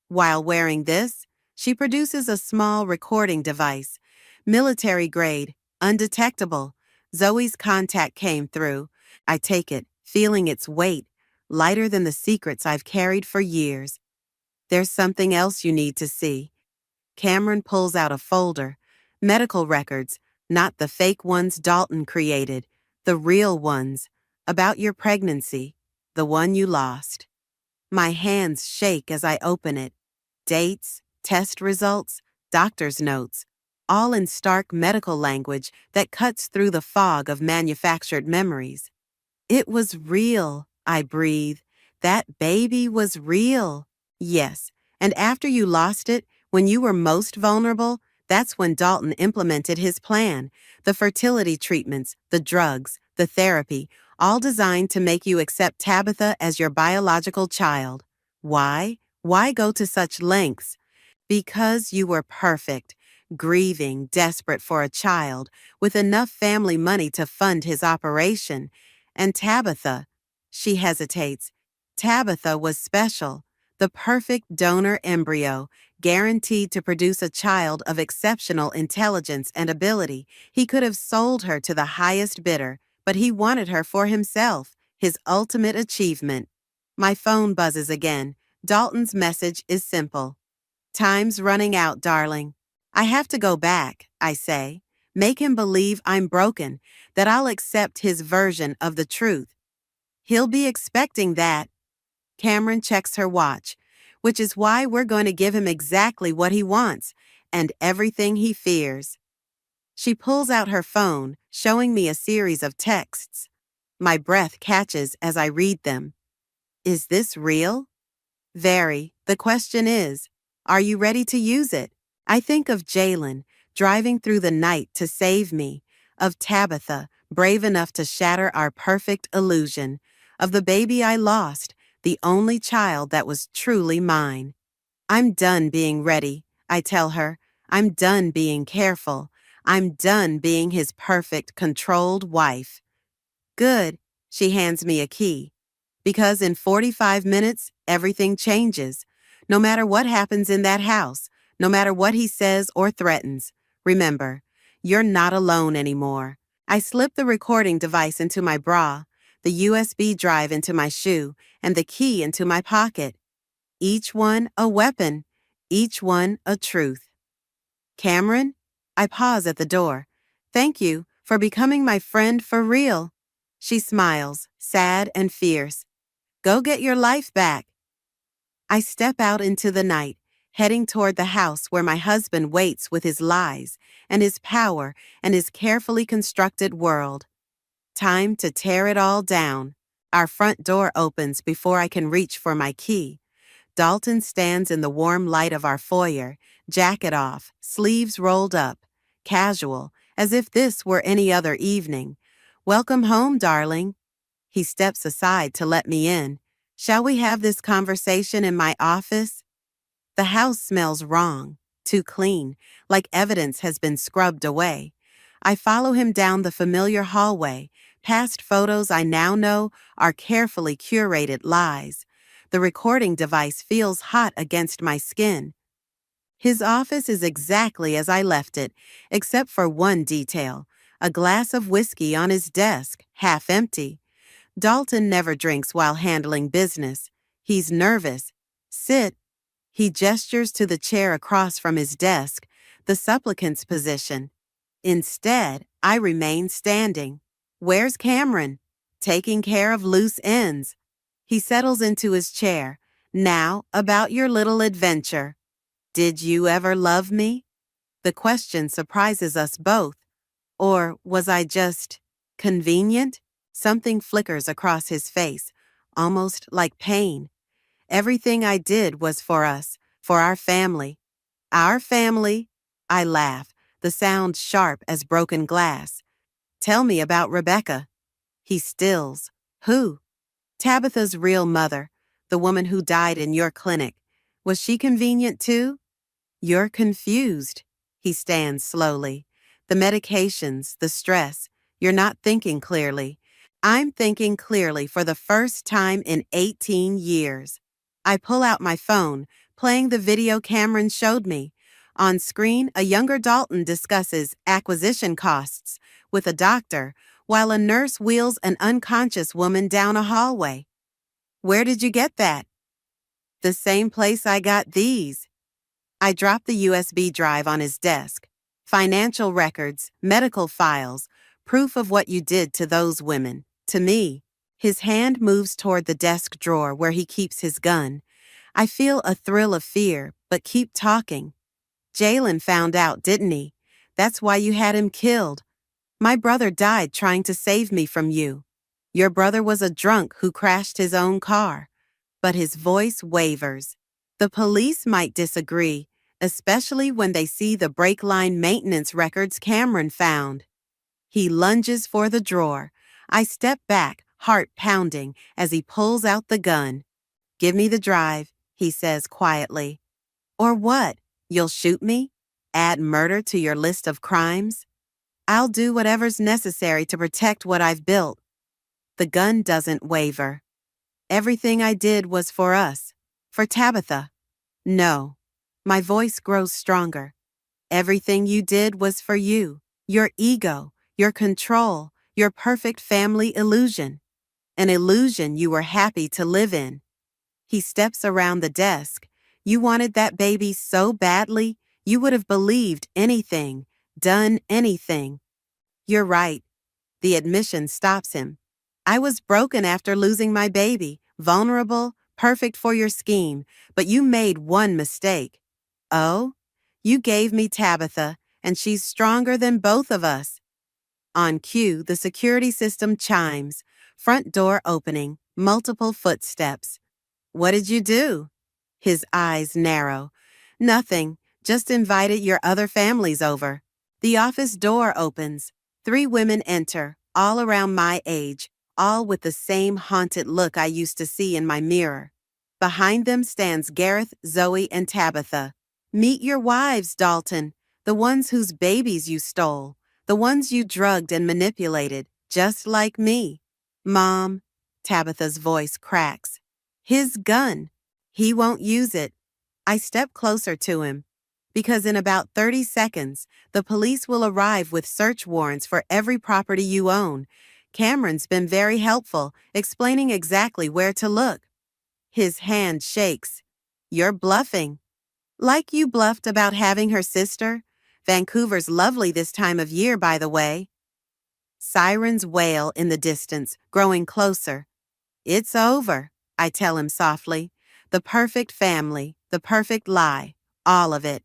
While wearing this, she produces a small recording device. Military grade, undetectable. Zoe's contact came through. I take it, feeling its weight, lighter than the secrets I've carried for years. There's something else you need to see. Cameron pulls out a folder. Medical records, not the fake ones Dalton created, the real ones, about your pregnancy, the one you lost. My hands shake as I open it. Dates, test results, doctor's notes, all in stark medical language that cuts through the fog of manufactured memories. It was real, I breathe. That baby was real. Yes, and after you lost it, when you were most vulnerable, that's when Dalton implemented his plan. The fertility treatments, the drugs, the therapy, all designed to make you accept Tabitha as your biological child. Why? Why go to such lengths? Because you were perfect, grieving, desperate for a child, with enough family money to fund his operation. And Tabitha, she hesitates. Tabitha was special, the perfect donor embryo, guaranteed to produce a child of exceptional intelligence and ability. He could have sold her to the highest bidder, but he wanted her for himself, his ultimate achievement. My phone buzzes again. Dalton's message is simple. Time's running out, darling. I have to go back, I say. Make him believe I'm broken, that I'll accept his version of the truth. He'll be expecting that. Cameron checks her watch, which is why we're going to give him exactly what he wants and everything he fears. She pulls out her phone, showing me a series of texts. My breath catches as I read them. Is this real? Very. The question is, are you ready to use it? I think of Jalen, driving through the night to save me, of Tabitha, brave enough to shatter our perfect illusion, of the baby I lost, the only child that was truly mine. I'm done being ready, I tell her. I'm done being careful. I'm done being his perfect, controlled wife. Good, she hands me a key. Because in 45 minutes, everything changes. No matter what happens in that house, no matter what he says or threatens, remember, you're not alone anymore. I slip the recording device into my bra, the USB drive into my shoe, and the key into my pocket. Each one a weapon, each one a truth. Cameron? I pause at the door. Thank you for becoming my friend for real. She smiles, sad and fierce. Go get your life back. I step out into the night, heading toward the house where my husband waits with his lies and his power and his carefully constructed world. Time to tear it all down. Our front door opens before I can reach for my key. Dalton stands in the warm light of our foyer, jacket off, sleeves rolled up, casual, as if this were any other evening. Welcome home, darling. He steps aside to let me in. Shall we have this conversation in my office? The house smells wrong, too clean, like evidence has been scrubbed away. I follow him down the familiar hallway, Past photos I now know are carefully curated lies. The recording device feels hot against my skin. His office is exactly as I left it, except for one detail: a glass of whiskey on his desk, half empty. Dalton never drinks while handling business. He's nervous. Sit. He gestures to the chair across from his desk, the supplicant's position. Instead, I remain standing. Where's Cameron? Taking care of loose ends. He settles into his chair. Now, about your little adventure. Did you ever love me? The question surprises us both. Or was I just convenient? Something flickers across his face, almost like pain. Everything I did was for us, for our family. Our family? I laugh, the sound sharp as broken glass. Tell me about Rebecca. He stills. Who? Tabitha's real mother, the woman who died in your clinic. Was she convenient too? You're confused. He stands slowly. The medications, the stress. You're not thinking clearly. I'm thinking clearly for the first time in 18 years. I pull out my phone, playing the video Cameron showed me. On screen, a younger Dalton discusses acquisition costs with a doctor, while a nurse wheels an unconscious woman down a hallway. Where did you get that? The same place I got these. I drop the USB drive on his desk. Financial records, medical files, proof of what you did to those women, to me. His hand moves toward the desk drawer where he keeps his gun. I feel a thrill of fear, but keep talking. Jalen found out, didn't he? That's why you had him killed. My brother died trying to save me from you. Your brother was a drunk who crashed his own car. But his voice wavers. The police might disagree, especially when they see the brake line maintenance records Cameron found. He lunges for the drawer. I step back, heart pounding, as he pulls out the gun. Give me the drive, he says quietly. Or what? You'll shoot me? Add murder to your list of crimes? I'll do whatever's necessary to protect what I've built. The gun doesn't waver. Everything I did was for us, for Tabitha. No. My voice grows stronger. Everything you did was for you, your ego, your control, your perfect family illusion. An illusion you were happy to live in. He steps around the desk. You wanted that baby so badly, you would have believed anything, done anything. You're right. The admission stops him. I was broken after losing my baby, vulnerable, perfect for your scheme, but you made one mistake. Oh? You gave me Tabitha, and she's stronger than both of us. On cue, the security system chimes, front door opening, multiple footsteps. What did you do? His eyes narrow. Nothing, just invited your other families over. The office door opens. 3 women enter, all around my age, all with the same haunted look I used to see in my mirror. Behind them stands Gareth, Zoe, and Tabitha. Meet your wives, Dalton, the ones whose babies you stole, the ones you drugged and manipulated, just like me. Mom, Tabitha's voice cracks. His gun. He won't use it. I step closer to him. Because in about 30 seconds, the police will arrive with search warrants for every property you own. Cameron's been very helpful, explaining exactly where to look. His hand shakes. You're bluffing. Like you bluffed about having her sister. Vancouver's lovely this time of year, by the way. Sirens wail in the distance, growing closer. It's over, I tell him softly. The perfect family, the perfect lie, all of it.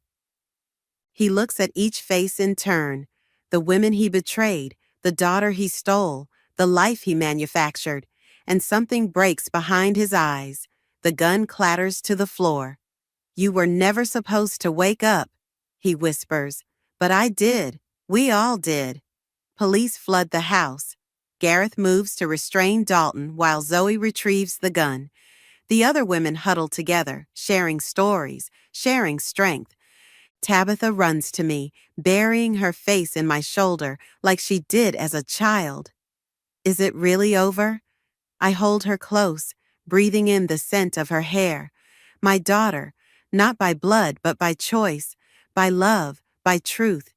He looks at each face in turn. The women he betrayed, the daughter he stole, the life he manufactured, and something breaks behind his eyes. The gun clatters to the floor. You were never supposed to wake up, he whispers. But I did. We all did. Police flood the house. Gareth moves to restrain Dalton while Zoe retrieves the gun. The other women huddle together, sharing stories, sharing strength. Tabitha runs to me, burying her face in my shoulder like she did as a child. Is it really over? I hold her close, breathing in the scent of her hair. My daughter, not by blood but by choice, by love, by truth.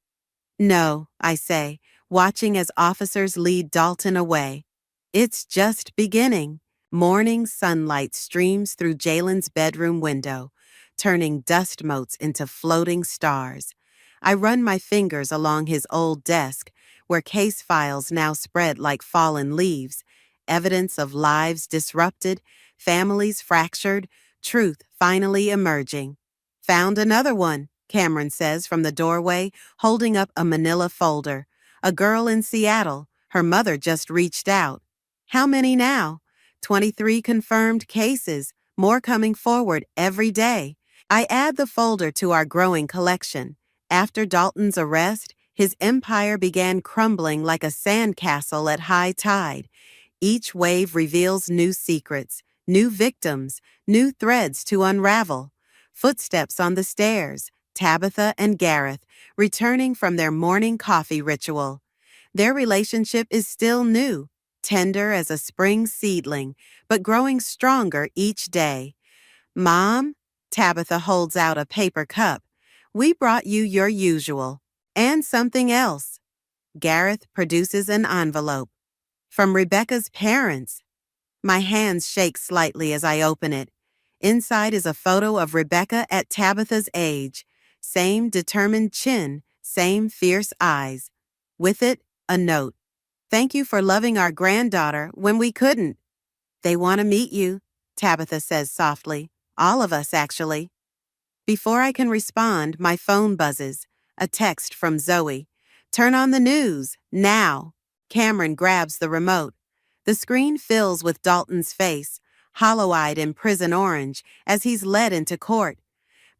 No, I say, watching as officers lead Dalton away. It's just beginning. Morning sunlight streams through Jalen's bedroom window, turning dust motes into floating stars. I run my fingers along his old desk, where case files now spread like fallen leaves, evidence of lives disrupted, families fractured, truth finally emerging. Found another one, Cameron says from the doorway, holding up a manila folder. A girl in Seattle. Her mother just reached out. How many now? 23 confirmed cases, more coming forward every day. I add the folder to our growing collection. After Dalton's arrest, his empire began crumbling like a sandcastle at high tide. Each wave reveals new secrets, new victims, new threads to unravel. Footsteps on the stairs, Tabitha and Gareth, returning from their morning coffee ritual. Their relationship is still new, tender as a spring seedling, but growing stronger each day. Mom, Tabitha holds out a paper cup. We brought you your usual. And something else. Gareth produces an envelope. From Rebecca's parents. My hands shake slightly as I open it. Inside is a photo of Rebecca at Tabitha's age. Same determined chin, same fierce eyes. With it, a note. Thank you for loving our granddaughter when we couldn't. They want to meet you, Tabitha says softly. All of us, actually. Before I can respond, my phone buzzes. A text from Zoe. Turn on the news, now. Cameron grabs the remote. The screen fills with Dalton's face, hollow-eyed in prison orange, as he's led into court.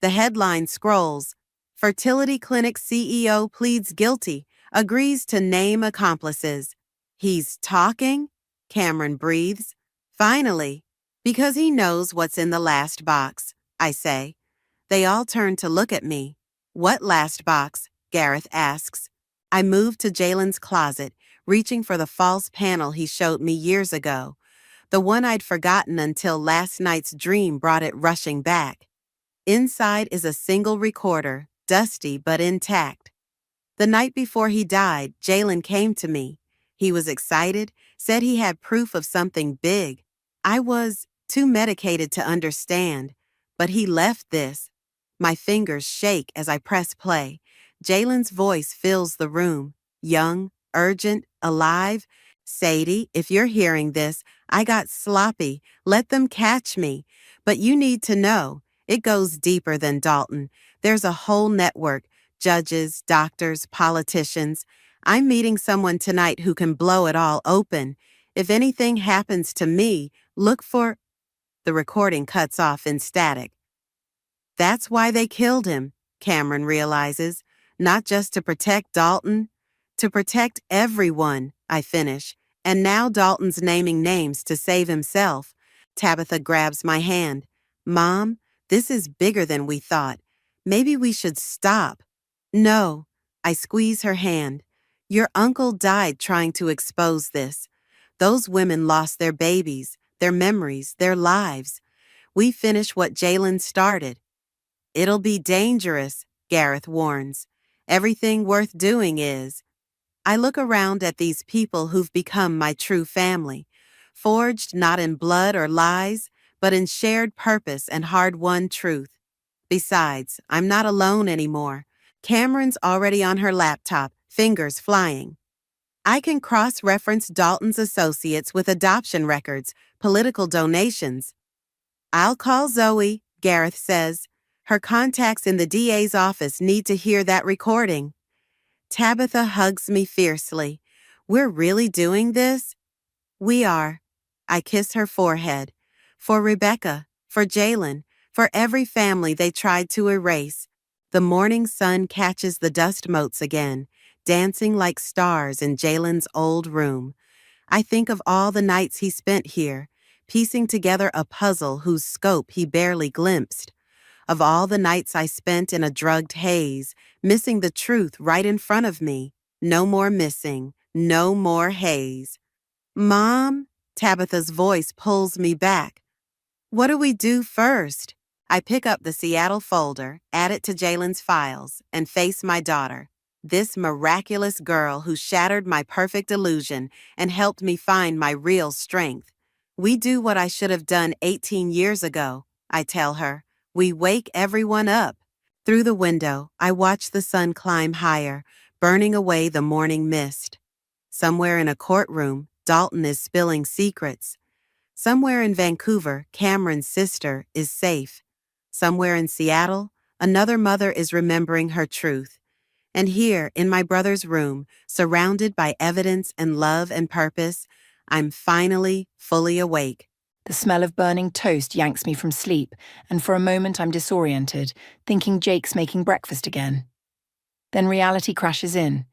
The headline scrolls, Fertility Clinic CEO pleads guilty, agrees to name accomplices. He's talking? Cameron breathes. Finally, because he knows what's in the last box, I say. They all turn to look at me. What last box? Gareth asks. I move to Jalen's closet, reaching for the false panel he showed me years ago, the one I'd forgotten until last night's dream brought it rushing back. Inside is a single recorder, dusty but intact. The night before he died, Jalen came to me. He was excited, said he had proof of something big. I was too medicated to understand, but he left this. My fingers shake as I press play. Jalen's voice fills the room, young, urgent, alive. Sadie, if you're hearing this, I got sloppy. Let them catch me. But you need to know, it goes deeper than Dalton. There's a whole network, judges, doctors, politicians. I'm meeting someone tonight who can blow it all open. If anything happens to me, look for... The recording cuts off in static. That's why they killed him, Cameron realizes. Not just to protect Dalton, to protect everyone, I finish. And now Dalton's naming names to save himself. Tabitha grabs my hand. Mom, this is bigger than we thought. Maybe we should stop. No, I squeeze her hand. Your uncle died trying to expose this. Those women lost their babies, their memories, their lives. We finish what Jalen started. It'll be dangerous, Gareth warns. Everything worth doing is. I look around at these people who've become my true family, forged not in blood or lies, but in shared purpose and hard-won truth. Besides, I'm not alone anymore. Cameron's already on her laptop, fingers flying. I can cross-reference Dalton's associates with adoption records, political donations. I'll call Zoe, Gareth says. Her contacts in the DA's office need to hear that recording. Tabitha hugs me fiercely. We're really doing this? We are. I kiss her forehead. For Rebecca, for Jalen, for every family they tried to erase. The morning sun catches the dust motes again, dancing like stars in Jalen's old room. I think of all the nights he spent here, piecing together a puzzle whose scope he barely glimpsed. Of all the nights I spent in a drugged haze, missing the truth right in front of me. No more missing, no more haze. Mom? Tabitha's voice pulls me back. What do we do first? I pick up the Seattle folder, add it to Jalen's files, and face my daughter, this miraculous girl who shattered my perfect illusion and helped me find my real strength. We do what I should have done 18 years ago, I tell her. We wake everyone up. Through the window, I watch the sun climb higher, burning away the morning mist. Somewhere in a courtroom, Dalton is spilling secrets. Somewhere in Vancouver, Cameron's sister is safe. Somewhere in Seattle, another mother is remembering her truth. And here, in my brother's room, surrounded by evidence and love and purpose, I'm finally fully awake. The smell of burning toast yanks me from sleep, and for a moment I'm disoriented, thinking Jake's making breakfast again. Then reality crashes in.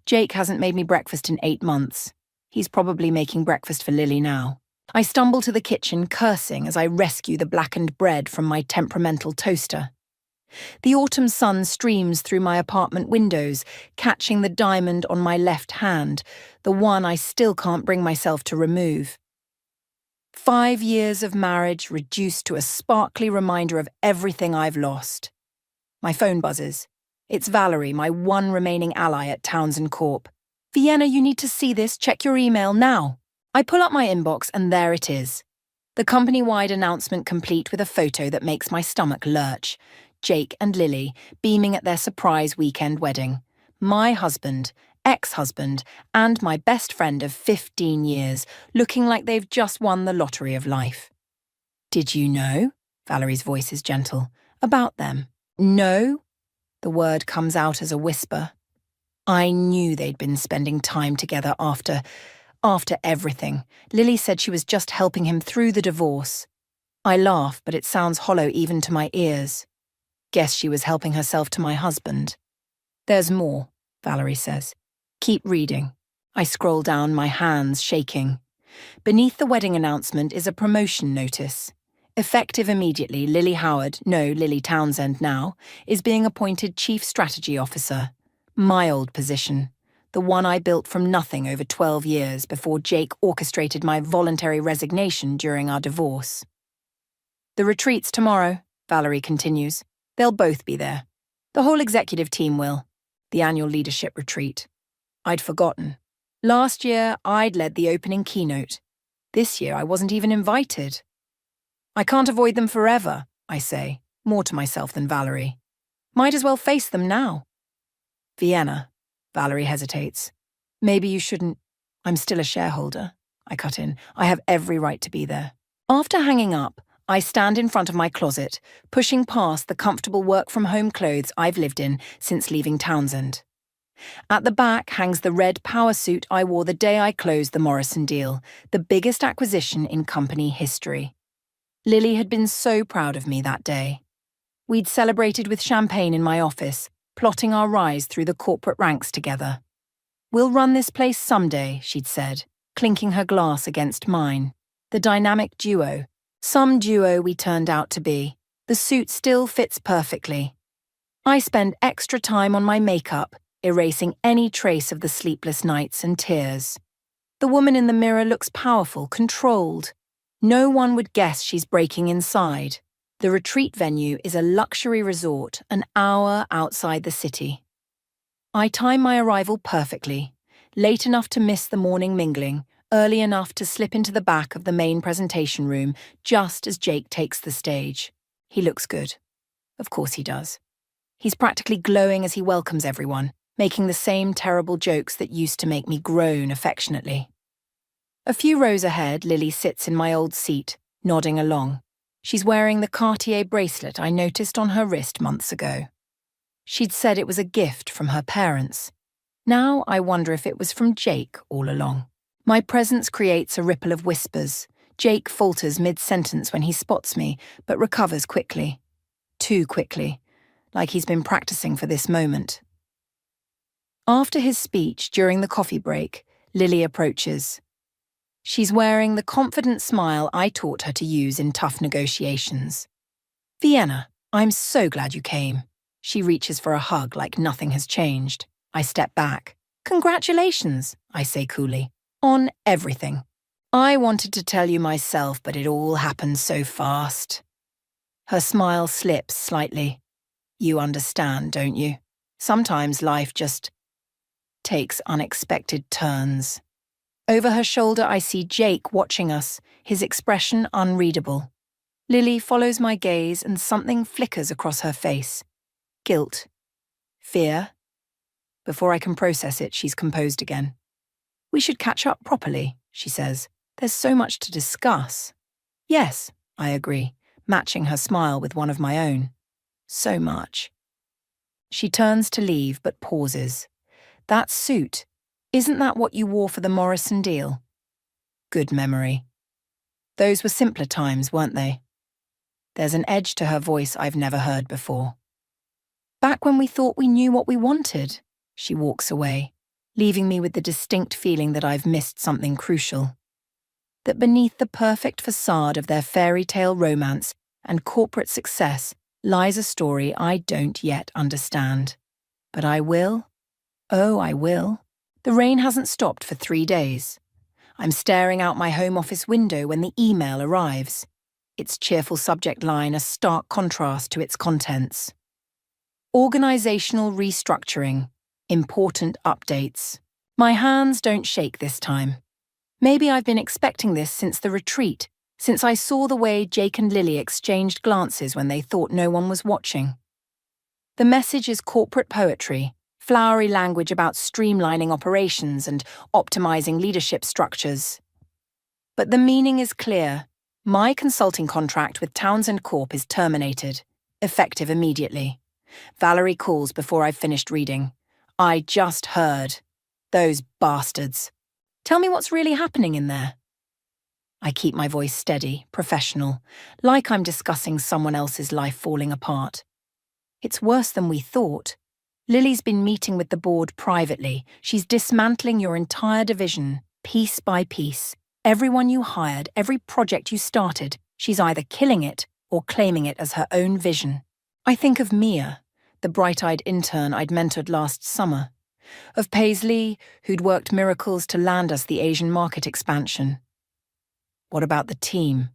Jake hasn't made me breakfast in 8 months. He's probably making breakfast for Lily now. I stumble to the kitchen, cursing as I rescue the blackened bread from my temperamental toaster. The autumn sun streams through my apartment windows, catching the diamond on my left hand, the one I still can't bring myself to remove. 5 years of marriage reduced to a sparkly reminder of everything I've lost. My phone buzzes. It's Valerie, my one remaining ally at Townsend Corp. Vienna, you need to see this. Check your email now. I pull up my inbox and there it is. The company-wide announcement complete with a photo that makes my stomach lurch. Jake and Lily beaming at their surprise weekend wedding. My husband, ex-husband, and my best friend of 15 years, looking like they've just won the lottery of life. Did you know? Valerie's voice is gentle. About them. No? The word comes out as a whisper. I knew they'd been spending time together after everything. Lily said she was just helping him through the divorce. I laugh, but it sounds hollow even to my ears. Guess she was helping herself to my husband. There's more, Valerie says. Keep reading. I scroll down, my hands shaking. Beneath the wedding announcement is a promotion notice. Effective immediately, Lily Townsend now, is being appointed Chief Strategy Officer. My old position. The one I built from nothing over 12 years before Jake orchestrated my voluntary resignation during our divorce. The retreat's tomorrow, Valerie continues. They'll both be there. The whole executive team will. The annual leadership retreat. I'd forgotten. Last year, I'd led the opening keynote. This year, I wasn't even invited. I can't avoid them forever, I say, more to myself than Valerie. Might as well face them now. Vienna. Valerie hesitates. Maybe you shouldn't. I'm still a shareholder. I cut in. I have every right to be there. After hanging up, I stand in front of my closet, pushing past the comfortable work-from-home clothes I've lived in since leaving Townsend. At the back hangs the red power suit I wore the day I closed the Morrison deal, the biggest acquisition in company history. Lily had been so proud of me that day. We'd celebrated with champagne in my office, plotting our rise through the corporate ranks together. We'll run this place someday, she'd said, clinking her glass against mine. The dynamic duo. Some duo we turned out to be. The suit still fits perfectly. I spend extra time on my makeup, erasing any trace of the sleepless nights and tears. The woman in the mirror looks powerful, controlled. No one would guess she's breaking inside. The retreat venue is a luxury resort an hour outside the city. I time my arrival perfectly, late enough to miss the morning mingling, early enough to slip into the back of the main presentation room just as Jake takes the stage. He looks good. Of course he does. He's practically glowing as he welcomes everyone, making the same terrible jokes that used to make me groan affectionately. A few rows ahead, Lily sits in my old seat, nodding along. She's wearing the Cartier bracelet I noticed on her wrist months ago. She'd said it was a gift from her parents. Now I wonder if it was from Jake all along. My presence creates a ripple of whispers. Jake falters mid-sentence when he spots me, but recovers quickly. Too quickly, like he's been practicing for this moment. After his speech during the coffee break, Lily approaches. She's wearing the confident smile I taught her to use in tough negotiations. Vienna, I'm so glad you came. She reaches for a hug like nothing has changed. I step back. Congratulations, I say coolly. On everything. I wanted to tell you myself, but it all happened so fast. Her smile slips slightly. You understand, don't you? Sometimes life just takes unexpected turns. Over her shoulder, I see Jake watching us, his expression unreadable. Lily follows my gaze and something flickers across her face. Guilt. Fear. Before I can process it, she's composed again. We should catch up properly, she says. There's so much to discuss. Yes, I agree, matching her smile with one of my own. So much. She turns to leave but pauses. That suit, isn't that what you wore for the Morrison deal? Good memory. Those were simpler times, weren't they? There's an edge to her voice I've never heard before. Back when we thought we knew what we wanted, she walks away, leaving me with the distinct feeling that I've missed something crucial. That beneath the perfect facade of their fairy tale romance and corporate success lies a story I don't yet understand. But I will. Oh, I will. The rain hasn't stopped for 3 days. I'm staring out my home office window when the email arrives. Its cheerful subject line a stark contrast to its contents. Organizational restructuring. Important updates. My hands don't shake this time. Maybe I've been expecting this since the retreat, since I saw the way Jake and Lily exchanged glances when they thought no one was watching. The message is corporate poetry, flowery language about streamlining operations and optimizing leadership structures. But the meaning is clear. My consulting contract with Townsend Corp is terminated, effective immediately. Valerie calls before I've finished reading. I just heard. Those bastards. Tell me what's really happening in there. I keep my voice steady, professional, like I'm discussing someone else's life falling apart. It's worse than we thought. Lily's been meeting with the board privately. She's dismantling your entire division, piece by piece. Everyone you hired, every project you started, she's either killing it or claiming it as her own vision. I think of Mia, the bright-eyed intern I'd mentored last summer. Of Paisley, who'd worked miracles to land us the Asian market expansion. What about the team?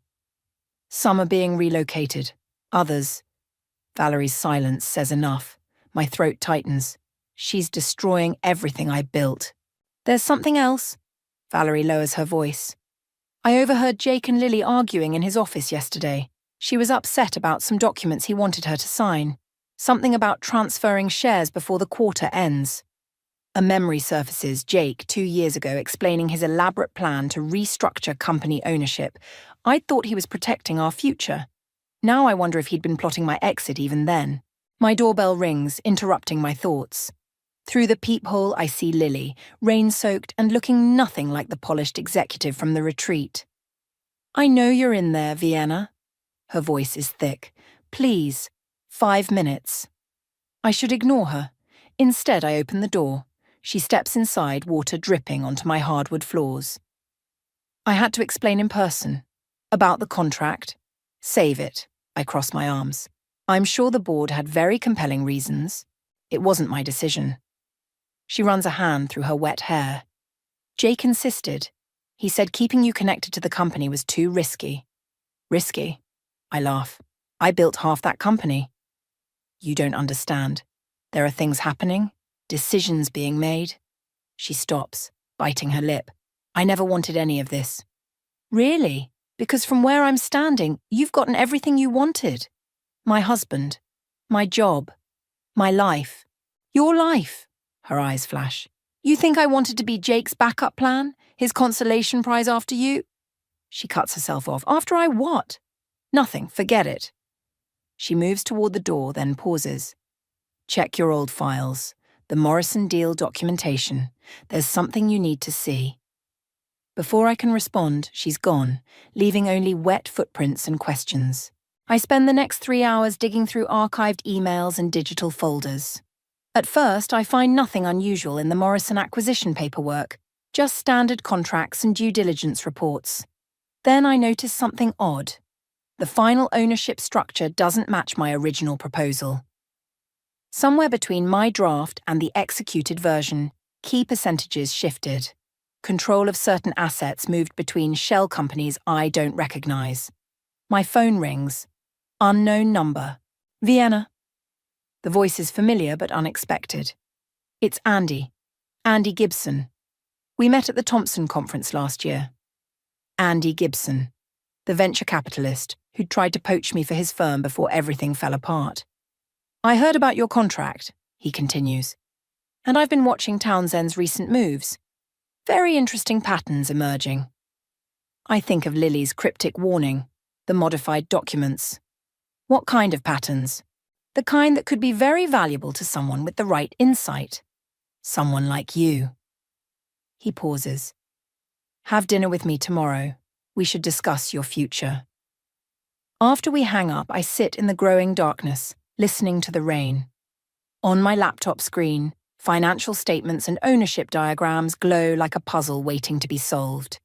Some are being relocated, others. Valerie's silence says enough. My throat tightens. She's destroying everything I built. There's something else. Valerie lowers her voice. I overheard Jake and Lily arguing in his office yesterday. She was upset about some documents he wanted her to sign. Something about transferring shares before the quarter ends. A memory surfaces Jake 2 years ago explaining his elaborate plan to restructure company ownership. I'd thought he was protecting our future. Now I wonder if he'd been plotting my exit even then. My doorbell rings, interrupting my thoughts. Through the peephole I see Lily, rain-soaked and looking nothing like the polished executive from the retreat. I know you're in there, Vienna. Her voice is thick. Please, 5 minutes. I should ignore her. Instead, I open the door. She steps inside, water dripping onto my hardwood floors. I had to explain in person. About the contract. Save it. I cross my arms. I'm sure the board had very compelling reasons. It wasn't my decision. She runs a hand through her wet hair. Jake insisted. He said keeping you connected to the company was too risky. Risky? I laugh. I built half that company. You don't understand. There are things happening. Decisions being made. She stops, biting her lip. I never wanted any of this. Really? Because from where I'm standing, you've gotten everything you wanted. My husband. My job. My life. Your life. Her eyes flash. You think I wanted to be Jake's backup plan? His consolation prize after you? She cuts herself off. After I what? Nothing, forget it. She moves toward the door, then pauses. Check your old files. The Morrison deal documentation. There's something you need to see. Before I can respond, she's gone, leaving only wet footprints and questions. I spend the next 3 hours digging through archived emails and digital folders. At first, I find nothing unusual in the Morrison acquisition paperwork, just standard contracts and due diligence reports. Then I notice something odd. The final ownership structure doesn't match my original proposal. Somewhere between my draft and the executed version, key percentages shifted. Control of certain assets moved between shell companies I don't recognize. My phone rings. Unknown number. Vienna. The voice is familiar but unexpected. It's Andy. Andy Gibson. We met at the Thompson conference last year. Andy Gibson, the venture capitalist who'd tried to poach me for his firm before everything fell apart. I heard about your contract, he continues, and I've been watching Townsend's recent moves. Very interesting patterns emerging. I think of Lily's cryptic warning, the modified documents. What kind of patterns? The kind that could be very valuable to someone with the right insight. Someone like you. He pauses. Have dinner with me tomorrow. We should discuss your future. After we hang up, I sit in the growing darkness, listening to the rain. On my laptop screen, financial statements and ownership diagrams glow like a puzzle waiting to be solved.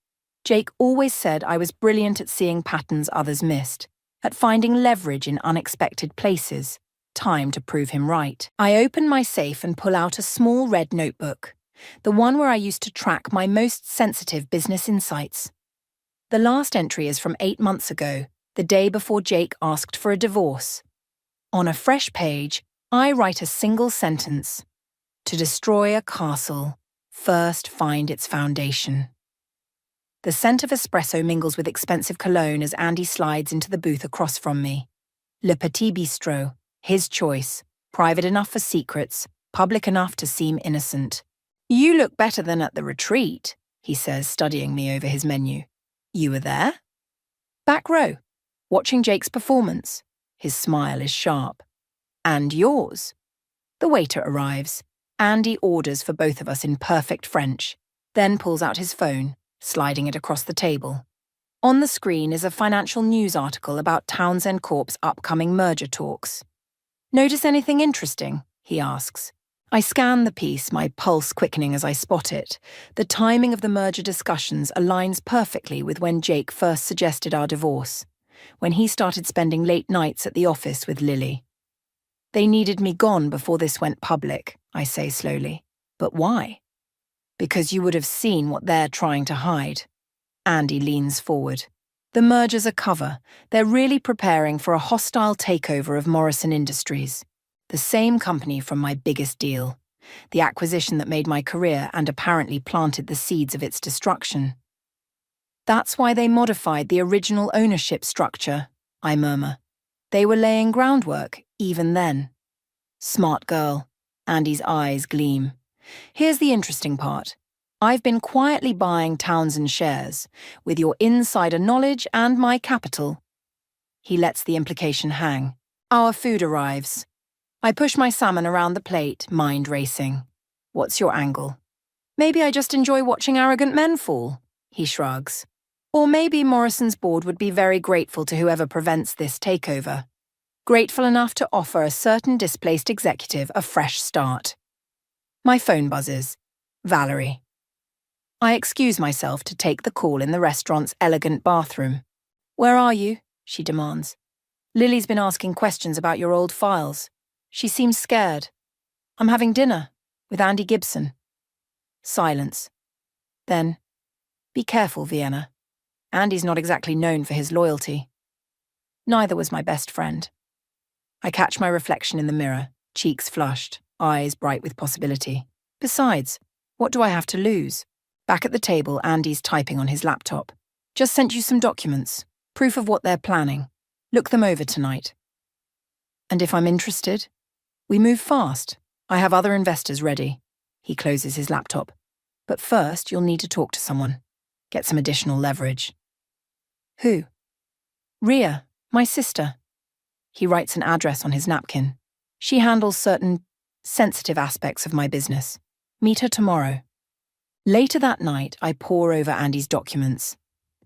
Jake always said I was brilliant at seeing patterns others missed, at finding leverage in unexpected places. Time to prove him right. I open my safe and pull out a small red notebook, the one where I used to track my most sensitive business insights. The last entry is from 8 months ago, the day before Jake asked for a divorce. On a fresh page, I write a single sentence. To destroy a castle, first find its foundation. The scent of espresso mingles with expensive cologne as Andy slides into the booth across from me. Le Petit Bistrot, his choice, private enough for secrets, public enough to seem innocent. You look better than at the retreat, he says, studying me over his menu. You were there? Back row, watching Jake's performance. His smile is sharp. And yours. The waiter arrives. Andy orders for both of us in perfect French, then pulls out his phone, sliding it across the table. On the screen is a financial news article about Townsend Corp's upcoming merger talks. Notice anything interesting? He asks. I scan the piece, my pulse quickening as I spot it. The timing of the merger discussions aligns perfectly with when Jake first suggested our divorce, when he started spending late nights at the office with Lily. They needed me gone before this went public, I say slowly. But why? Because you would have seen what they're trying to hide. Andy leans forward. The merger's a cover. They're really preparing for a hostile takeover of Morrison Industries. The same company from my biggest deal. The acquisition that made my career and apparently planted the seeds of its destruction. That's why they modified the original ownership structure, I murmur. They were laying groundwork, even then. Smart girl. Andy's eyes gleam. Here's the interesting part. I've been quietly buying Townsend shares, with your insider knowledge and my capital. He lets the implication hang. Our food arrives. I push my salmon around the plate, mind racing. What's your angle? Maybe I just enjoy watching arrogant men fall, he shrugs. Or maybe Morrison's board would be very grateful to whoever prevents this takeover. Grateful enough to offer a certain displaced executive a fresh start. My phone buzzes. Valerie. I excuse myself to take the call in the restaurant's elegant bathroom. Where are you? She demands. Lily's been asking questions about your old files. She seems scared. I'm having dinner with Andy Gibson. Silence. Then, be careful, Vienna. Andy's not exactly known for his loyalty. Neither was my best friend. I catch my reflection in the mirror, cheeks flushed, eyes bright with possibility. Besides, what do I have to lose? Back at the table, Andy's typing on his laptop. Just sent you some documents, proof of what they're planning. Look them over tonight. And if I'm interested? We move fast. I have other investors ready. He closes his laptop. But first, you'll need to talk to someone. Get some additional leverage. Who? Ria, my sister. He writes an address on his napkin. She handles certain sensitive aspects of my business. Meet her tomorrow. Later that night, I pore over Andy's documents.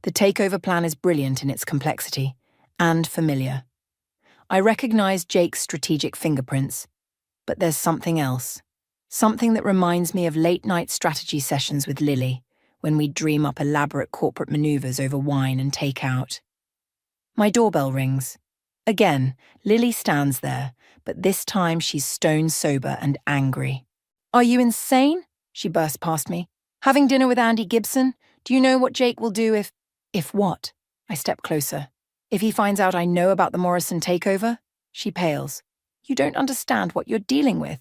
The takeover plan is brilliant in its complexity and familiar. I recognize Jake's strategic fingerprints, but there's something else. Something that reminds me of late-night strategy sessions with Lily, when we dream up elaborate corporate maneuvers over wine and takeout. My doorbell rings. Again, Lily stands there, but this time she's stone sober and angry. Are you insane? She bursts past me. Having dinner with Andy Gibson? Do you know what Jake will do if… If what? I step closer. If he finds out I know about the Morrison takeover? She pales. You don't understand what you're dealing with.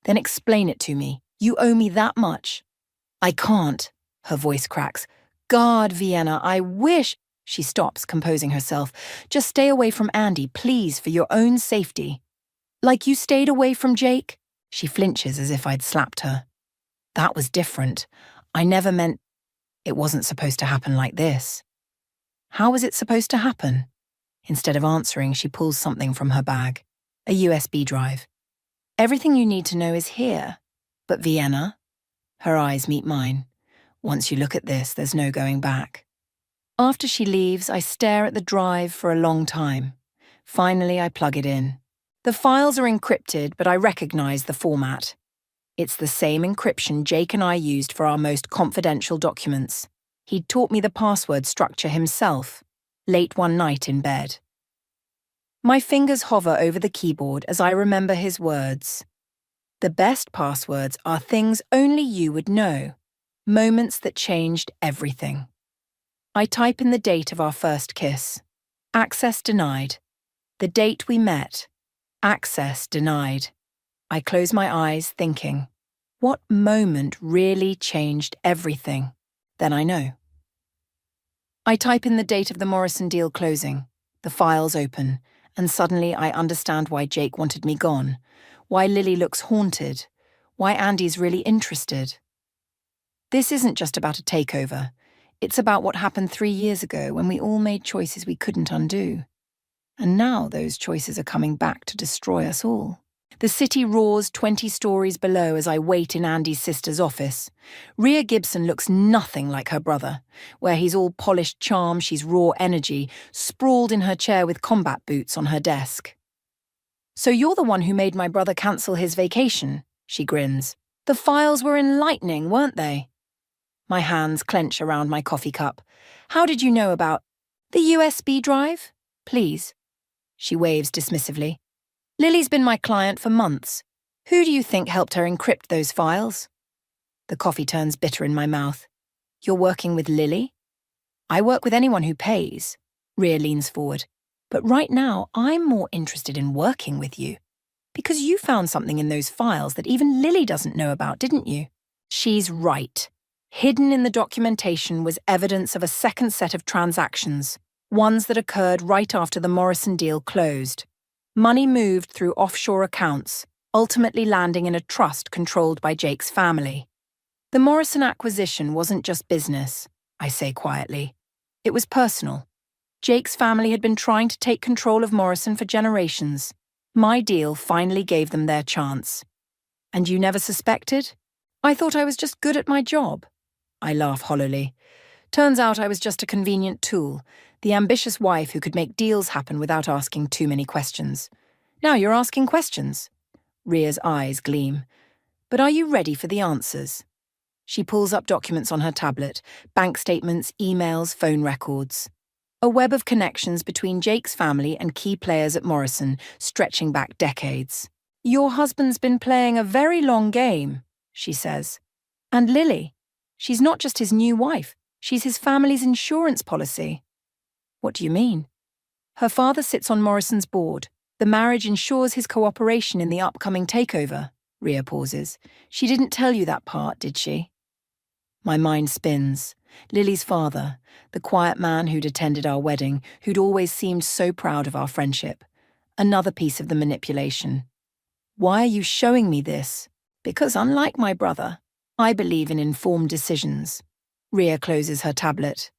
Then explain it to me. You owe me that much. I can't. Her voice cracks. God, Vienna, I wish… She stops, composing herself. Just stay away from Andy, please, for your own safety. Like you stayed away from Jake? She flinches as if I'd slapped her. That was different. I never meant… It wasn't supposed to happen like this. How was it supposed to happen? Instead of answering, she pulls something from her bag. A USB drive. Everything you need to know is here. But Vienna? Her eyes meet mine. Once you look at this, there's no going back. After she leaves, I stare at the drive for a long time. Finally, I plug it in. The files are encrypted, but I recognize the format. It's the same encryption Jake and I used for our most confidential documents. He'd taught me the password structure himself, late one night in bed. My fingers hover over the keyboard as I remember his words. The best passwords are things only you would know, moments that changed everything. I type in the date of our first kiss. Access denied. The date we met. Access denied. I close my eyes, thinking, what moment really changed everything? Then I know. I type in the date of the Morrison deal closing. The files open, and suddenly I understand why Jake wanted me gone, why Lily looks haunted, why Andy's really interested. This isn't just about a takeover. It's about what happened 3 years ago when we all made choices we couldn't undo. And now those choices are coming back to destroy us all. The city roars 20 stories below as I wait in Andy's sister's office. Rhea Gibson looks nothing like her brother. Where he's all polished charm, she's raw energy, sprawled in her chair with combat boots on her desk. So you're the one who made my brother cancel his vacation, she grins. The files were enlightening, weren't they? My hands clench around my coffee cup. How did you know about the USB drive? Please. She waves dismissively. Lily's been my client for months. Who do you think helped her encrypt those files? The coffee turns bitter in my mouth. You're working with Lily? I work with anyone who pays. Rhea leans forward. But right now, I'm more interested in working with you. Because you found something in those files that even Lily doesn't know about, didn't you? She's right. Hidden in the documentation was evidence of a second set of transactions, ones that occurred right after the Morrison deal closed. Money moved through offshore accounts, ultimately landing in a trust controlled by Jake's family. The Morrison acquisition wasn't just business, I say quietly. It was personal. Jake's family had been trying to take control of Morrison for generations. My deal finally gave them their chance. And you never suspected? I thought I was just good at my job. I laugh hollowly. Turns out I was just a convenient tool, the ambitious wife who could make deals happen without asking too many questions. Now you're asking questions. Rhea's eyes gleam. But are you ready for the answers? She pulls up documents on her tablet, bank statements, emails, phone records. A web of connections between Jake's family and key players at Morrison, stretching back decades. Your husband's been playing a very long game, she says. And Lily, she's not just his new wife, she's his family's insurance policy. What do you mean? Her father sits on Morrison's board. The marriage ensures his cooperation in the upcoming takeover. Rhea pauses. She didn't tell you that part, did she? My mind spins. Lily's father, the quiet man who'd attended our wedding, who'd always seemed so proud of our friendship. Another piece of the manipulation. Why are you showing me this? Because unlike my brother, I believe in informed decisions. Rhea closes her tablet.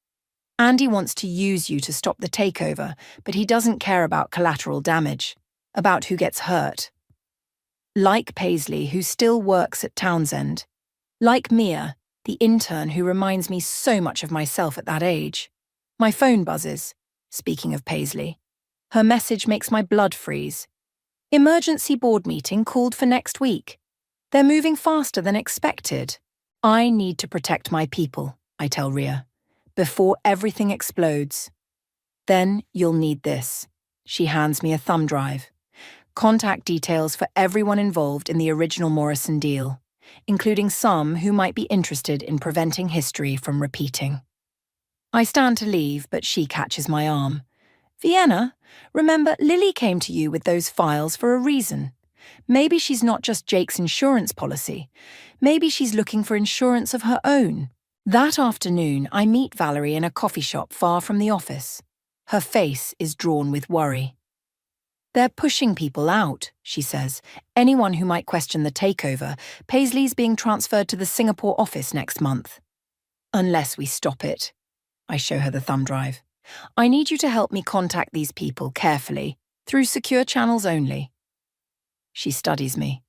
Andy wants to use you to stop the takeover, but he doesn't care about collateral damage, about who gets hurt. Like Paisley, who still works at Townsend. Like Mia, the intern who reminds me so much of myself at that age. My phone buzzes, speaking of Paisley. Her message makes my blood freeze. Emergency board meeting called for next week. They're moving faster than expected. I need to protect my people, I tell Rhea, before everything explodes. Then you'll need this. She hands me a thumb drive. Contact details for everyone involved in the original Morrison deal. including some who might be interested in preventing history from repeating. I stand to leave, but she catches my arm. Vienna, remember, Lily came to you with those files for a reason. Maybe she's not just Jake's insurance policy. Maybe she's looking for insurance of her own. That afternoon, I meet Valerie in a coffee shop far from the office. Her face is drawn with worry. They're pushing people out, she says. Anyone who might question the takeover. Paisley's being transferred to the Singapore office next month. Unless we stop it. I show her the thumb drive. I need you to help me contact these people carefully, through secure channels only. She studies me.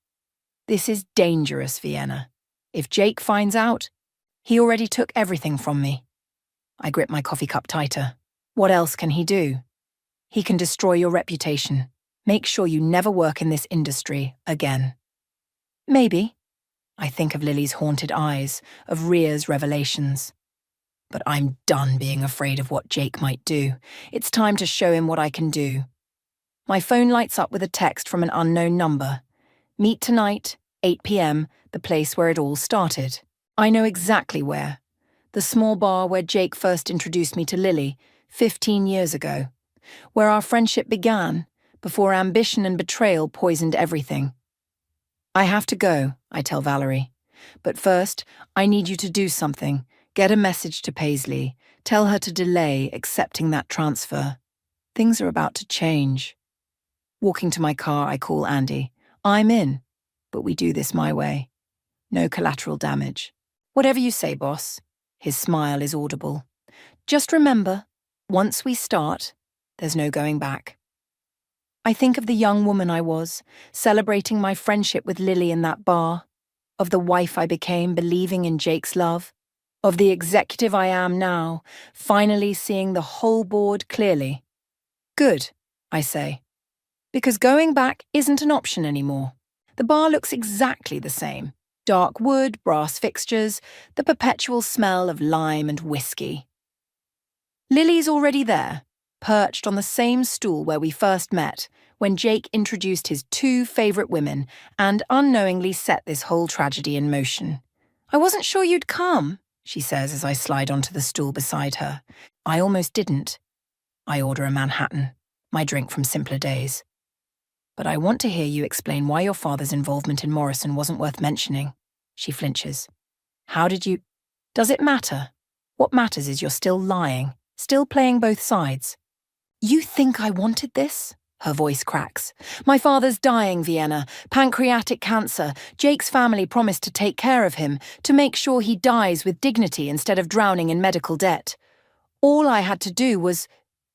This is dangerous, Vienna. If Jake finds out, he already took everything from me. I grip my coffee cup tighter. What else can he do? He can destroy your reputation. Make sure you never work in this industry again. Maybe. I think of Lily's haunted eyes, of Ria's revelations. But I'm done being afraid of what Jake might do. It's time to show him what I can do. My phone lights up with a text from an unknown number. Meet tonight, 8 p.m., the place where it all started. I know exactly where. The small bar where Jake first introduced me to Lily, 15 years ago. Where our friendship began, before ambition and betrayal poisoned everything. I have to go, I tell Valerie. But first, I need you to do something. Get a message to Paisley. Tell her to delay accepting that transfer. Things are about to change. Walking to my car, I call Andy. I'm in, but we do this my way. No collateral damage. Whatever you say, boss. His smile is audible. Just remember, once we start, there's no going back. I think of the young woman I was, celebrating my friendship with Lily in that bar, of the wife I became believing in Jake's love, of the executive I am now, finally seeing the whole board clearly. Good, I say, because going back isn't an option anymore. The bar looks exactly the same. Dark wood, brass fixtures, the perpetual smell of lime and whiskey. Lily's already there, perched on the same stool where we first met, when Jake introduced his two favorite women and unknowingly set this whole tragedy in motion. I wasn't sure you'd come, she says as I slide onto the stool beside her. I almost didn't. I order a Manhattan, my drink from simpler days. But I want to hear you explain why your father's involvement in Morrison wasn't worth mentioning. She flinches. How did you... Does it matter? What matters is you're still lying, still playing both sides. You think I wanted this? Her voice cracks. My father's dying, Vienna. Pancreatic cancer. Jake's family promised to take care of him, to make sure he dies with dignity instead of drowning in medical debt. All I had to do was...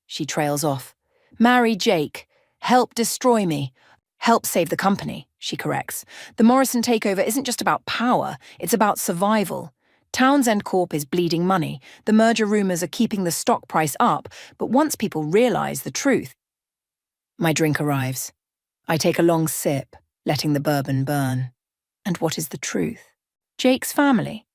She trails off. Marry Jake. Help destroy me. Help save the company, she corrects. The Morrison takeover isn't just about power, it's about survival. Townsend Corp is bleeding money. The merger rumors are keeping the stock price up, but once people realize the truth... My drink arrives. I take a long sip, letting the bourbon burn. And what is the truth? Jake's family.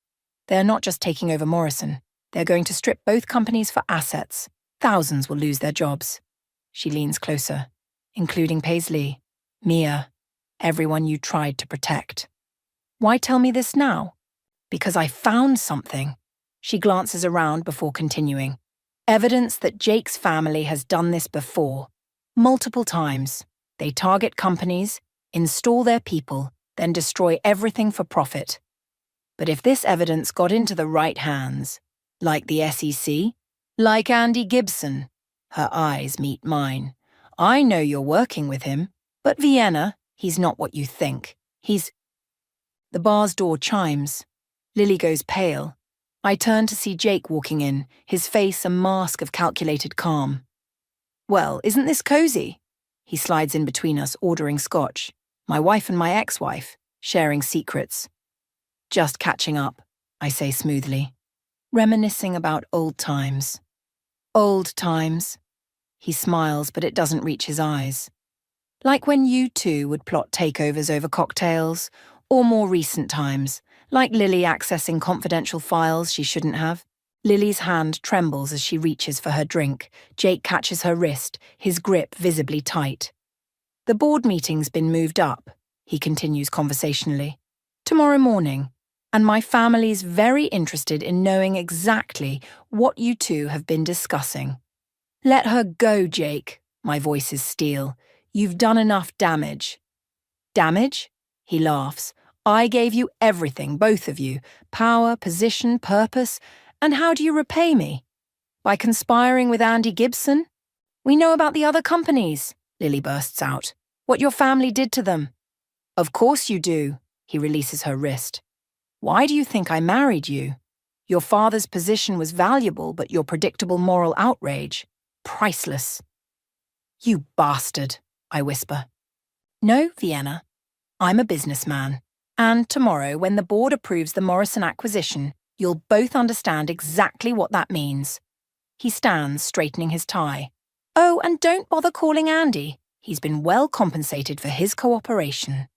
They're not just taking over Morrison. They're going to strip both companies for assets. Thousands will lose their jobs. She leans closer, including Paisley, Mia, everyone you tried to protect. Why tell me this now? Because I found something. She glances around before continuing. Evidence that Jake's family has done this before. Multiple times. They target companies, install their people, then destroy everything for profit. But if this evidence got into the right hands, like the SEC, like Andy Gibson, her eyes meet mine. I know you're working with him, but Vienna, he's not what you think. He's... The bar's door chimes. Lily goes pale. I turn to see Jake walking in, his face a mask of calculated calm. Well, isn't this cozy? He slides in between us, ordering scotch. My wife and my ex-wife, sharing secrets. Just catching up, I say smoothly. Reminiscing about old times. Old times. He smiles, but it doesn't reach his eyes. Like when you two would plot takeovers over cocktails, or more recent times, like Lily accessing confidential files she shouldn't have. Lily's hand trembles as she reaches for her drink. Jake catches her wrist, his grip visibly tight. The board meeting's been moved up, he continues conversationally. Tomorrow morning, and my family's very interested in knowing exactly what you two have been discussing. Let her go, Jake. My voice is steel. You've done enough damage. Damage? He laughs. I gave you everything, both of you. Power, position, purpose. And how do you repay me? By conspiring with Andy Gibson? We know about the other companies, Lily bursts out. What your family did to them. Of course you do. He releases her wrist. Why do you think I married you? Your father's position was valuable, but your predictable moral outrage, priceless. You bastard, I whisper. No, Vienna. I'm a businessman. And tomorrow, when the board approves the Morrison acquisition, you'll both understand exactly what that means. He stands, straightening his tie. Oh, and don't bother calling Andy. He's been well compensated for his cooperation.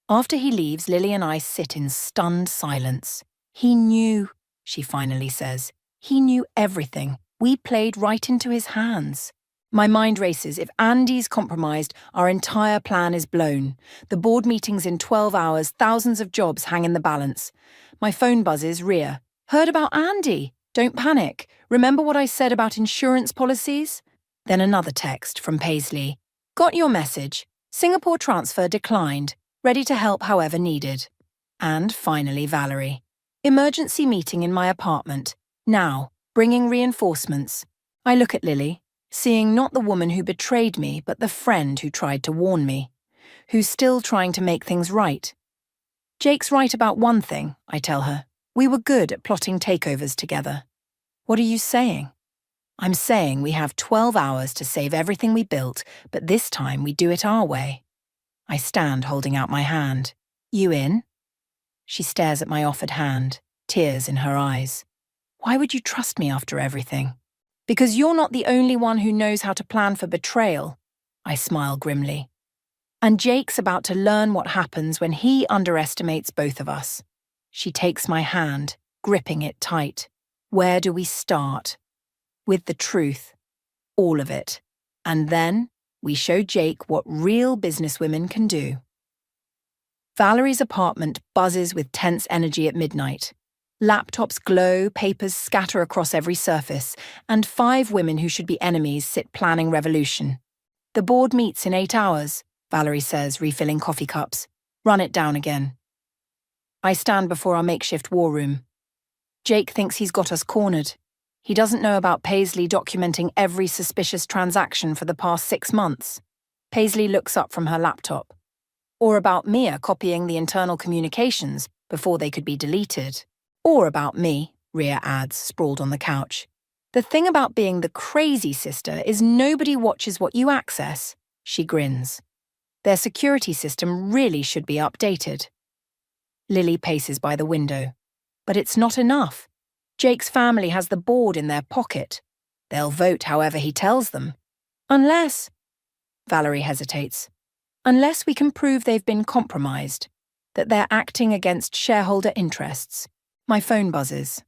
After he leaves, Lily and I sit in stunned silence. He knew, she finally says. He knew everything. We played right into his hands. My mind races. If Andy's compromised, our entire plan is blown. The board meeting's in 12 hours, thousands of jobs hang in the balance. My phone buzzes, Rhea. Heard about Andy? Don't panic. Remember what I said about insurance policies? Then another text from Paisley. Got your message. Singapore transfer declined. Ready to help however needed. And finally, Valerie. Emergency meeting in my apartment. Now, bringing reinforcements. I look at Lily, seeing not the woman who betrayed me, but the friend who tried to warn me, who's still trying to make things right. Jake's right about one thing, I tell her. We were good at plotting takeovers together. What are you saying? I'm saying we have 12 hours to save everything we built, but this time we do it our way. I stand holding out my hand. You in? She stares at my offered hand, tears in her eyes. Why would you trust me after everything? Because you're not the only one who knows how to plan for betrayal. I smile grimly. And Jake's about to learn what happens when he underestimates both of us. She takes my hand, gripping it tight. Where do we start? With the truth. All of it. And then we show Jake what real businesswomen can do. Valerie's apartment buzzes with tense energy at midnight. Laptops glow, papers scatter across every surface, and 5 women who should be enemies sit planning revolution. The board meets in 8 hours, Valerie says, refilling coffee cups. Run it down again. I stand before our makeshift war room. Jake thinks he's got us cornered. He doesn't know about Paisley documenting every suspicious transaction for the past 6 months. Paisley looks up from her laptop. Or about Mia copying the internal communications before they could be deleted. Or about me, Rhea adds, sprawled on the couch. The thing about being the crazy sister is nobody watches what you access, she grins. Their security system really should be updated. Lily paces by the window. But it's not enough. Jake's family has the board in their pocket. They'll vote however he tells them. Unless... Valerie hesitates. Unless we can prove they've been compromised, that they're acting against shareholder interests. My phone buzzes.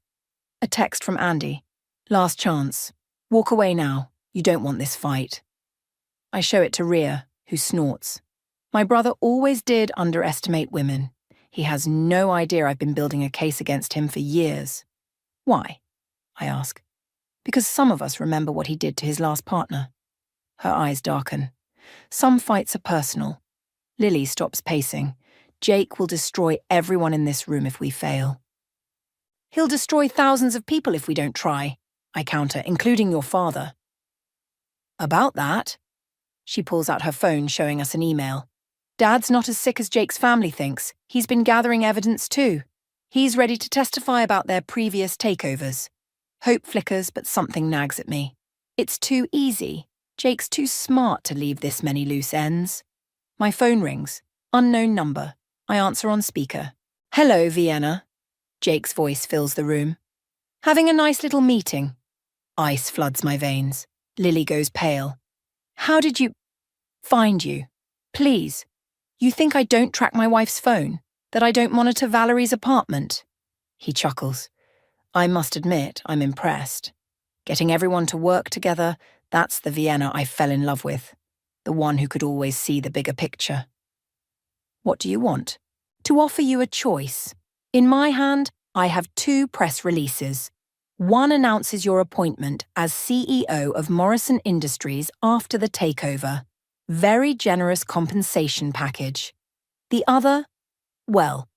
A text from Andy. Last chance. Walk away now. You don't want this fight. I show it to Rhea, who snorts. My brother always did underestimate women. He has no idea I've been building a case against him for years. Why? I ask. Because some of us remember what he did to his last partner. Her eyes darken. Some fights are personal. Lily stops pacing. Jake will destroy everyone in this room if we fail. He'll destroy thousands of people if we don't try, I counter, including your father. About that? She pulls out her phone, showing us an email. Dad's not as sick as Jake's family thinks. He's been gathering evidence too. He's ready to testify about their previous takeovers. Hope flickers, but something nags at me. It's too easy. Jake's too smart to leave this many loose ends. My phone rings. Unknown number. I answer on speaker. Hello, Vienna. Jake's voice fills the room. Having a nice little meeting. Ice floods my veins. Lily goes pale. How did you... find you? Please. You think I don't track my wife's phone? That I don't monitor Valerie's apartment? He chuckles. I must admit, I'm impressed. Getting everyone to work together, that's the Vienna I fell in love with. The one who could always see the bigger picture. What do you want? to offer you a choice. In my hand, I have 2 press releases. One announces your appointment as CEO of Morrison Industries after the takeover. Very generous compensation package. The other, well,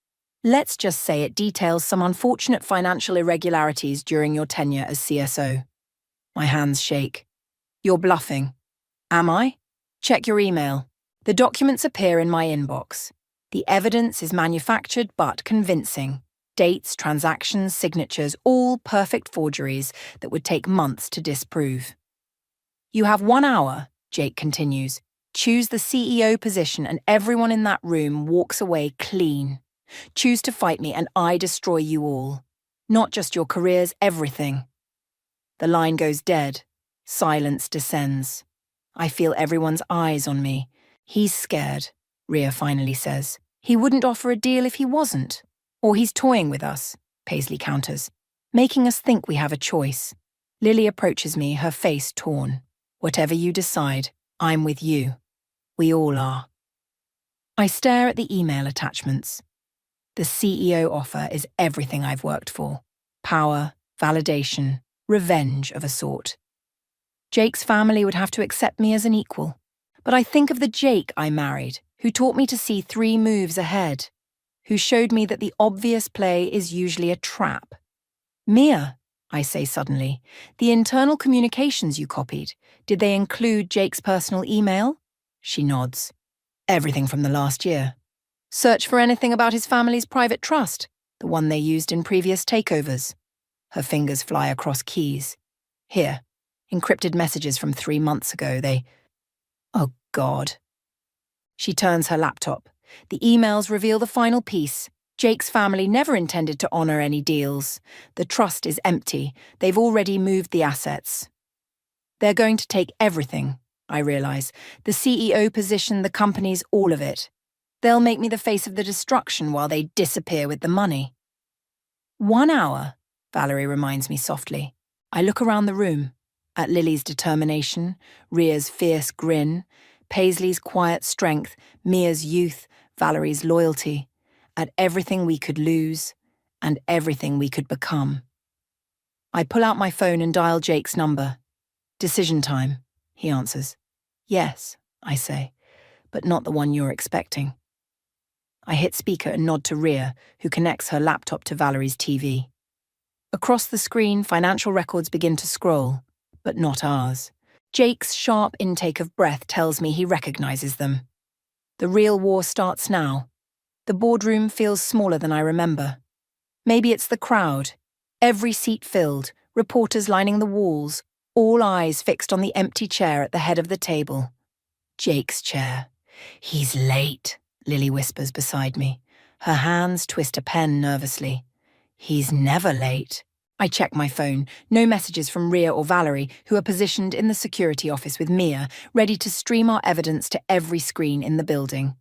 let's just say it details some unfortunate financial irregularities during your tenure as CSO. My hands shake. You're bluffing. Am I? Check your email. The documents appear in my inbox. The evidence is manufactured but convincing. Dates, transactions, signatures, all perfect forgeries that would take months to disprove. You have 1 hour, Jake continues. Choose the CEO position and everyone in that room walks away clean. Choose to fight me and I destroy you all. Not just your careers, everything. The line goes dead. Silence descends. I feel everyone's eyes on me. He's scared, Rhea finally says. He wouldn't offer a deal if he wasn't. Or he's toying with us, Paisley counters, making us think we have a choice. Lily approaches me, her face torn. Whatever you decide, I'm with you. We all are. I stare at the email attachments. The CEO offer is everything I've worked for. Power, validation, revenge of a sort. Jake's family would have to accept me as an equal. But I think of the Jake I married, who taught me to see 3 moves ahead, who showed me that the obvious play is usually a trap. Mia, I say suddenly, the internal communications you copied, did they include Jake's personal email? She nods. Everything from the last year. Search for anything about his family's private trust, the one they used in previous takeovers. Her fingers fly across keys. Here, encrypted messages from 3 months ago, Oh God. She turns her laptop. The emails reveal the final piece. Jake's family never intended to honor any deals. The trust is empty. They've already moved the assets. They're going to take everything, I realize. The CEO position, the company's, all of it. They'll make me the face of the destruction while they disappear with the money. 1 hour, Valerie reminds me softly. I look around the room, at Lily's determination, Rhea's fierce grin, Paisley's quiet strength, Mia's youth, Valerie's loyalty, at everything we could lose and everything we could become. I pull out my phone and dial Jake's number. Decision time, he answers. Yes, I say, but not the one you're expecting. I hit speaker and nod to Rhea, who connects her laptop to Valerie's TV. Across the screen, financial records begin to scroll, but not ours. Jake's sharp intake of breath tells me he recognizes them. The real war starts now. The boardroom feels smaller than I remember. Maybe it's the crowd. Every seat filled, reporters lining the walls, all eyes fixed on the empty chair at the head of the table. Jake's chair. He's late, Lily whispers beside me. Her hands twist a pen nervously. He's never late. I check my phone. No messages from Rhea or Valerie, who are positioned in the security office with Mia, ready to stream our evidence to every screen in the building.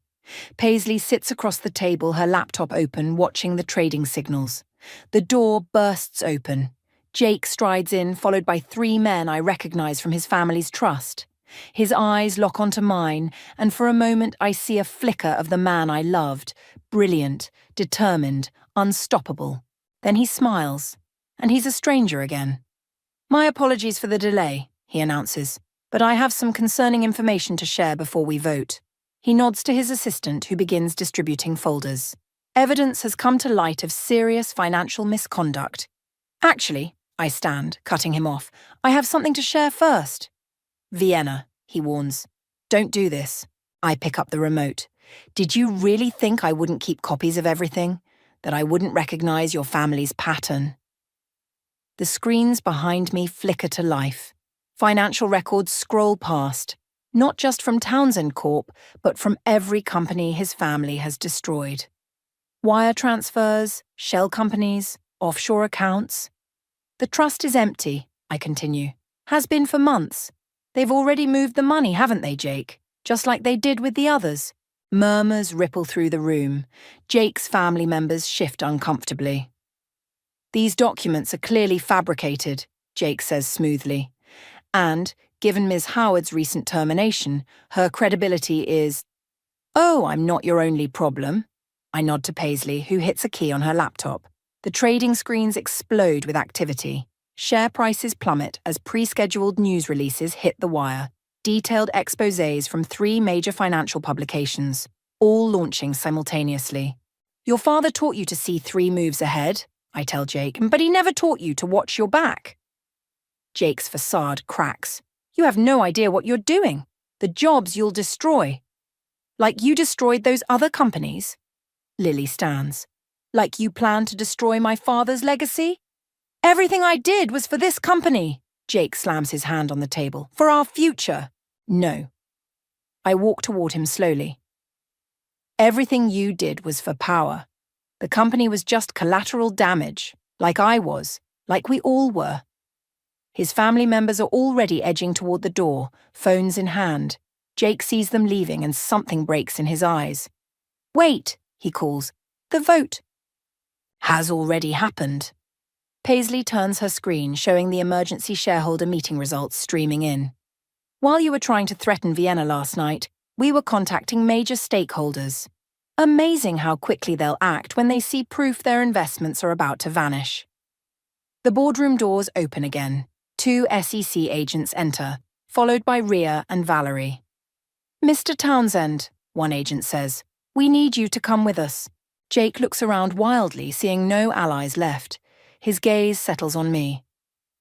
Paisley sits across the table, her laptop open, watching the trading signals. The door bursts open. Jake strides in, followed by 3 men I recognize from his family's trust. His eyes lock onto mine, and for a moment I see a flicker of the man I loved, brilliant, determined, unstoppable. Then he smiles, and he's a stranger again. My apologies for the delay, he announces, but I have some concerning information to share before we vote. He nods to his assistant, who begins distributing folders. Evidence has come to light of serious financial misconduct. Actually, I stand, cutting him off, I have something to share first. Vienna, he warns. Don't do this. I pick up the remote. Did you really think I wouldn't keep copies of everything? That I wouldn't recognize your family's pattern? The screens behind me flicker to life. Financial records scroll past, not just from Townsend Corp, but from every company his family has destroyed. Wire transfers, shell companies, offshore accounts. The trust is empty, I continue. Has been for months. They've already moved the money, haven't they, Jake? Just like they did with the others. Murmurs ripple through the room. Jake's family members shift uncomfortably. These documents are clearly fabricated, Jake says smoothly. And, given Ms. Howard's recent termination, her credibility is, "Oh, I'm not your only problem." I nod to Paisley, who hits a key on her laptop. The trading screens explode with activity. Share prices plummet as pre-scheduled news releases hit the wire. Detailed exposés from 3 major financial publications, all launching simultaneously. Your father taught you to see 3 moves ahead, I tell Jake, but he never taught you to watch your back. Jake's facade cracks. You have no idea what you're doing. The jobs you'll destroy. Like you destroyed those other companies? Lily stands. Like you plan to destroy my father's legacy? Everything I did was for this company. Jake slams his hand on the table. For our future. No. I walk toward him slowly. Everything you did was for power. The company was just collateral damage, like I was, like we all were. His family members are already edging toward the door, phones in hand. Jake sees them leaving and something breaks in his eyes. Wait, he calls. The vote has already happened. Paisley turns her screen, showing the emergency shareholder meeting results streaming in. While you were trying to threaten Vienna last night, we were contacting major stakeholders. Amazing how quickly they'll act when they see proof their investments are about to vanish. The boardroom doors open again. 2 SEC agents enter, followed by Rhea and Valerie. Mr. Townsend, one agent says, we need you to come with us. Jake looks around wildly, seeing no allies left. His gaze settles on me.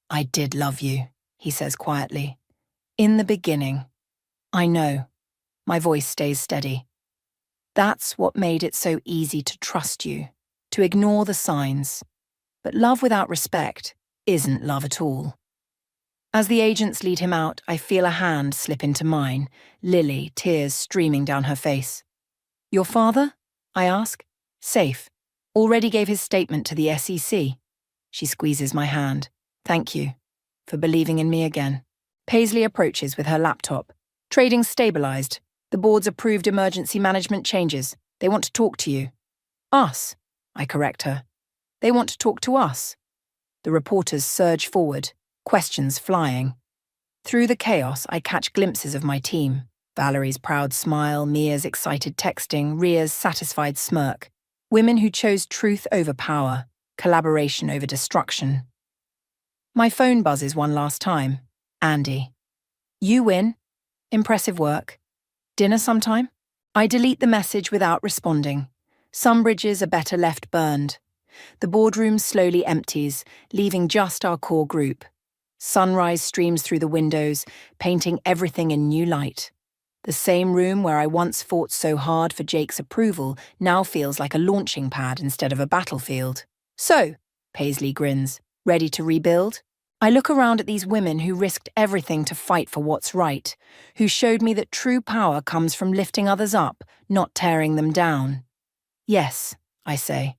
I did love you, he says quietly. In the beginning. I know. My voice stays steady. That's what made it so easy to trust you, to ignore the signs. But love without respect isn't love at all. As the agents lead him out, I feel a hand slip into mine, Lily, tears streaming down her face. Your father? I ask. Safe. Already gave his statement to the SEC. She squeezes my hand. Thank you. For believing in me again. Paisley approaches with her laptop. Trading stabilized. The board's approved emergency management changes. They want to talk to you. Us, I correct her. They want to talk to us. The reporters surge forward, questions flying. Through the chaos, I catch glimpses of my team. Valerie's proud smile, Mia's excited texting, Rhea's satisfied smirk. Women who chose truth over power, collaboration over destruction. My phone buzzes one last time. Andy. You win. Impressive work. Dinner sometime? I delete the message without responding. Some bridges are better left burned. The boardroom slowly empties, leaving just our core group. Sunrise streams through the windows, painting everything in new light. The same room where I once fought so hard for Jake's approval now feels like a launching pad instead of a battlefield. So, Paisley grins, ready to rebuild? I look around at these women who risked everything to fight for what's right, who showed me that true power comes from lifting others up, not tearing them down. Yes, I say.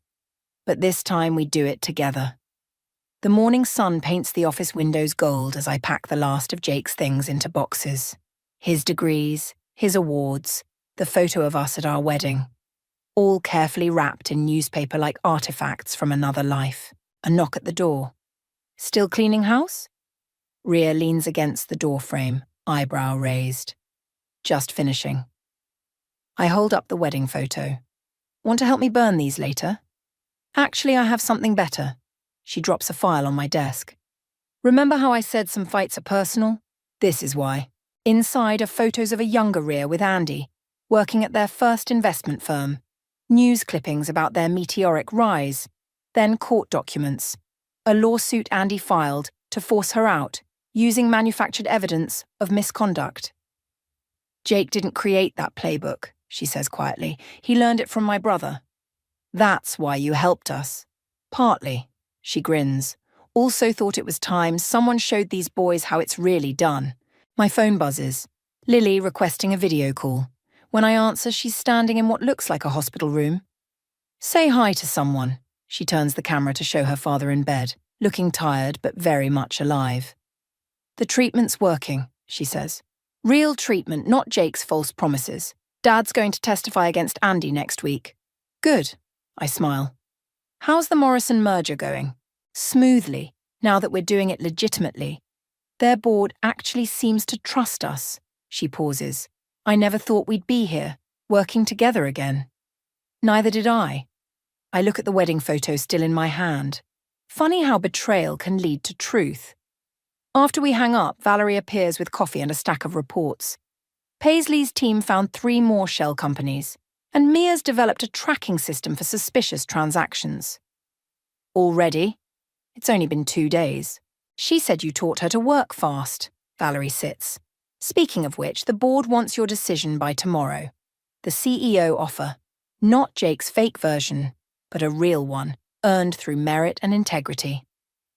But this time we do it together. The morning sun paints the office windows gold as I pack the last of Jake's things into boxes. His degrees, his awards, the photo of us at our wedding. All carefully wrapped in newspaper-like artifacts from another life. A knock at the door. Still cleaning house? Rhea leans against the doorframe, eyebrow raised. Just finishing. I hold up the wedding photo. Want to help me burn these later? Actually, I have something better. She drops a file on my desk. Remember how I said some fights are personal? This is why. Inside are photos of a younger Rhea with Andy, working at their first investment firm. News clippings about their meteoric rise. Then court documents. A lawsuit Andy filed to force her out, using manufactured evidence of misconduct. Jake didn't create that playbook, she says quietly. He learned it from my brother. That's why you helped us. Partly, she grins. Also thought it was time someone showed these boys how it's really done. My phone buzzes. Lily requesting a video call. When I answer, she's standing in what looks like a hospital room. Say hi to someone. She turns the camera to show her father in bed, looking tired but very much alive. The treatment's working, she says. Real treatment, not Jake's false promises. Dad's going to testify against Andy next week. Good, I smile. How's the Morrison merger going? Smoothly, now that we're doing it legitimately. Their board actually seems to trust us. She pauses. I never thought we'd be here, working together again. Neither did I. I look at the wedding photo still in my hand. Funny how betrayal can lead to truth. After we hang up, Valerie appears with coffee and a stack of reports. Paisley's team found 3 more shell companies, and Mia's developed a tracking system for suspicious transactions. Already? It's only been 2 days. She said you taught her to work fast. Valerie sits. Speaking of which, the board wants your decision by tomorrow. The CEO offer. Not Jake's fake version, but a real one, earned through merit and integrity.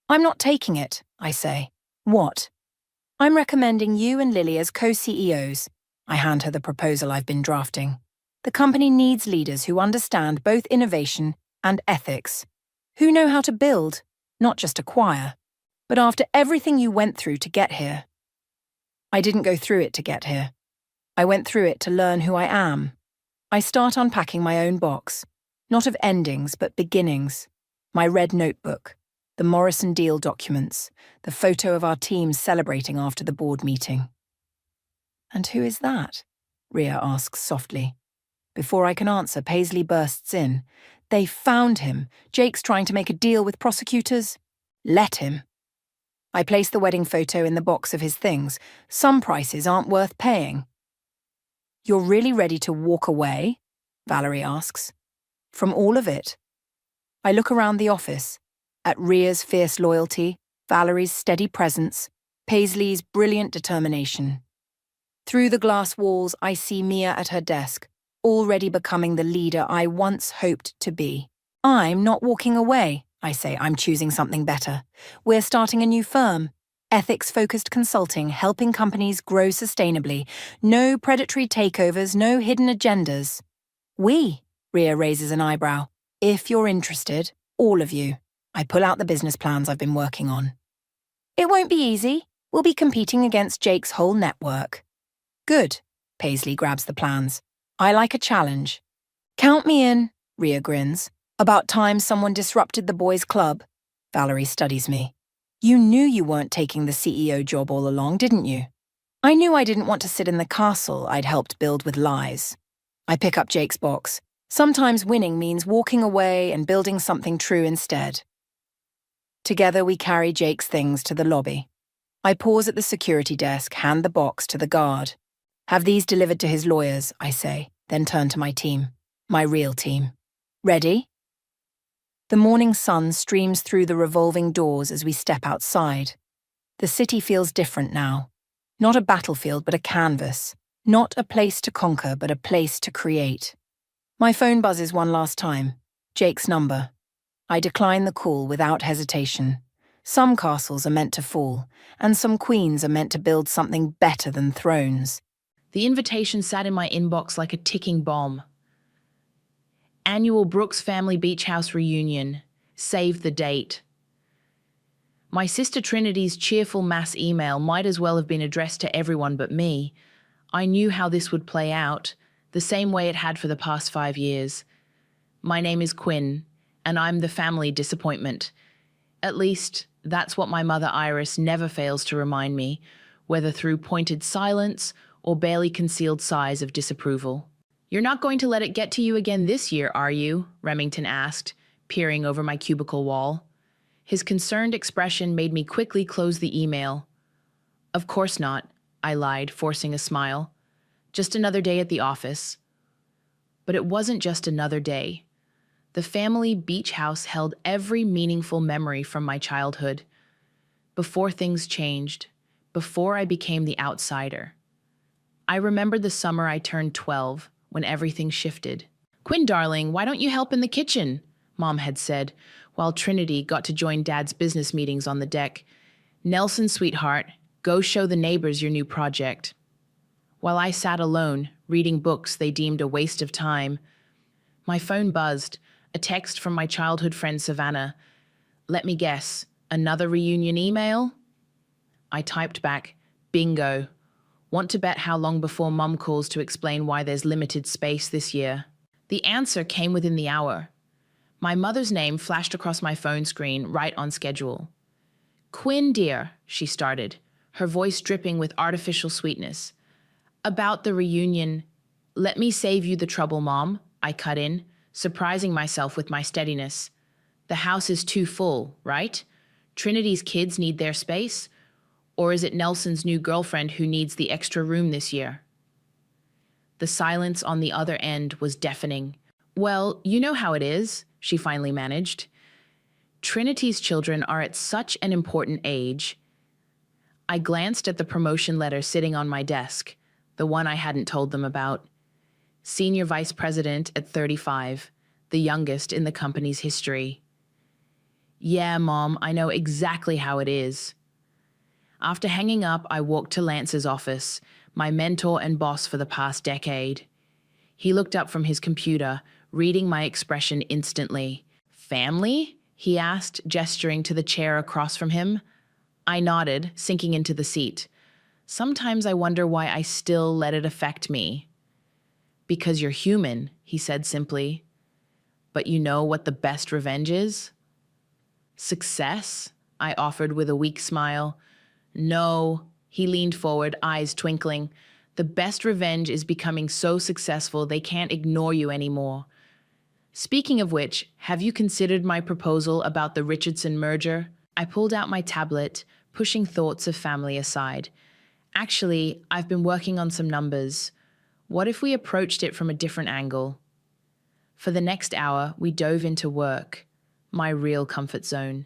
I'm not taking it, I say. What? I'm recommending you and Lily as co-CEOs. I hand her the proposal I've been drafting. The company needs leaders who understand both innovation and ethics, who know how to build, not just acquire. But after everything you went through to get here, I didn't go through it to get here. I went through it to learn who I am. I start unpacking my own box, not of endings, but beginnings. My red notebook, the Morrison deal documents, the photo of our team celebrating after the board meeting. And who is that? Rhea asks softly. Before I can answer, Paisley bursts in. They found him. Jake's trying to make a deal with prosecutors. Let him. I place the wedding photo in the box of his things. Some prices aren't worth paying. You're really ready to walk away? Valerie asks. From all of it. I look around the office, at Rhea's fierce loyalty, Valerie's steady presence, Paisley's brilliant determination. Through the glass walls, I see Mia at her desk, already becoming the leader I once hoped to be. I'm not walking away, I say. I'm choosing something better. We're starting a new firm. Ethics-focused consulting, helping companies grow sustainably. No predatory takeovers, no hidden agendas. Rhea raises an eyebrow. If you're interested, all of you. I pull out the business plans I've been working on. It won't be easy. We'll be competing against Jake's whole network. Good. Paisley grabs the plans. I like a challenge. Count me in, Rhea grins. About time someone disrupted the boys' club. Valerie studies me. You knew you weren't taking the CEO job all along, didn't you? I knew I didn't want to sit in the castle I'd helped build with lies. I pick up Jake's box. Sometimes winning means walking away and building something true instead. Together we carry Jake's things to the lobby. I pause at the security desk, hand the box to the guard. Have these delivered to his lawyers, I say, then turn to my team. My real team. Ready? The morning sun streams through the revolving doors as we step outside. The city feels different now. Not a battlefield, but a canvas. Not a place to conquer, but a place to create. My phone buzzes one last time. Jake's number. I decline the call without hesitation. Some castles are meant to fall, and some queens are meant to build something better than thrones. The invitation sat in my inbox like a ticking bomb. Annual Brooks Family Beach House reunion. Save the date. My sister Trinity's cheerful mass email might as well have been addressed to everyone but me. I knew how this would play out, the same way it had for the past 5 years. My name is Quinn, and I'm the family disappointment. At least, that's what my mother Iris never fails to remind me, whether through pointed silence or barely concealed sighs of disapproval. You're not going to let it get to you again this year, are you? Remington asked, peering over my cubicle wall. His concerned expression made me quickly close the email. Of course not, I lied, forcing a smile. Just another day at the office. But it wasn't just another day. The family beach house held every meaningful memory from my childhood. Before things changed, before I became the outsider. I remembered the summer I turned 12, when everything shifted. Quinn, darling, why don't you help in the kitchen? Mom had said, while Trinity got to join Dad's business meetings on the deck. Nelson, sweetheart, go show the neighbors your new project. While I sat alone, reading books they deemed a waste of time, my phone buzzed, a text from my childhood friend Savannah. Let me guess, another reunion email? I typed back, bingo. Want to bet how long before Mum calls to explain why there's limited space this year? The answer came within the hour. My mother's name flashed across my phone screen, right on schedule. Quinn, dear, she started, her voice dripping with artificial sweetness. About the reunion. Let me save you the trouble, Mom, I cut in, surprising myself with my steadiness. The house is too full, right? Trinity's kids need their space? Or is it Nelson's new girlfriend who needs the extra room this year? The silence on the other end was deafening. Well, you know how it is, she finally managed. Trinity's children are at such an important age. I glanced at the promotion letter sitting on my desk, the one I hadn't told them about. Senior Vice President at 35, the youngest in the company's history. Yeah, Mom, I know exactly how it is. After hanging up, I walked to Lance's office, my mentor and boss for the past decade. He looked up from his computer, reading my expression instantly. Family? He asked, gesturing to the chair across from him. I nodded, sinking into the seat. Sometimes I wonder why I still let it affect me. Because you're human, he said simply. But you know what the best revenge is? Success? I offered with a weak smile. No, he leaned forward, eyes twinkling. The best revenge is becoming so successful they can't ignore you anymore. Speaking of which, have you considered my proposal about the Richardson merger? I pulled out my tablet, pushing thoughts of family aside. Actually, I've been working on some numbers. What if we approached it from a different angle? For the next hour, we dove into work, my real comfort zone.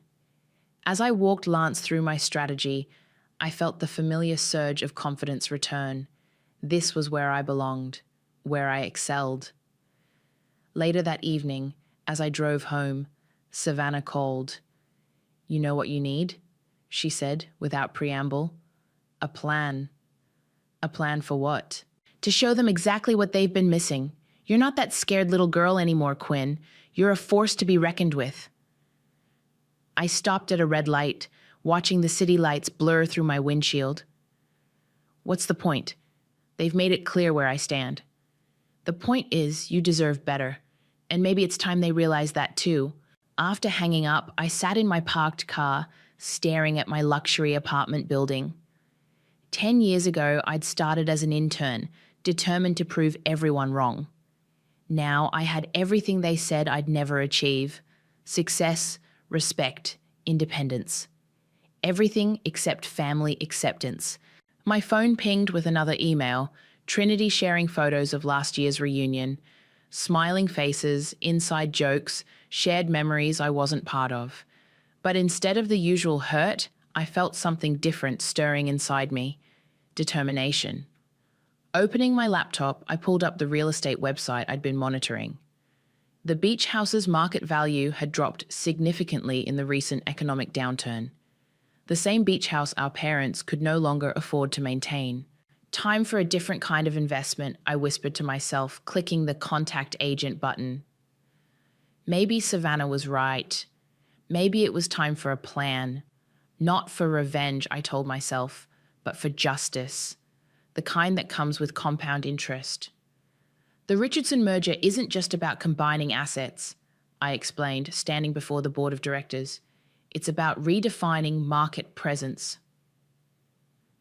As I walked Lance through my strategy, I felt the familiar surge of confidence return. This was where I belonged, where I excelled. Later that evening, as I drove home, Savannah called. You know what you need? She said, without preamble. A plan. A plan for what? To show them exactly what they've been missing. You're not that scared little girl anymore, Quinn. You're a force to be reckoned with. I stopped at a red light, watching the city lights blur through my windshield. What's the point? They've made it clear where I stand. The point is, you deserve better. And maybe it's time they realize that too. After hanging up, I sat in my parked car, staring at my luxury apartment building. 10 years ago, I'd started as an intern, determined to prove everyone wrong. Now I had everything they said I'd never achieve. Success, respect, independence. Everything except family acceptance. My phone pinged with another email, Trinity sharing photos of last year's reunion. Smiling faces, inside jokes, shared memories I wasn't part of. But instead of the usual hurt, I felt something different stirring inside me. Determination. Opening my laptop, I pulled up the real estate website I'd been monitoring. The beach house's market value had dropped significantly in the recent economic downturn. The same beach house our parents could no longer afford to maintain. Time for a different kind of investment, I whispered to myself, clicking the contact agent button. Maybe Savannah was right. Maybe it was time for a plan. Not for revenge, I told myself, but for justice. The kind that comes with compound interest. The Richardson merger isn't just about combining assets, I explained, standing before the board of directors. It's about redefining market presence.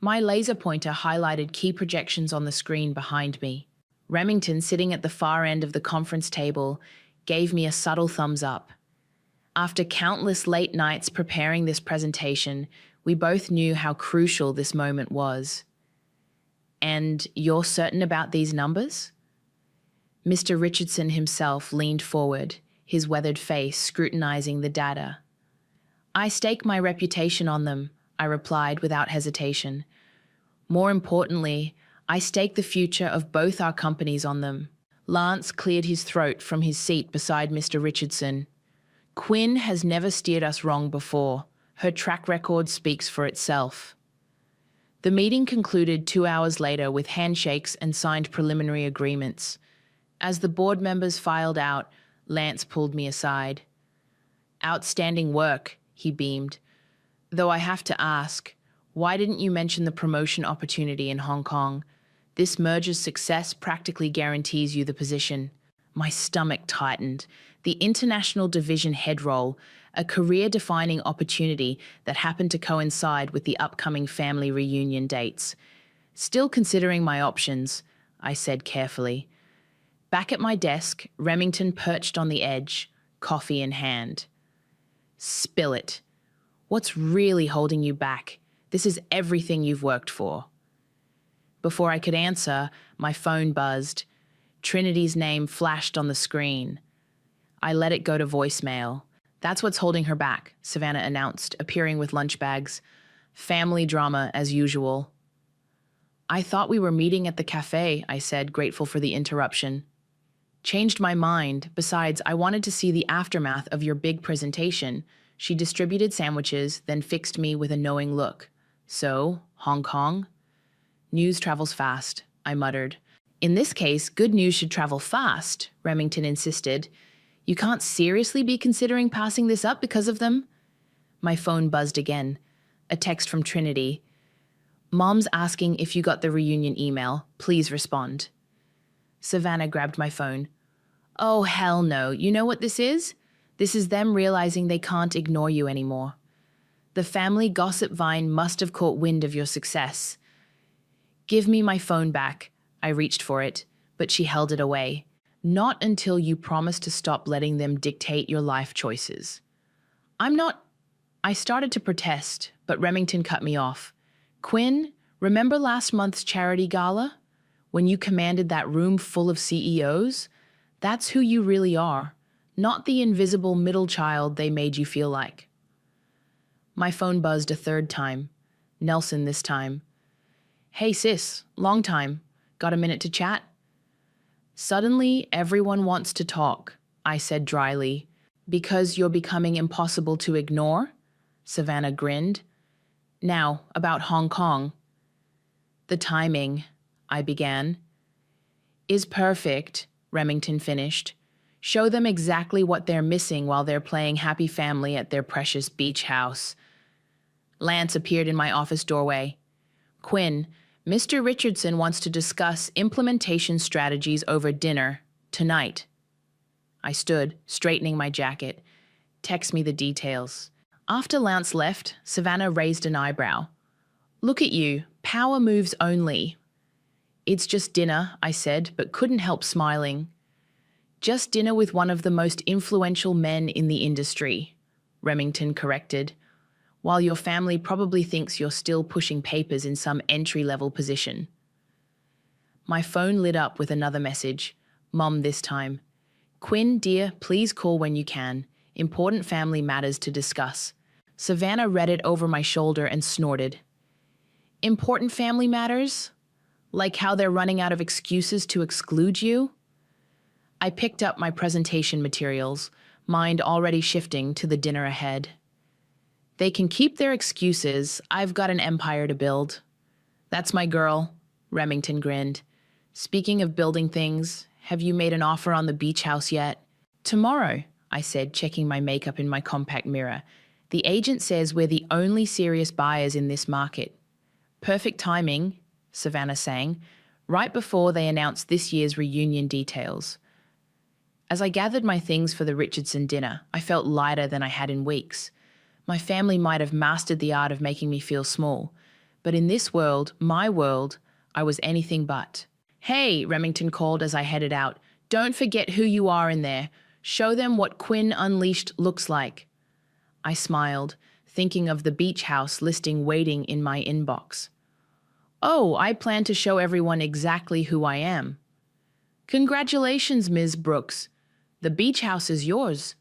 My laser pointer highlighted key projections on the screen behind me. Remington, sitting at the far end of the conference table, gave me a subtle thumbs up. After countless late nights preparing this presentation, we both knew how crucial this moment was. And you're certain about these numbers? Mr. Richardson himself leaned forward, his weathered face scrutinizing the data. I stake my reputation on them, I replied without hesitation. More importantly, I stake the future of both our companies on them. Lance cleared his throat from his seat beside Mr. Richardson. Quinn has never steered us wrong before. Her track record speaks for itself. The meeting concluded 2 hours later with handshakes and signed preliminary agreements. As the board members filed out, Lance pulled me aside. Outstanding work, he beamed. Though I have to ask, why didn't you mention the promotion opportunity in Hong Kong? This merger's success practically guarantees you the position. My stomach tightened. The international division head role, a career-defining opportunity that happened to coincide with the upcoming family reunion dates. Still considering my options, I said carefully. Back at my desk, Remington perched on the edge, coffee in hand. Spill it. What's really holding you back? This is everything you've worked for. Before I could answer, my phone buzzed. Trinity's name flashed on the screen. I let it go to voicemail. That's what's holding her back, Savannah announced, appearing with lunch bags. Family drama, as usual. I thought we were meeting at the cafe, I said, grateful for the interruption. Changed my mind. Besides, I wanted to see the aftermath of your big presentation. She distributed sandwiches, then fixed me with a knowing look. So, Hong Kong? News travels fast, I muttered. In this case, good news should travel fast, Remington insisted. You can't seriously be considering passing this up because of them? My phone buzzed again. A text from Trinity. Mom's asking if you got the reunion email. Please respond. Savannah grabbed my phone. Oh, hell no. You know what this is? This is them realizing they can't ignore you anymore. The family gossip vine must have caught wind of your success. Give me my phone back. I reached for it, but she held it away. Not until you promise to stop letting them dictate your life choices. I started to protest, but Remington cut me off. Quinn, remember last month's charity gala? When you commanded that room full of CEOs? That's who you really are, not the invisible middle child they made you feel like. My phone buzzed a third time. Nelson this time. Hey sis, long time. Got a minute to chat? Suddenly, everyone wants to talk, I said dryly. Because you're becoming impossible to ignore? Savannah grinned. Now, about Hong Kong. The timing, I began. Is perfect, Remington finished. Show them exactly what they're missing while they're playing happy family at their precious beach house. Lance appeared in my office doorway. Quinn, Mr. Richardson wants to discuss implementation strategies over dinner tonight. I stood, straightening my jacket. Text me the details. After Lance left, Savannah raised an eyebrow. Look at you, power moves only. It's just dinner, I said, but couldn't help smiling. Just dinner with one of the most influential men in the industry, Remington corrected, while your family probably thinks you're still pushing papers in some entry-level position. My phone lit up with another message, Mom this time. Quinn, dear, please call when you can. Important family matters to discuss. Savannah read it over my shoulder and snorted. Important family matters? Like how they're running out of excuses to exclude you? I picked up my presentation materials, mind already shifting to the dinner ahead. They can keep their excuses. I've got an empire to build. That's my girl, Remington grinned. Speaking of building things, have you made an offer on the beach house yet? Tomorrow, I said, checking my makeup in my compact mirror. The agent says we're the only serious buyers in this market. Perfect timing, Savannah sang, right before they announced this year's reunion details. As I gathered my things for the Richardson dinner, I felt lighter than I had in weeks. My family might have mastered the art of making me feel small, but in this world, my world, I was anything but. Hey, Remington called as I headed out. Don't forget who you are in there. Show them what Quinn Unleashed looks like. I smiled, thinking of the beach house listing waiting in my inbox. Oh, I plan to show everyone exactly who I am. Congratulations, Ms. Brooks. The beach house is yours.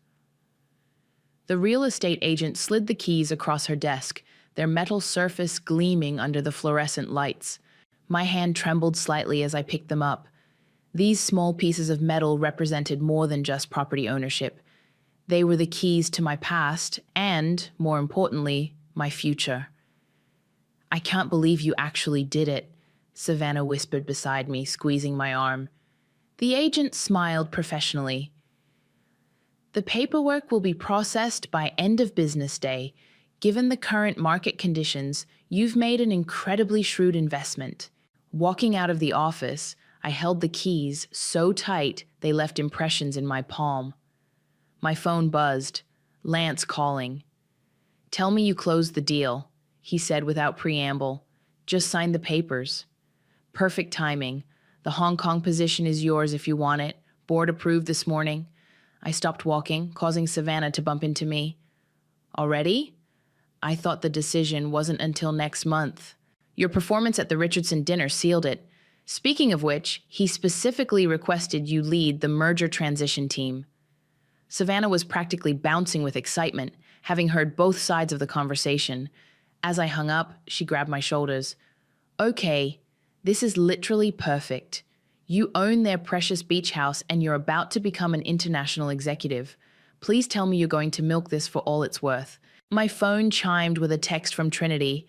The real estate agent slid the keys across her desk, their metal surface gleaming under the fluorescent lights. My hand trembled slightly as I picked them up. These small pieces of metal represented more than just property ownership. They were the keys to my past and, more importantly, my future. I can't believe you actually did it, Savannah whispered beside me, squeezing my arm. The agent smiled professionally. The paperwork will be processed by end of business day. Given the current market conditions, you've made an incredibly shrewd investment. Walking out of the office, I held the keys so tight they left impressions in my palm. My phone buzzed. Lance calling. Tell me you closed the deal, he said without preamble. Just sign the papers. Perfect timing. The The Hong Kong position is yours if you want it. Board approved this morning. I stopped walking, causing Savannah to bump into me. Already? I thought the decision wasn't until next month. Your performance at the Richardson dinner sealed it. Speaking of which, he specifically requested you lead the merger transition team. Savannah was practically bouncing with excitement, having heard both sides of the conversation. As I hung up, she grabbed my shoulders. Okay, this is literally perfect. You own their precious beach house and you're about to become an international executive. Please tell me you're going to milk this for all it's worth. My phone chimed with a text from Trinity.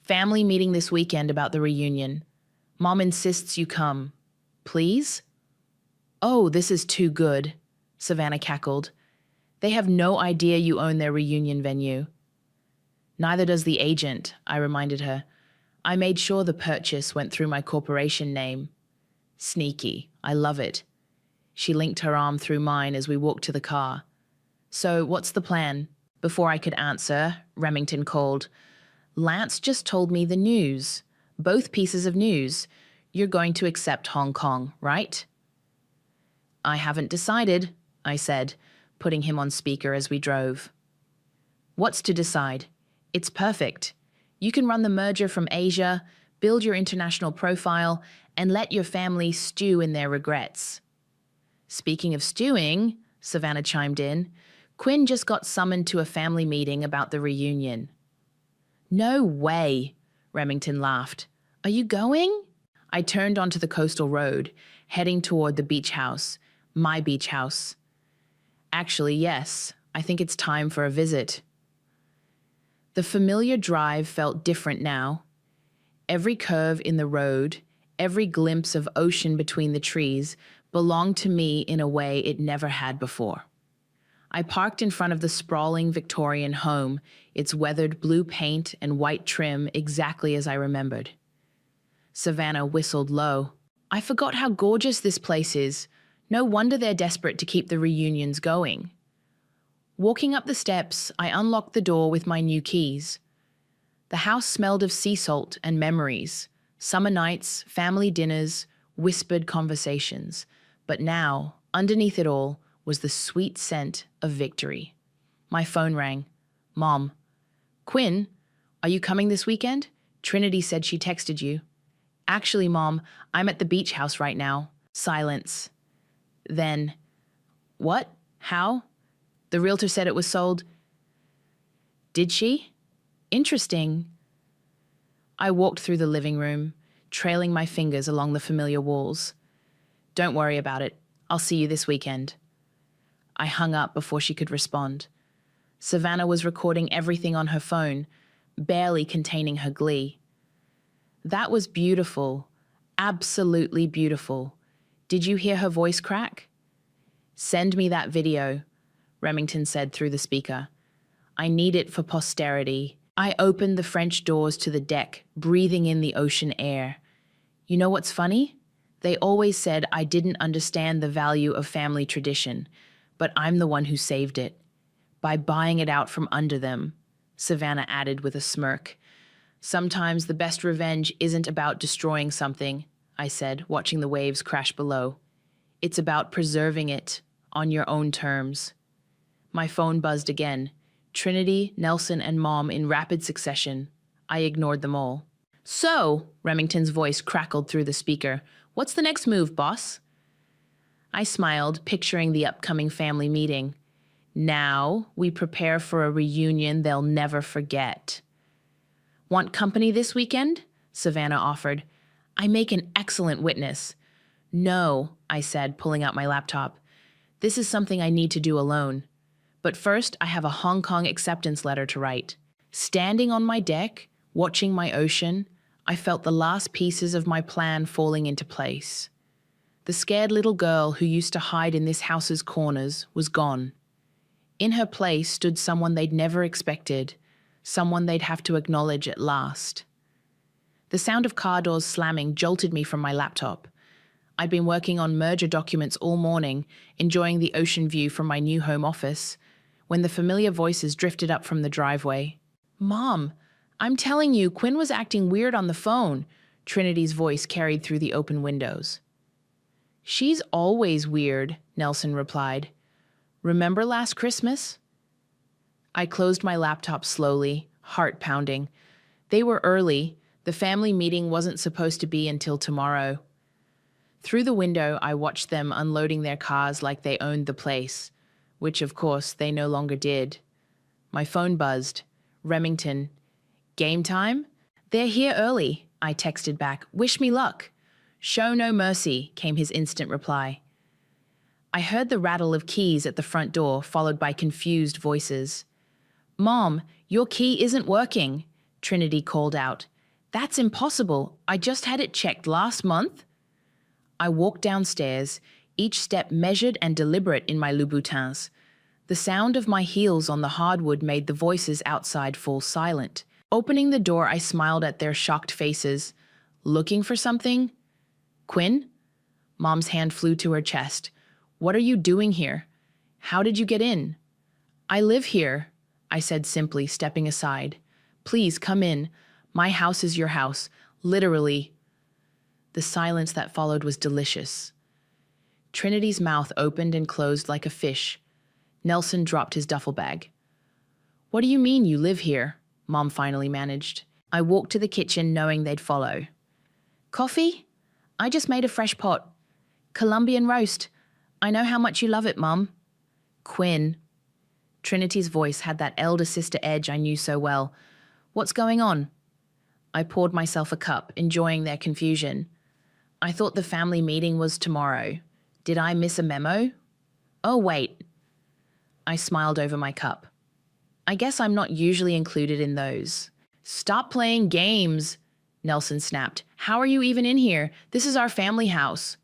Family meeting this weekend about the reunion. Mom insists you come. Please? Oh, this is too good, Savannah cackled. They have no idea you own their reunion venue. Neither does the agent, I reminded her. I made sure the purchase went through my corporation name. Sneaky. I love it. She linked her arm through mine as we walked to the car. So, what's the plan? Before I could answer, Remington called. Lance just told me the news. Both pieces of news. You're going to accept Hong Kong, right? I haven't decided, I said, putting him on speaker as we drove. What's to decide? It's perfect. You can run the merger from Asia, build your international profile, and let your family stew in their regrets. Speaking of stewing, Savannah chimed in, Quinn just got summoned to a family meeting about the reunion. No way, Remington laughed. Are you going? I turned onto the coastal road, heading toward the beach house, my beach house. Actually, yes, I think it's time for a visit. The familiar drive felt different now. Every curve in the road, every glimpse of ocean between the trees belonged to me in a way it never had before. I parked in front of the sprawling Victorian home, its weathered blue paint and white trim exactly as I remembered. Savannah whistled low. I forgot how gorgeous this place is. No wonder they're desperate to keep the reunions going. Walking up the steps, I unlocked the door with my new keys. The house smelled of sea salt and memories, summer nights, family dinners, whispered conversations. But now, underneath it all, was the sweet scent of victory. My phone rang. Mom. Quinn, are you coming this weekend? Trinity said she texted you. Actually, Mom, I'm at the beach house right now. Silence. Then, what? How? The realtor said it was sold. Did she? Interesting. I walked through the living room, trailing my fingers along the familiar walls. Don't worry about it. I'll see you this weekend. I hung up before she could respond. Savannah was recording everything on her phone, barely containing her glee. That was beautiful. Absolutely beautiful. Did you hear her voice crack? Send me that video, Remington said through the speaker. I need it for posterity. I opened the French doors to the deck, breathing in the ocean air. You know what's funny? They always said I didn't understand the value of family tradition, but I'm the one who saved it. By buying it out from under them, Savannah added with a smirk. Sometimes the best revenge isn't about destroying something, I said, watching the waves crash below. It's about preserving it on your own terms. My phone buzzed again. Trinity, Nelson, and Mom in rapid succession. I ignored them all. So, Remington's voice crackled through the speaker, what's the next move, boss? I smiled, picturing the upcoming family meeting. Now we prepare for a reunion they'll never forget. Want company this weekend? Savannah offered. I make an excellent witness. No, I said, pulling out my laptop. This is something I need to do alone. But first, I have a Hong Kong acceptance letter to write. Standing on my deck, watching my ocean, I felt the last pieces of my plan falling into place. The scared little girl who used to hide in this house's corners was gone. In her place stood someone they'd never expected, someone they'd have to acknowledge at last. The sound of car doors slamming jolted me from my laptop. I'd been working on merger documents all morning, enjoying the ocean view from my new home office, when the familiar voices drifted up from the driveway. Mom, I'm telling you, Quinn was acting weird on the phone. Trinity's voice carried through the open windows. She's always weird, Nelson replied. Remember last Christmas? I closed my laptop slowly, heart pounding. They were early. The family meeting wasn't supposed to be until tomorrow. Through the window, I watched them unloading their cars like they owned the place, which, of course, they no longer did. My phone buzzed. Remington. Game time? They're here early, I texted back. Wish me luck. Show no mercy, came his instant reply. I heard the rattle of keys at the front door, followed by confused voices. Mom, your key isn't working, Trinity called out. That's impossible. I just had it checked last month. I walked downstairs, each step measured and deliberate in my Louboutins. The sound of my heels on the hardwood made the voices outside fall silent. Opening the door, I smiled at their shocked faces. Looking for something? Quinn? Mom's hand flew to her chest. What are you doing here? How did you get in? I live here, I said simply, stepping aside. Please come in. My house is your house, literally. The silence that followed was delicious. Trinity's mouth opened and closed like a fish. Nelson dropped his duffel bag. What do you mean you live here? Mom finally managed. I walked to the kitchen knowing they'd follow. Coffee? I just made a fresh pot. Colombian roast. I know how much you love it, Mom. Quinn. Trinity's voice had that elder sister edge I knew so well. What's going on? I poured myself a cup, enjoying their confusion. I thought the family meeting was tomorrow. Did I miss a memo? Oh, wait. I smiled over my cup. I guess I'm not usually included in those. Stop playing games, Nelson snapped. How are you even in here? This is our family house.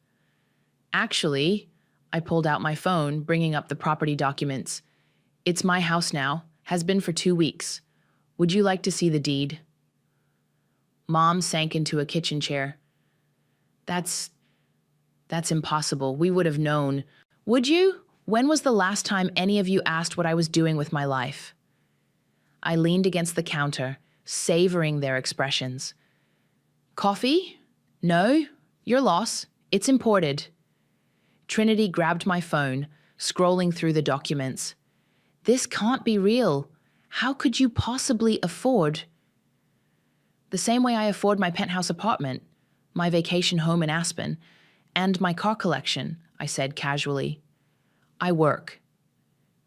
Actually, I pulled out my phone, bringing up the property documents. It's my house now, has been for 2 weeks. Would you like to see the deed? Mom sank into a kitchen chair. That's impossible. We would have known. Would you? When was the last time any of you asked what I was doing with my life? I leaned against the counter, savoring their expressions. Coffee? No, your loss. It's imported. Trinity grabbed my phone, scrolling through the documents. This can't be real. How could you possibly afford? The same way I afford my penthouse apartment, my vacation home in Aspen, and my car collection, I said casually. I work.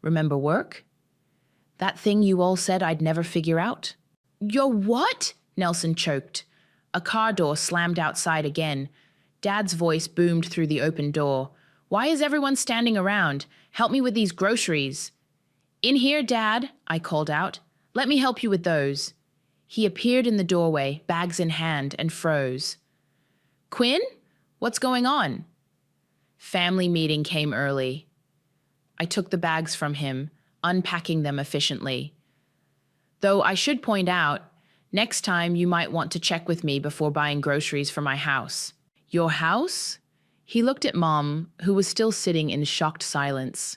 Remember work? That thing you all said I'd never figure out? Your what? Nelson choked. A car door slammed outside again. Dad's voice boomed through the open door. Why is everyone standing around? Help me with these groceries. In here, Dad, I called out. Let me help you with those. He appeared in the doorway, bags in hand, and froze. Quinn? What's going on? Family meeting came early. I took the bags from him, unpacking them efficiently. Though I should point out, next time you might want to check with me before buying groceries for my house. Your house? He looked at Mom, who was still sitting in shocked silence.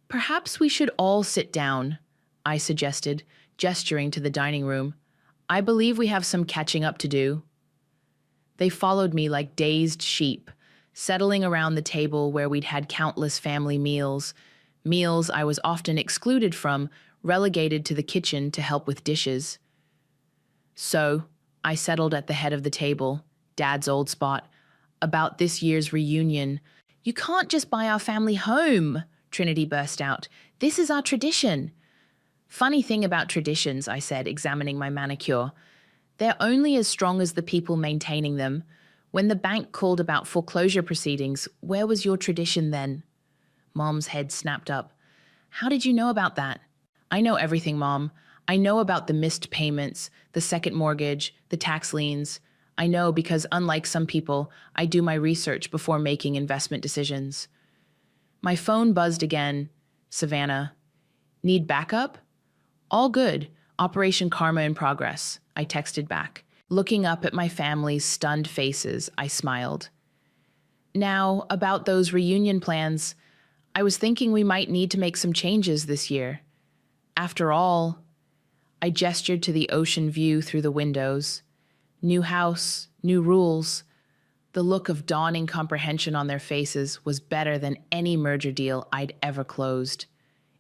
Perhaps we should all sit down, I suggested, gesturing to the dining room. I believe we have some catching up to do. They followed me like dazed sheep, settling around the table where we'd had countless family meals I was often excluded from, relegated to the kitchen to help with dishes. So, I settled at the head of the table, Dad's old spot, about this year's reunion. You can't just buy our family home, Trinity burst out. This is our tradition. Funny thing about traditions, I said, examining my manicure. They're only as strong as the people maintaining them. When the bank called about foreclosure proceedings, where was your tradition then? Mom's head snapped up. How did you know about that? I know everything, Mom. I know about the missed payments, the second mortgage, the tax liens. I know because, unlike some people, I do my research before making investment decisions. My phone buzzed again. Savannah. Need backup? All good. Operation Karma in progress, I texted back. Looking up at my family's stunned faces, I smiled. Now, about those reunion plans, I was thinking we might need to make some changes this year. After all, I gestured to the ocean view through the windows. New house, new rules. The look of dawning comprehension on their faces was better than any merger deal I'd ever closed.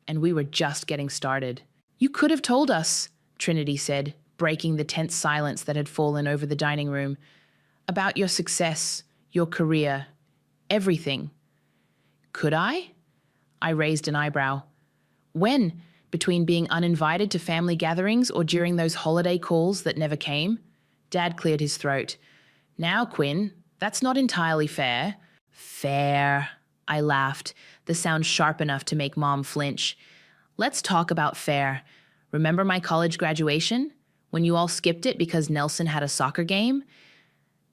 And we were just getting started. "You could have told us," Trinity said, breaking the tense silence that had fallen over the dining room, "about your success, your career, everything." "Could I?" I raised an eyebrow. "When? Between being uninvited to family gatherings or during those holiday calls that never came?" Dad cleared his throat. "Now, Quinn, that's not entirely fair." "Fair," I laughed, the sound sharp enough to make Mom flinch. "Let's talk about fair. Remember my college graduation? When you all skipped it because Nelson had a soccer game?"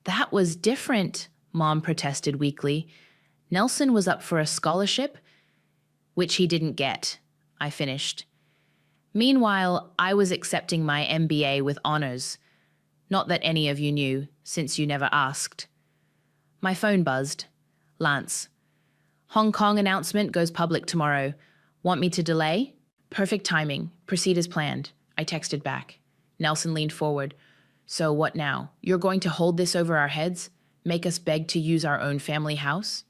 "That was different," Mom protested weakly. "Nelson was up for a scholarship, which he didn't get," I finished. "Meanwhile, I was accepting my MBA with honors. Not that any of you knew, since you never asked." My phone buzzed. "Lance. Hong Kong announcement goes public tomorrow. Want me to delay?" "Perfect timing. Proceed as planned," I texted back. Nelson leaned forward. "So what now? You're going to hold this over our heads? Make us beg to use our own family house?"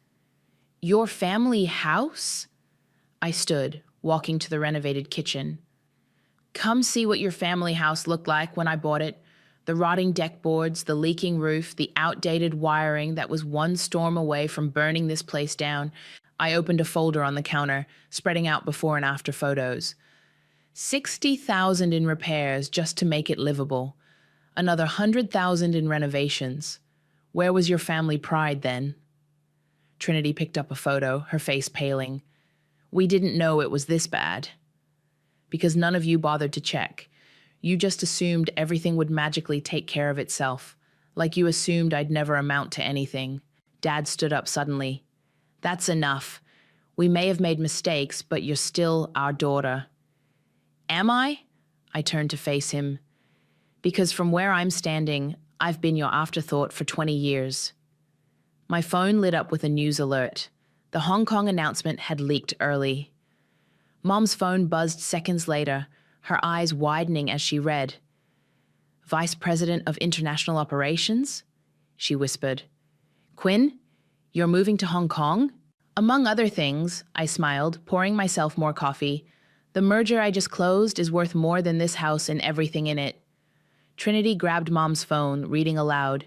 "Your family house?" I stood, walking to the renovated kitchen. "Come see what your family house looked like when I bought it. The rotting deck boards, the leaking roof, the outdated wiring that was one storm away from burning this place down." I opened a folder on the counter, spreading out before and after photos. 60,000 in repairs just to make it livable. Another 100,000 in renovations. Where was your family pride then? Trinity picked up a photo, her face paling. "We didn't know it was this bad." "Because none of you bothered to check. You just assumed everything would magically take care of itself, like you assumed I'd never amount to anything." Dad stood up suddenly. "That's enough. We may have made mistakes, but you're still our daughter." "Am I?" I turned to face him. "Because from where I'm standing, I've been your afterthought for 20 years. My phone lit up with a news alert. The Hong Kong announcement had leaked early. Mom's phone buzzed seconds later, her eyes widening as she read. "Vice President of International Operations?" she whispered. "Quinn, you're moving to Hong Kong?" "Among other things," I smiled, pouring myself more coffee. "The merger I just closed is worth more than this house and everything in it." Trinity grabbed Mom's phone, reading aloud.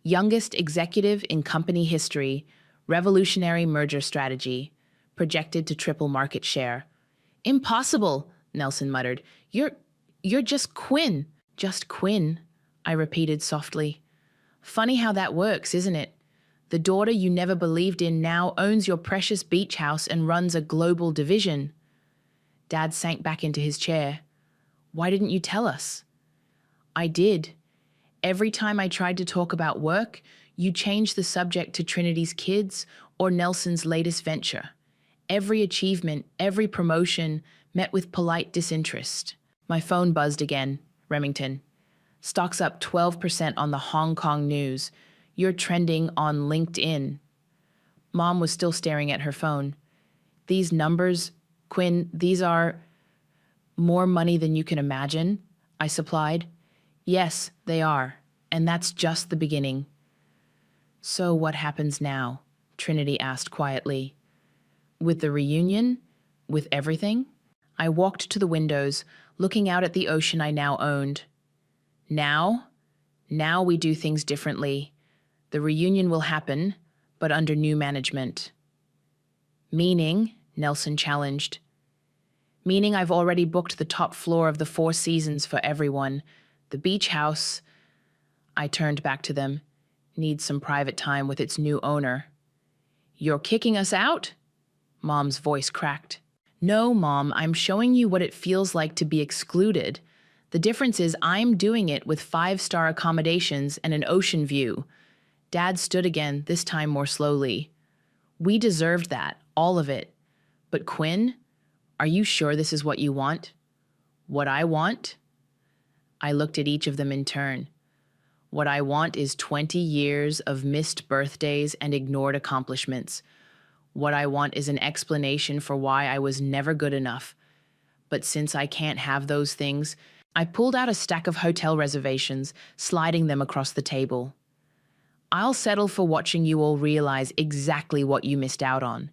"Youngest executive in company history, revolutionary merger strategy, projected to triple market share." "Impossible," Nelson muttered. You're just Quinn." "Just Quinn," I repeated softly. "Funny how that works, isn't it? The daughter you never believed in now owns your precious beach house and runs a global division." Dad sank back into his chair. "Why didn't you tell us?" "I did. Every time I tried to talk about work, you changed the subject to Trinity's kids or Nelson's latest venture. Every achievement, every promotion met with polite disinterest." My phone buzzed again. Remington. "Stocks up 12% on the Hong Kong news. You're trending on LinkedIn." Mom was still staring at her phone. "These numbers, Quinn, these are more money than you can imagine," I supplied. "Yes, they are, and that's just the beginning." "So what happens now?" Trinity asked quietly. "With the reunion? With everything?" I walked to the windows, looking out at the ocean I now owned. Now we do things differently. The reunion will happen, but under new management." "Meaning?" Nelson challenged. "Meaning I've already booked the top floor of the Four Seasons for everyone. The beach house," I turned back to them, "needs some private time with its new owner." "You're kicking us out?" Mom's voice cracked. "No, Mom, I'm showing you what it feels like to be excluded. The difference is I'm doing it with 5-star accommodations and an ocean view." Dad stood again, this time more slowly. "We deserved that, all of it. But Quinn, are you sure this is what you want?" "What I want?" I looked at each of them in turn. "What I want is 20 years of missed birthdays and ignored accomplishments. What I want is an explanation for why I was never good enough. But since I can't have those things, I pulled out a stack of hotel reservations, sliding them across the table. I'll settle for watching you all realize exactly what you missed out on.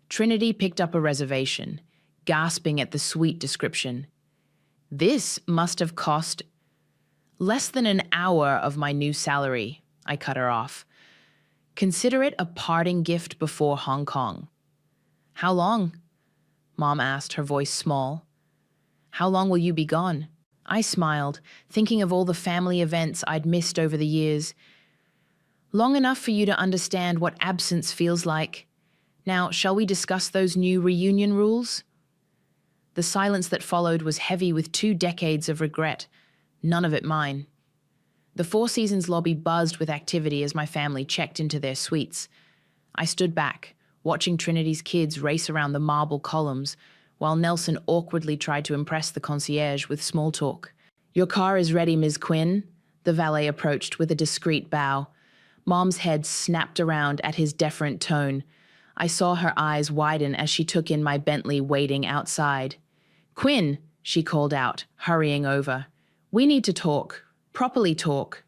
Trinity picked up a reservation, gasping at the sweet description. This must have cost less than an hour of my new salary, I cut her off. Consider it a parting gift before Hong Kong. How long? Mom asked, her voice small. How long will you be gone? I smiled, thinking of all the family events I'd missed over the years. Long enough for you to understand what absence feels like. Now, shall we discuss those new reunion rules? The silence that followed was heavy with 2 decades of regret, none of it mine. The Four Seasons lobby buzzed with activity as my family checked into their suites. I stood back, watching Trinity's kids race around the marble columns, while Nelson awkwardly tried to impress the concierge with small talk. Your car is ready, Ms. Quinn. The valet approached with a discreet bow. Mom's head snapped around at his deferent tone. I saw her eyes widen as she took in my Bentley waiting outside. Quinn, she called out, hurrying over. We need to talk. Properly talk.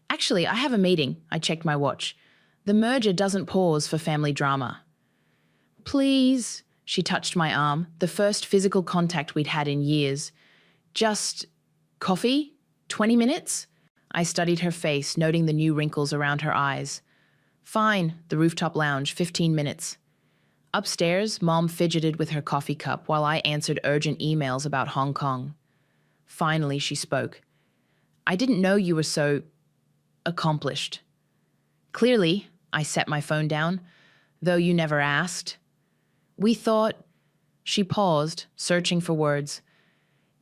Actually, I have a meeting. I checked my watch. The merger doesn't pause for family drama. Please, she touched my arm, the first physical contact we'd had in years. Just coffee? 20 minutes? I studied her face, noting the new wrinkles around her eyes. Fine, the rooftop lounge, 15 minutes. Upstairs, Mom fidgeted with her coffee cup while I answered urgent emails about Hong Kong. Finally, she spoke. I didn't know you were so accomplished. Clearly, I set my phone down, though you never asked. We thought... She paused, searching for words.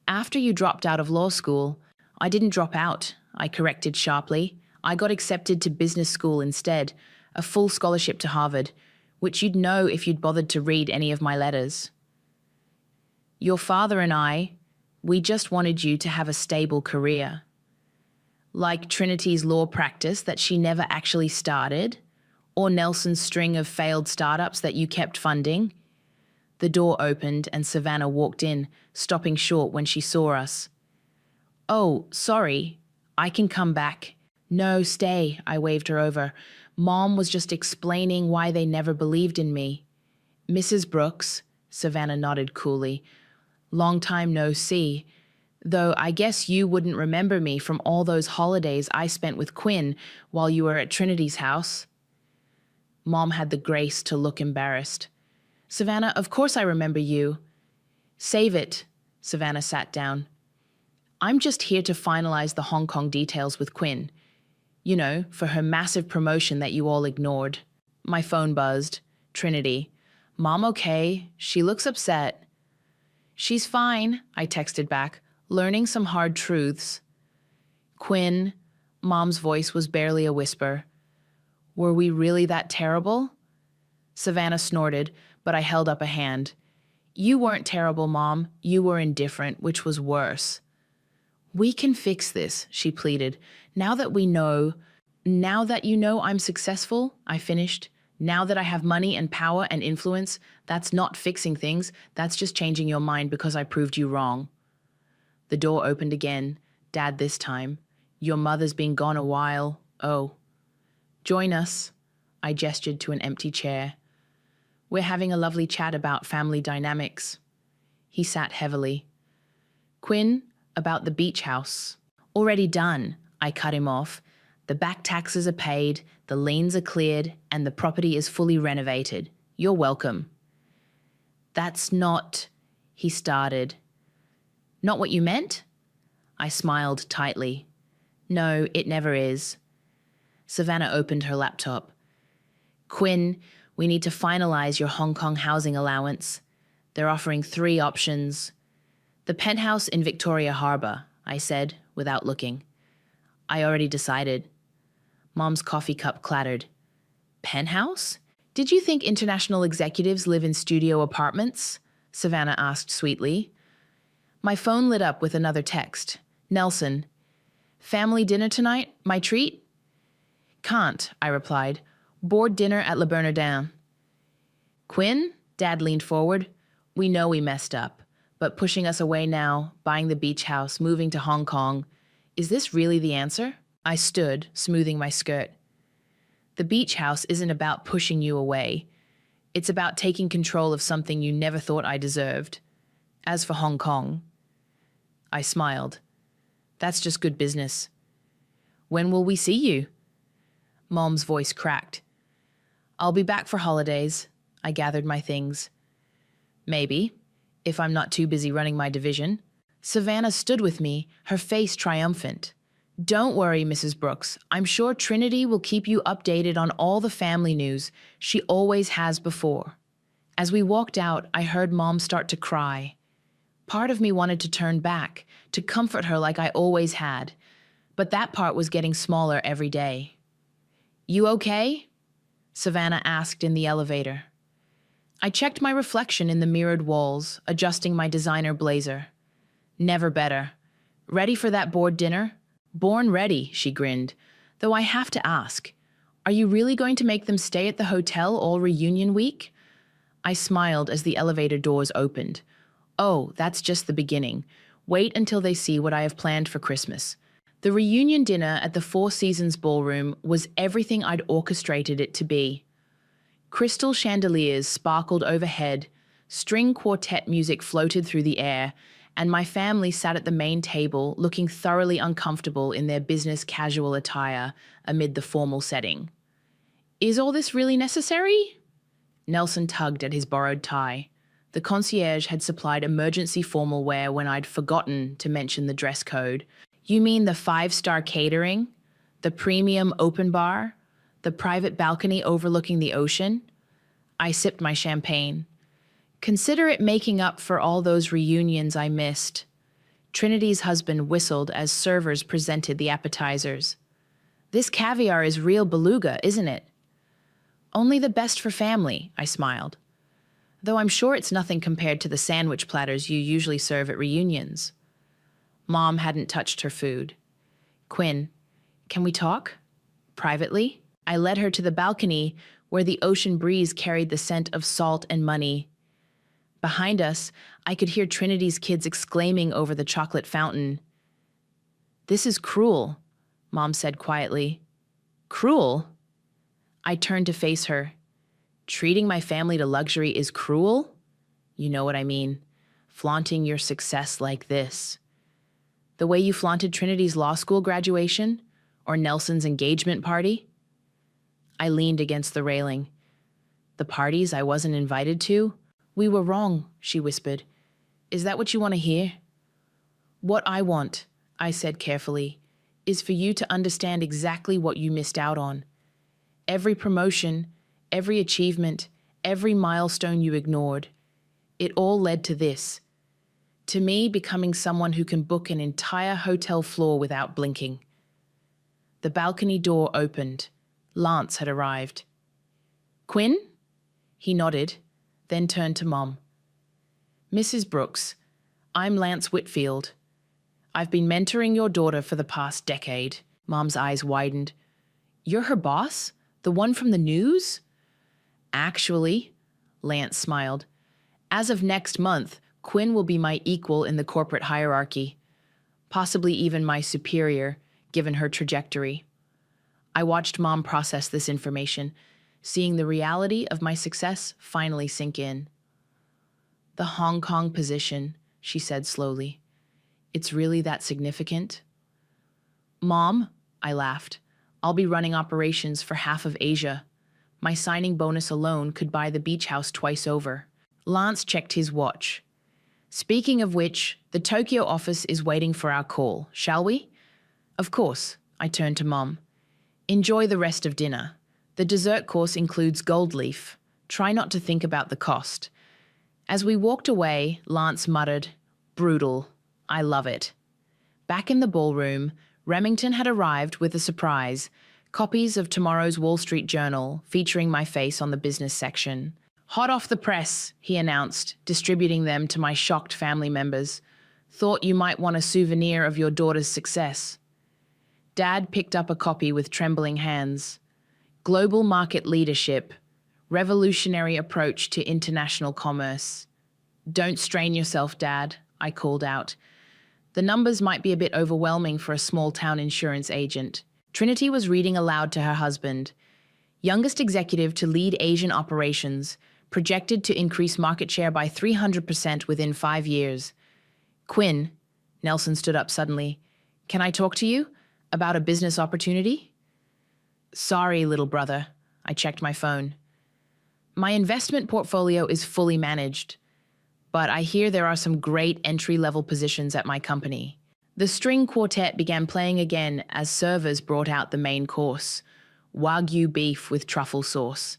After you dropped out of law school, I didn't drop out, I corrected sharply. I got accepted to business school instead, a full scholarship to Harvard, which you'd know if you'd bothered to read any of my letters. Your father and I, we just wanted you to have a stable career. Like Trinity's law practice that she never actually started, or Nelson's string of failed startups that you kept funding. The door opened and Savannah walked in, stopping short when she saw us. Oh, sorry, I can come back. No, stay, I waved her over. Mom was just explaining why they never believed in me. Mrs. Brooks, Savannah nodded coolly. Long time no see. Though I guess you wouldn't remember me from all those holidays I spent with Quinn while you were at Trinity's house. Mom had the grace to look embarrassed. Savannah, of course I remember you. Save it. Savannah sat down. I'm just here to finalize the Hong Kong details with Quinn. You know, for her massive promotion that you all ignored. My phone buzzed. Trinity. Mom okay? She looks upset. She's fine, I texted back, learning some hard truths. Quinn, Mom's voice was barely a whisper. Were we really that terrible? Savannah snorted, but I held up a hand. You weren't terrible, Mom. You were indifferent, which was worse. We can fix this, she pleaded. Now that you know I'm successful, I finished. Now that I have money and power and influence, that's not fixing things. That's just changing your mind because I proved you wrong. The door opened again, Dad this time. Your mother's been gone a while. Oh. Join us. I gestured to an empty chair. We're having a lovely chat about family dynamics. He sat heavily. Quinn, about the beach house. Already done, I cut him off. The back taxes are paid, the liens are cleared, and the property is fully renovated. You're welcome. That's not, he started. Not what you meant? I smiled tightly. No, it never is. Savannah opened her laptop. Quinn, we need to finalize your Hong Kong housing allowance. They're offering 3 options. The penthouse in Victoria Harbour, I said, without looking. I already decided. Mom's coffee cup clattered. Penthouse? Did you think international executives live in studio apartments? Savannah asked sweetly. My phone lit up with another text. Nelson. Family dinner tonight? My treat? Can't, I replied. Board dinner at Le Bernardin. Quinn? Dad leaned forward. We know we messed up, But pushing us away now, buying the beach house, moving to Hong Kong, is this really the answer? I stood, smoothing my skirt. The beach house isn't about pushing you away. It's about taking control of something you never thought I deserved. As for Hong Kong, I smiled. That's just good business. When will we see you? Mom's voice cracked. I'll be back for holidays. I gathered my things. Maybe, if I'm not too busy running my division. Savannah stood with me, her face triumphant. Don't worry, Mrs. Brooks. I'm sure Trinity will keep you updated on all the family news. She always has before. As we walked out, I heard Mom start to cry. Part of me wanted to turn back, to comfort her like I always had. But that part was getting smaller every day. You okay? Savannah asked in the elevator. I checked my reflection in the mirrored walls, adjusting my designer blazer. Never better. Ready for that board dinner? Born ready, she grinned. Though I have to ask, are you really going to make them stay at the hotel all reunion week? I smiled as the elevator doors opened. Oh, that's just the beginning. Wait until they see what I have planned for Christmas. The reunion dinner at the Four Seasons Ballroom was everything I'd orchestrated it to be. Crystal chandeliers sparkled overhead, string quartet music floated through the air, and my family sat at the main table looking thoroughly uncomfortable in their business casual attire amid the formal setting. Is all this really necessary? Nelson tugged at his borrowed tie. The concierge had supplied emergency formal wear when I'd forgotten to mention the dress code. You mean the 5-star catering? The premium open bar? The private balcony overlooking the ocean? I sipped my champagne. Consider it making up for all those reunions I missed. Trinity's husband whistled as servers presented the appetizers. This caviar is real beluga, isn't it? Only the best for family, I smiled. Though I'm sure it's nothing compared to the sandwich platters you usually serve at reunions. Mom hadn't touched her food. Quinn, can we talk? Privately? I led her to the balcony where the ocean breeze carried the scent of salt and money. Behind us, I could hear Trinity's kids exclaiming over the chocolate fountain. This is cruel, Mom said quietly. Cruel? I turned to face her. Treating my family to luxury is cruel? You know what I mean. Flaunting your success like this. The way you flaunted Trinity's law school graduation? Or Nelson's engagement party? I leaned against the railing. The parties I wasn't invited to? We were wrong, she whispered. Is that what you want to hear? What I want, I said carefully, is for you to understand exactly what you missed out on. Every promotion, every achievement, every milestone you ignored. It all led to this. To me, becoming someone who can book an entire hotel floor without blinking. The balcony door opened. Lance had arrived. Quinn? He nodded, then turned to Mom. Mrs. Brooks, I'm Lance Whitfield. I've been mentoring your daughter for the past decade. Mom's eyes widened. You're her boss? The one from the news? Actually, Lance smiled. As of next month, Quinn will be my equal in the corporate hierarchy, possibly even my superior, given her trajectory. I watched Mom process this information, seeing the reality of my success finally sink in. The Hong Kong position, she said slowly. It's really that significant? Mom, I laughed. I'll be running operations for half of Asia. My signing bonus alone could buy the beach house twice over. Lance checked his watch. Speaking of which, the Tokyo office is waiting for our call, shall we? Of course, I turned to Mom. Enjoy the rest of dinner. The dessert course includes gold leaf. Try not to think about the cost. As we walked away, Lance muttered, brutal. I love it. Back in the ballroom, Remington had arrived with a surprise, copies of tomorrow's Wall Street Journal featuring my face on the business section. Hot off the press, he announced, distributing them to my shocked family members. Thought you might want a souvenir of your daughter's success. Dad picked up a copy with trembling hands. Global market leadership, revolutionary approach to international commerce. Don't strain yourself, Dad, I called out. The numbers might be a bit overwhelming for a small-town insurance agent. Trinity was reading aloud to her husband. Youngest executive to lead Asian operations, projected to increase market share by 300% within 5 years. Quinn, Nelson stood up suddenly. Can I talk to you about a business opportunity? Sorry, little brother. I checked my phone. My investment portfolio is fully managed, but I hear there are some great entry-level positions at my company. The string quartet began playing again as servers brought out the main course, Wagyu beef with truffle sauce.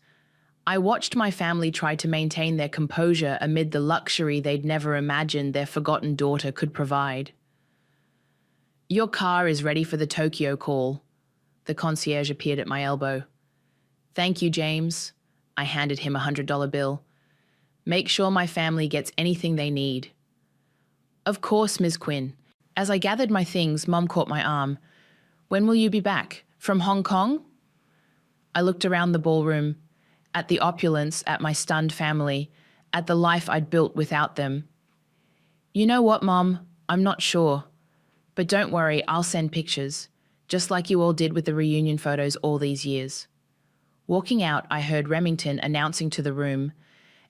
I watched my family try to maintain their composure amid the luxury they'd never imagined their forgotten daughter could provide. Your car is ready for the Tokyo call. The concierge appeared at my elbow. Thank you, James. I handed him a $100 bill. Make sure my family gets anything they need. Of course, Ms. Quinn. As I gathered my things, Mum caught my arm. When will you be back? From Hong Kong? I looked around the ballroom, at the opulence, at my stunned family, at the life I'd built without them. You know what, Mom? I'm not sure. But don't worry, I'll send pictures, just like you all did with the reunion photos all these years. Walking out, I heard Remington announcing to the room,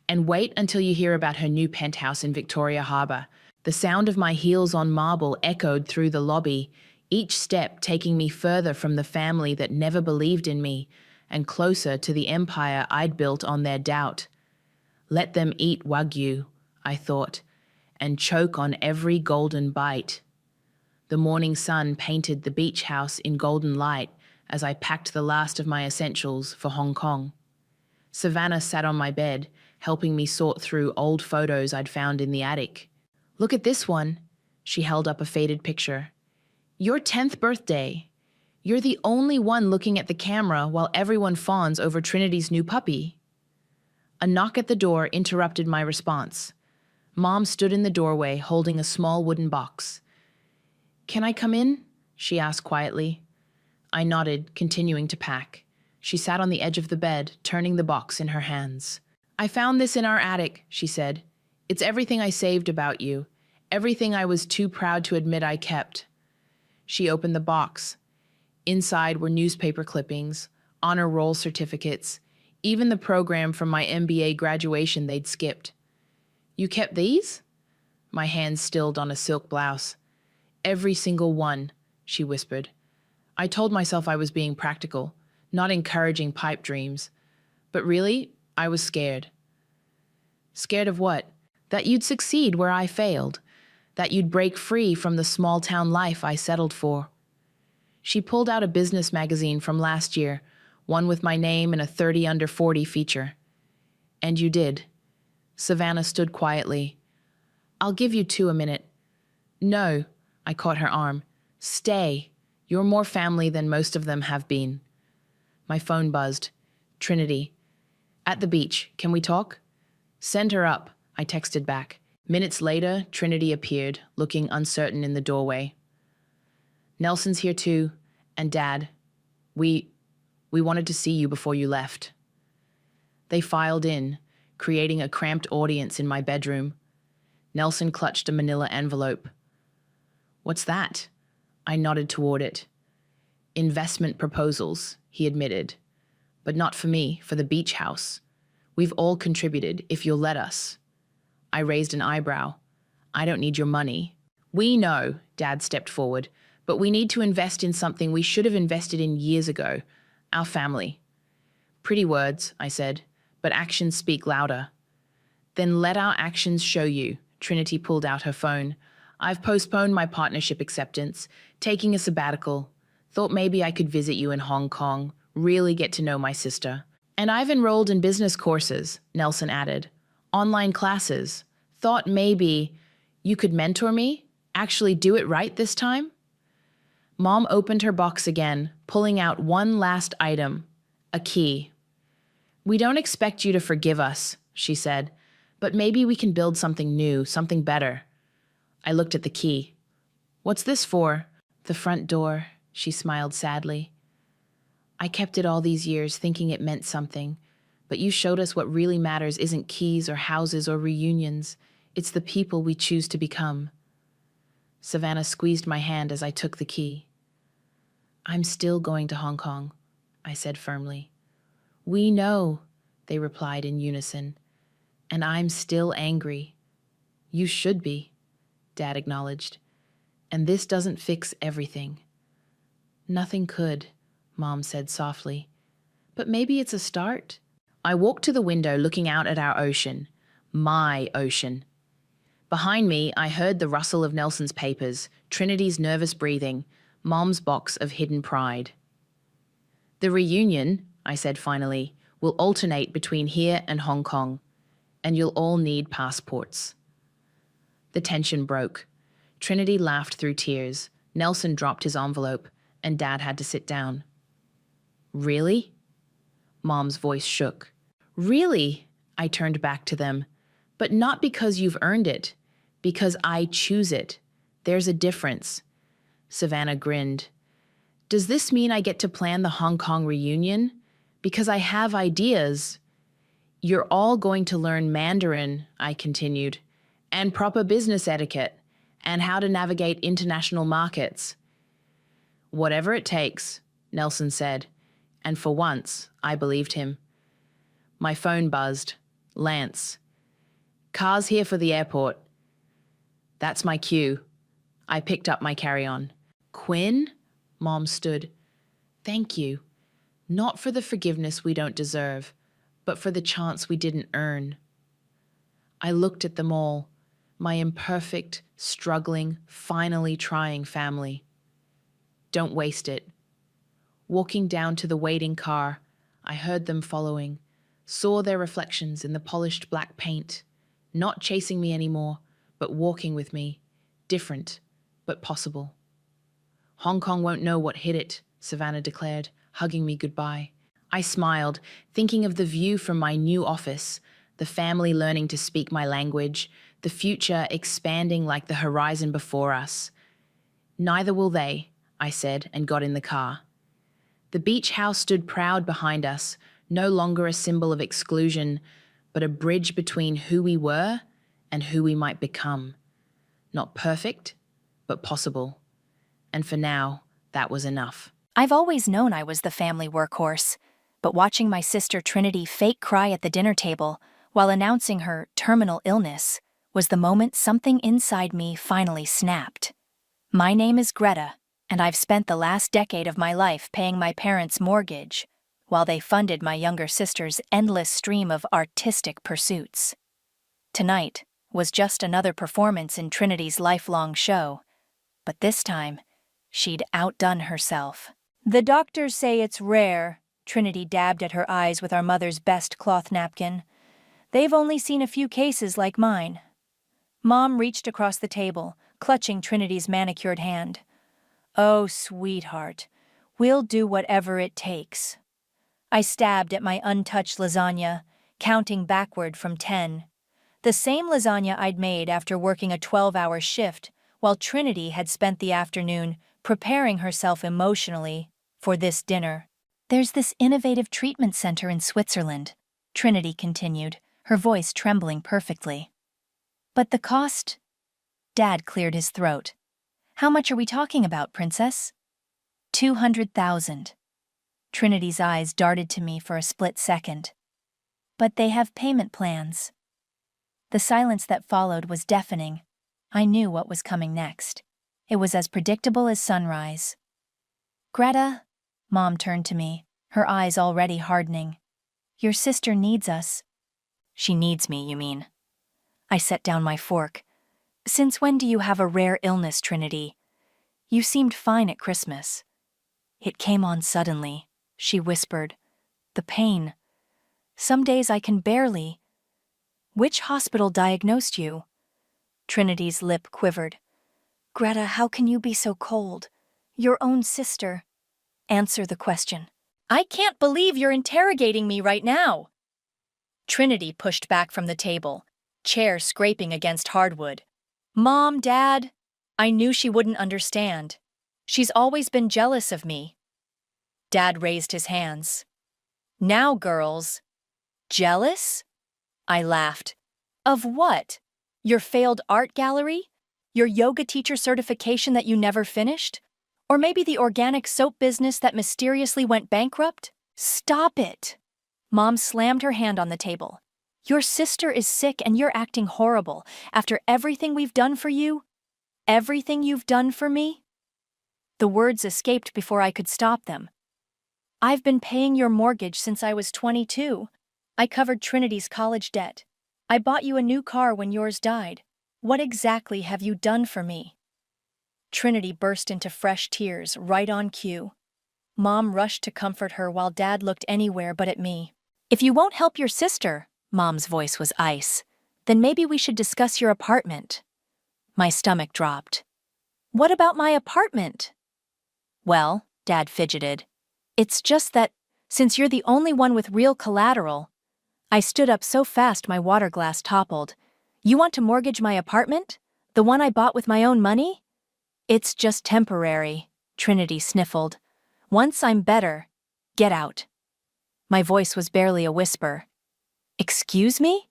and wait until you hear about her new penthouse in Victoria Harbour. The sound of my heels on marble echoed through the lobby, each step taking me further from the family that never believed in me, and closer to the empire I'd built on their doubt. Let them eat Wagyu, I thought, and choke on every golden bite. The morning sun painted the beach house in golden light as I packed the last of my essentials for Hong Kong. Savannah sat on my bed, helping me sort through old photos I'd found in the attic. Look at this one. She held up a faded picture. Your 10th birthday. You're the only one looking at the camera while everyone fawns over Trinity's new puppy. A knock at the door interrupted my response. Mom stood in the doorway holding a small wooden box. Can I come in? She asked quietly. I nodded, continuing to pack. She sat on the edge of the bed, turning the box in her hands. I found this in our attic, she said. It's everything I saved about you, everything I was too proud to admit I kept. She opened the box. Inside were newspaper clippings, honor roll certificates, even the program from my MBA graduation they'd skipped. You kept these? My hands stilled on a silk blouse. Every single one, she whispered. I told myself I was being practical, not encouraging pipe dreams. But really, I was scared. Scared of what? That you'd succeed where I failed. That you'd break free from the small-town life I settled for. She pulled out a business magazine from last year, one with my name and a 30 under 40 feature. And you did. Savannah stood quietly. I'll give you 2 a minute. No, I caught her arm. Stay. You're more family than most of them have been. My phone buzzed. Trinity. At the beach. Can we talk? Send her up, I texted back. Minutes later, Trinity appeared, looking uncertain in the doorway. Nelson's here too, and Dad. We wanted to see you before you left. They filed in, creating a cramped audience in my bedroom. Nelson clutched a manila envelope. What's that? I nodded toward it. Investment proposals, he admitted. But not for me, for the beach house. We've all contributed, if you'll let us. I raised an eyebrow. I don't need your money. We know, Dad stepped forward, but we need to invest in something we should have invested in years ago. Our family. Pretty words, I said, but actions speak louder. Then let our actions show you. Trinity pulled out her phone. I've postponed my partnership acceptance, taking a sabbatical. Thought maybe I could visit you in Hong Kong, really get to know my sister. And I've enrolled in business courses, Nelson added. Online classes. Thought maybe you could mentor me? Actually do it right this time? Mom opened her box again, pulling out one last item, a key. We don't expect you to forgive us, she said, but maybe we can build something new, something better. I looked at the key. What's this for? The front door, she smiled sadly. I kept it all these years thinking it meant something, but you showed us what really matters isn't keys or houses or reunions. It's the people we choose to become. Savannah squeezed my hand as I took the key. I'm still going to Hong Kong, I said firmly. We know, they replied in unison. And I'm still angry. You should be, Dad acknowledged. And this doesn't fix everything. Nothing could, Mom said softly. But maybe it's a start. I walked to the window looking out at our ocean. My ocean. Behind me, I heard the rustle of Nelson's papers, Trinity's nervous breathing, Mom's box of hidden pride. The reunion, I said finally, will alternate between here and Hong Kong, and you'll all need passports. The tension broke. Trinity laughed through tears. Nelson dropped his envelope, and Dad had to sit down. Really? Mom's voice shook. Really? I turned back to them. But not because you've earned it. Because I choose it. There's a difference. Savannah grinned. Does this mean I get to plan the Hong Kong reunion? Because I have ideas. You're all going to learn Mandarin, I continued, and proper business etiquette, and how to navigate international markets. Whatever it takes, Nelson said, and for once, I believed him. My phone buzzed. Lance. Car's here for the airport. That's my cue. I picked up my carry-on. Quinn? Mom stood. Thank you. Not for the forgiveness we don't deserve, but for the chance we didn't earn. I looked at them all, my imperfect, struggling, finally trying family. Don't waste it. Walking down to the waiting car, I heard them following, saw their reflections in the polished black paint, not chasing me anymore, but walking with me, different, but possible. Hong Kong won't know what hit it, Savannah declared, hugging me goodbye. I smiled, thinking of the view from my new office, the family learning to speak my language, the future expanding like the horizon before us. Neither will they, I said, and got in the car. The beach house stood proud behind us, no longer a symbol of exclusion, but a bridge between who we were and who we might become. Not perfect, but possible. And for now, that was enough. I've always known I was the family workhorse, but watching my sister Trinity fake cry at the dinner table while announcing her terminal illness was the moment something inside me finally snapped. My name is Greta, and I've spent the last decade of my life paying my parents' mortgage while they funded my younger sister's endless stream of artistic pursuits. Tonight was just another performance in Trinity's lifelong show, but this time, she'd outdone herself. The doctors say it's rare, Trinity dabbed at her eyes with our mother's best cloth napkin. They've only seen a few cases like mine. Mom reached across the table, clutching Trinity's manicured hand. Oh, sweetheart, we'll do whatever it takes. I stabbed at my untouched lasagna, counting backward from 10. The same lasagna I'd made after working a 12-hour shift, while Trinity had spent the afternoon preparing herself emotionally for this dinner. There's this innovative treatment center in Switzerland, Trinity continued, her voice trembling perfectly. But the cost? Dad cleared his throat. How much are we talking about, Princess? 200,000. Trinity's eyes darted to me for a split second. But they have payment plans. The silence that followed was deafening. I knew what was coming next. It was as predictable as sunrise. Greta, Mom turned to me, her eyes already hardening. Your sister needs us. She needs me, you mean? I set down my fork. Since when do you have a rare illness, Trinity? You seemed fine at Christmas. It came on suddenly, she whispered. The pain. Some days I can barely. Which hospital diagnosed you? Trinity's lip quivered. Greta, how can you be so cold? Your own sister. Answer the question. I can't believe you're interrogating me right now. Trinity pushed back from the table, chair scraping against hardwood. Mom, Dad, I knew she wouldn't understand. She's always been jealous of me. Dad raised his hands. Now, girls. Jealous? I laughed. Of what? Your failed art gallery? Your yoga teacher certification that you never finished? Or maybe the organic soap business that mysteriously went bankrupt? Stop it! Mom slammed her hand on the table. Your sister is sick and you're acting horrible after everything we've done for you? Everything you've done for me? The words escaped before I could stop them. I've been paying your mortgage since I was 22. I covered Trinity's college debt. I bought you a new car when yours died. What exactly have you done for me? Trinity burst into fresh tears, right on cue. Mom rushed to comfort her while Dad looked anywhere but at me. If you won't help your sister, Mom's voice was ice, then maybe we should discuss your apartment. My stomach dropped. What about my apartment? Well, Dad fidgeted. It's just that, since you're the only one with real collateral. I stood up so fast my water glass toppled. You want to mortgage my apartment? The one I bought with my own money? It's just temporary, Trinity sniffled. Once I'm better, get out. My voice was barely a whisper. Excuse me?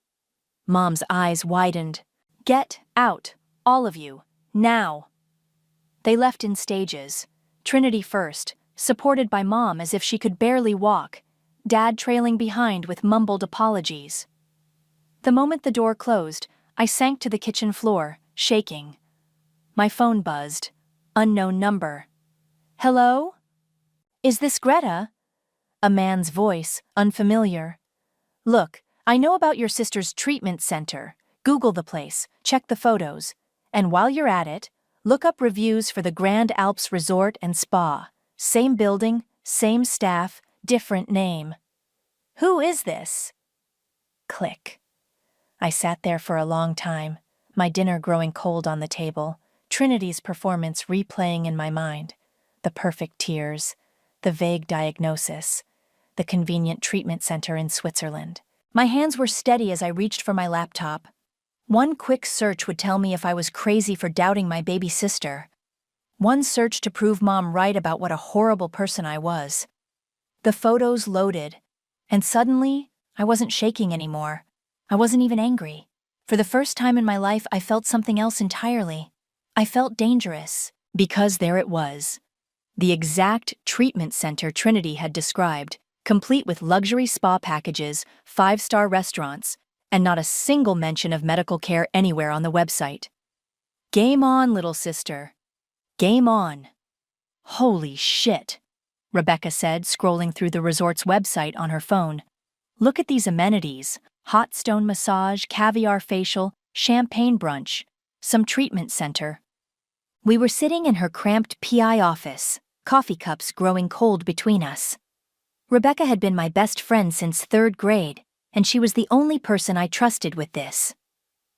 Mom's eyes widened. Get out, all of you, now. They left in stages. Trinity first, supported by Mom as if she could barely walk, Dad trailing behind with mumbled apologies. The moment the door closed, I sank to the kitchen floor, shaking. My phone buzzed. Unknown number. Hello? Is this Greta? A man's voice, unfamiliar. Look, I know about your sister's treatment center. Google the place, check the photos. And while you're at it, look up reviews for the Grand Alps Resort and Spa. Same building, same staff, different name. Who is this? Click. I sat there for a long time, my dinner growing cold on the table, Trinity's performance replaying in my mind. The perfect tears, the vague diagnosis, the convenient treatment center in Switzerland. My hands were steady as I reached for my laptop. One quick search would tell me if I was crazy for doubting my baby sister. One search to prove Mom right about what a horrible person I was. The photos loaded, and suddenly, I wasn't shaking anymore. I wasn't even angry. For the first time in my life, I felt something else entirely. I felt dangerous, because there it was. The exact treatment center Trinity had described, complete with luxury spa packages, 5-star restaurants, and not a single mention of medical care anywhere on the website. Game on, little sister. Game on. Holy shit, Rebecca said, scrolling through the resort's website on her phone. Look at these amenities. Hot stone massage, caviar facial, champagne brunch, some treatment center. We were sitting in her cramped PI office, coffee cups growing cold between us. Rebecca had been my best friend since 3rd grade, and she was the only person I trusted with this.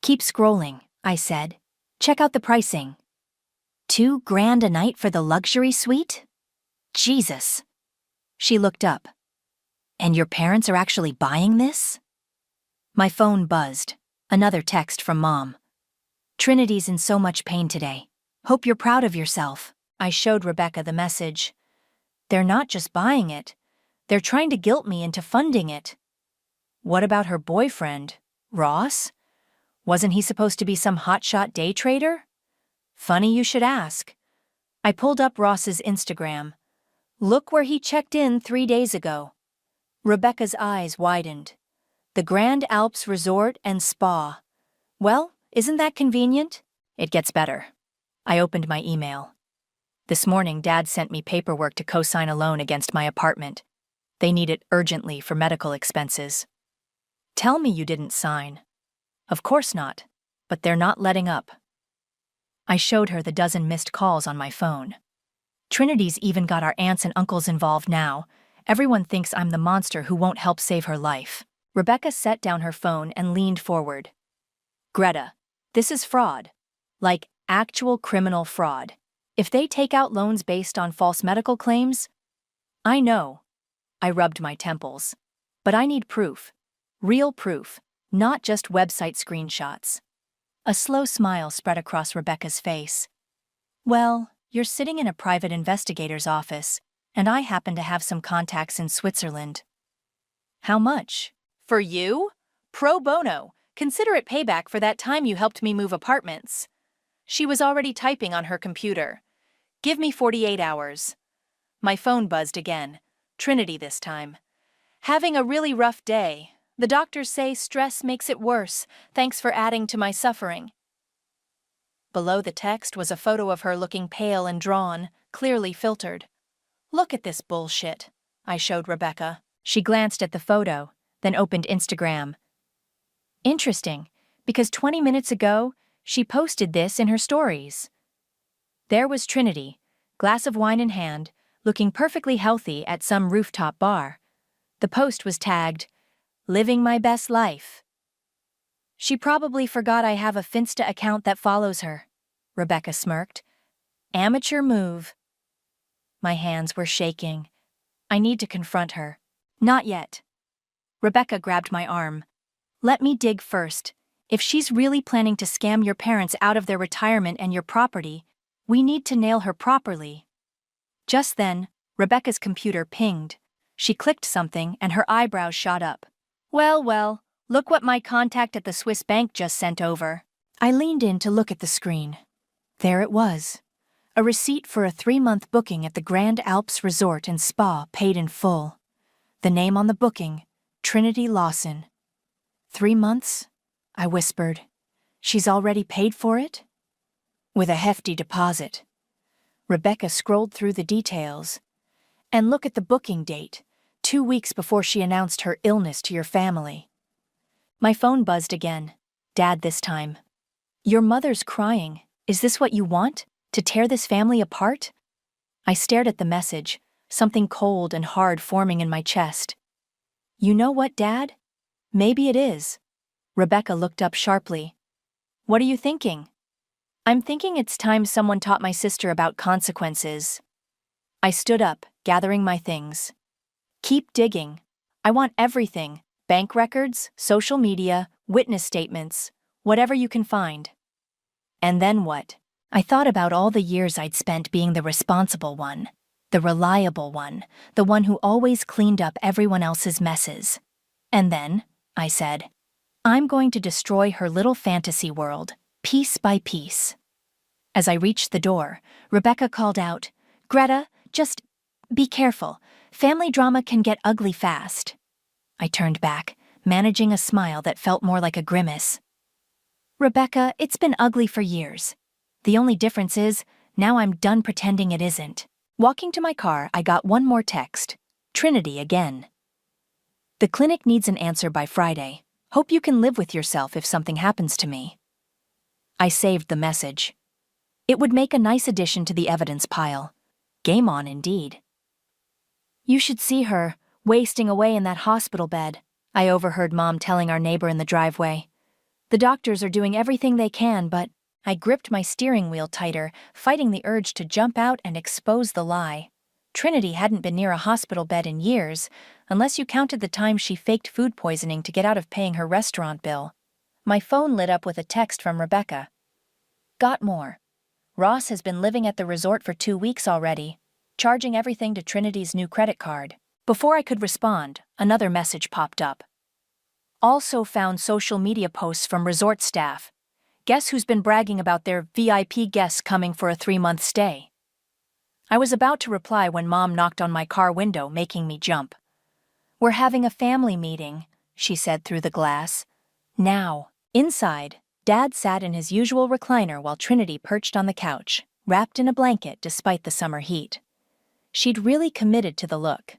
Keep scrolling, I said. Check out the pricing. $2,000 a night for the luxury suite? Jesus. She looked up. And your parents are actually buying this? My phone buzzed. Another text from Mom. Trinity's in so much pain today. Hope you're proud of yourself. I showed Rebecca the message. They're not just buying it. They're trying to guilt me into funding it. What about her boyfriend, Ross? Wasn't he supposed to be some hotshot day trader? Funny you should ask. I pulled up Ross's Instagram. Look where he checked in 3 days ago. Rebecca's eyes widened. The Grand Alps Resort and Spa. Well, isn't that convenient? It gets better. I opened my email. This morning, Dad sent me paperwork to co-sign a loan against my apartment. They need it urgently for medical expenses. Tell me you didn't sign. Of course not, but they're not letting up. I showed her the dozen missed calls on my phone. Trinity's even got our aunts and uncles involved now. Everyone thinks I'm the monster who won't help save her life. Rebecca set down her phone and leaned forward. Greta, this is fraud. Like actual criminal fraud. If they take out loans based on false medical claims, I know. I rubbed my temples. But I need proof. Real proof, not just website screenshots. A slow smile spread across Rebecca's face. Well, you're sitting in a private investigator's office, and I happen to have some contacts in Switzerland. How much? For you? Pro bono, Consider it payback for that time you helped me move apartments. She was already typing on her computer. Give me 48 hours. My phone buzzed again. Trinity this time. Having a really rough day. The doctors say stress makes it worse. Thanks for adding to my suffering. Below the text was a photo of her looking pale and drawn, clearly filtered. Look at this bullshit, I showed Rebecca. She glanced at the photo, then opened Instagram. Interesting, because 20 minutes ago, she posted this in her stories. There was Trinity, glass of wine in hand, looking perfectly healthy at some rooftop bar. The post was tagged, "Living my best life." She probably forgot I have a Finsta account that follows her, Rebecca smirked. Amateur move. My hands were shaking. I need to confront her. Not yet. Rebecca grabbed my arm. Let me dig first. If she's really planning to scam your parents out of their retirement and your property, we need to nail her properly. Just then, Rebecca's computer pinged. She clicked something and her eyebrows shot up. Well, look what my contact at the Swiss bank just sent over. I leaned in to look at the screen. There it was. A receipt for a 3-month booking at the Grand Alps Resort and Spa paid in full. The name on the booking, Trinity Lawson. 3 months? I whispered. She's already paid for it? With a hefty deposit. Rebecca scrolled through the details. And look at the booking date, 2 weeks before she announced her illness to your family. My phone buzzed again. Dad this time. Your mother's crying. Is this what you want? To tear this family apart? I stared at the message, something cold and hard forming in my chest. You know what, Dad? Maybe it is. Rebecca looked up sharply. What are you thinking? I'm thinking it's time someone taught my sister about consequences. I stood up, gathering my things. Keep digging. I want everything. Bank records, social media, witness statements, whatever you can find. And then what? I thought about all the years I'd spent being the responsible one, the reliable one, the one who always cleaned up everyone else's messes. And then, I said, I'm going to destroy her little fantasy world, piece by piece. As I reached the door, Rebecca called out, Greta, just be careful. Family drama can get ugly fast. I turned back, managing a smile that felt more like a grimace. Rebecca, it's been ugly for years. The only difference is, now I'm done pretending it isn't. Walking to my car, I got one more text. Trinity again. The clinic needs an answer by Friday. Hope you can live with yourself if something happens to me. I saved the message. It would make a nice addition to the evidence pile. Game on, indeed. You should see her, wasting away in that hospital bed, I overheard Mom telling our neighbor in the driveway. The doctors are doing everything they can, but I gripped my steering wheel tighter, fighting the urge to jump out and expose the lie. Trinity hadn't been near a hospital bed in years, unless you counted the time she faked food poisoning to get out of paying her restaurant bill. My phone lit up with a text from Rebecca. Got more. Ross has been living at the resort for 2 weeks already, charging everything to Trinity's new credit card. Before I could respond, another message popped up. Also found social media posts from resort staff. Guess who's been bragging about their VIP guests coming for a 3-month stay? I was about to reply when Mom knocked on my car window, making me jump. We're having a family meeting, she said through the glass. Now. Inside, Dad sat in his usual recliner while Trinity perched on the couch, wrapped in a blanket despite the summer heat. She'd really committed to the look.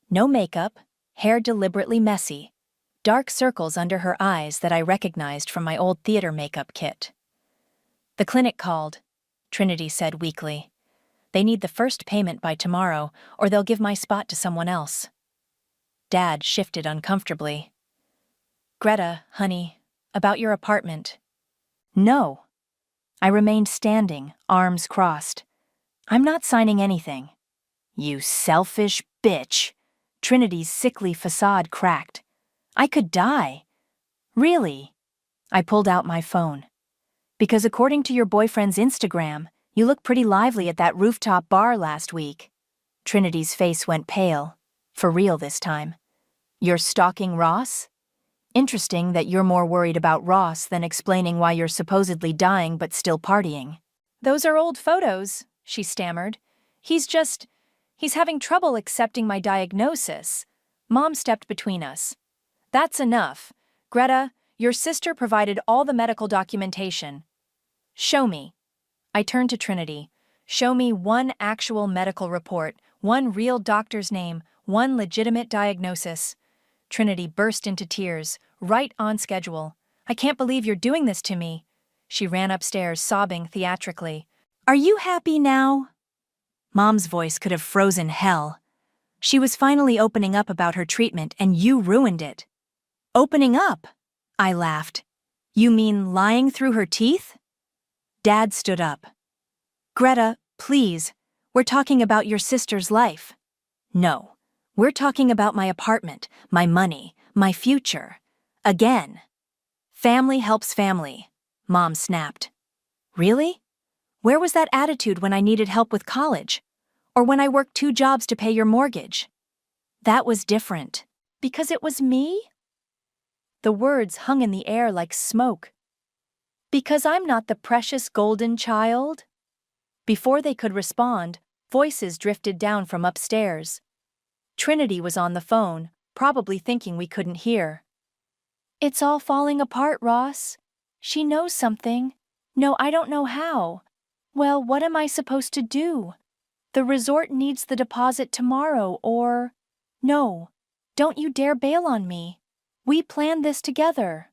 No makeup, hair deliberately messy, dark circles under her eyes that I recognized from my old theater makeup kit. The clinic called, Trinity said weakly. They need the first payment by tomorrow, or they'll give my spot to someone else. Dad shifted uncomfortably. Greta, honey, about your apartment. No. I remained standing, arms crossed. I'm not signing anything. You selfish bitch. Trinity's sickly facade cracked. I could die. Really? I pulled out my phone. Because according to your boyfriend's Instagram, you look pretty lively at that rooftop bar last week. Trinity's face went pale. For real this time. You're stalking Ross? Interesting that you're more worried about Ross than explaining why you're supposedly dying but still partying. Those are old photos, she stammered. He's having trouble accepting my diagnosis. Mom stepped between us. That's enough. Greta, your sister provided all the medical documentation. Show me. I turned to Trinity. Show me one actual medical report, one real doctor's name, one legitimate diagnosis. Trinity burst into tears, right on schedule. I can't believe you're doing this to me. She ran upstairs, sobbing theatrically. Are you happy now? Mom's voice could have frozen hell. She was finally opening up about her treatment, and you ruined it. Opening up? I laughed. You mean lying through her teeth? Dad stood up. Greta, please, we're talking about your sister's life. No, we're talking about my apartment, my money, my future. Again. Family helps family, Mom snapped. Really? Where was that attitude when I needed help with college? Or when I worked 2 jobs to pay your mortgage? That was different. Because it was me? The words hung in the air like smoke. Because I'm not the precious golden child? Before they could respond, voices drifted down from upstairs. Trinity was on the phone, probably thinking we couldn't hear. It's all falling apart, Ross. She knows something. No, I don't know how. Well, what am I supposed to do? The resort needs the deposit tomorrow, or... No, don't you dare bail on me. We planned this together.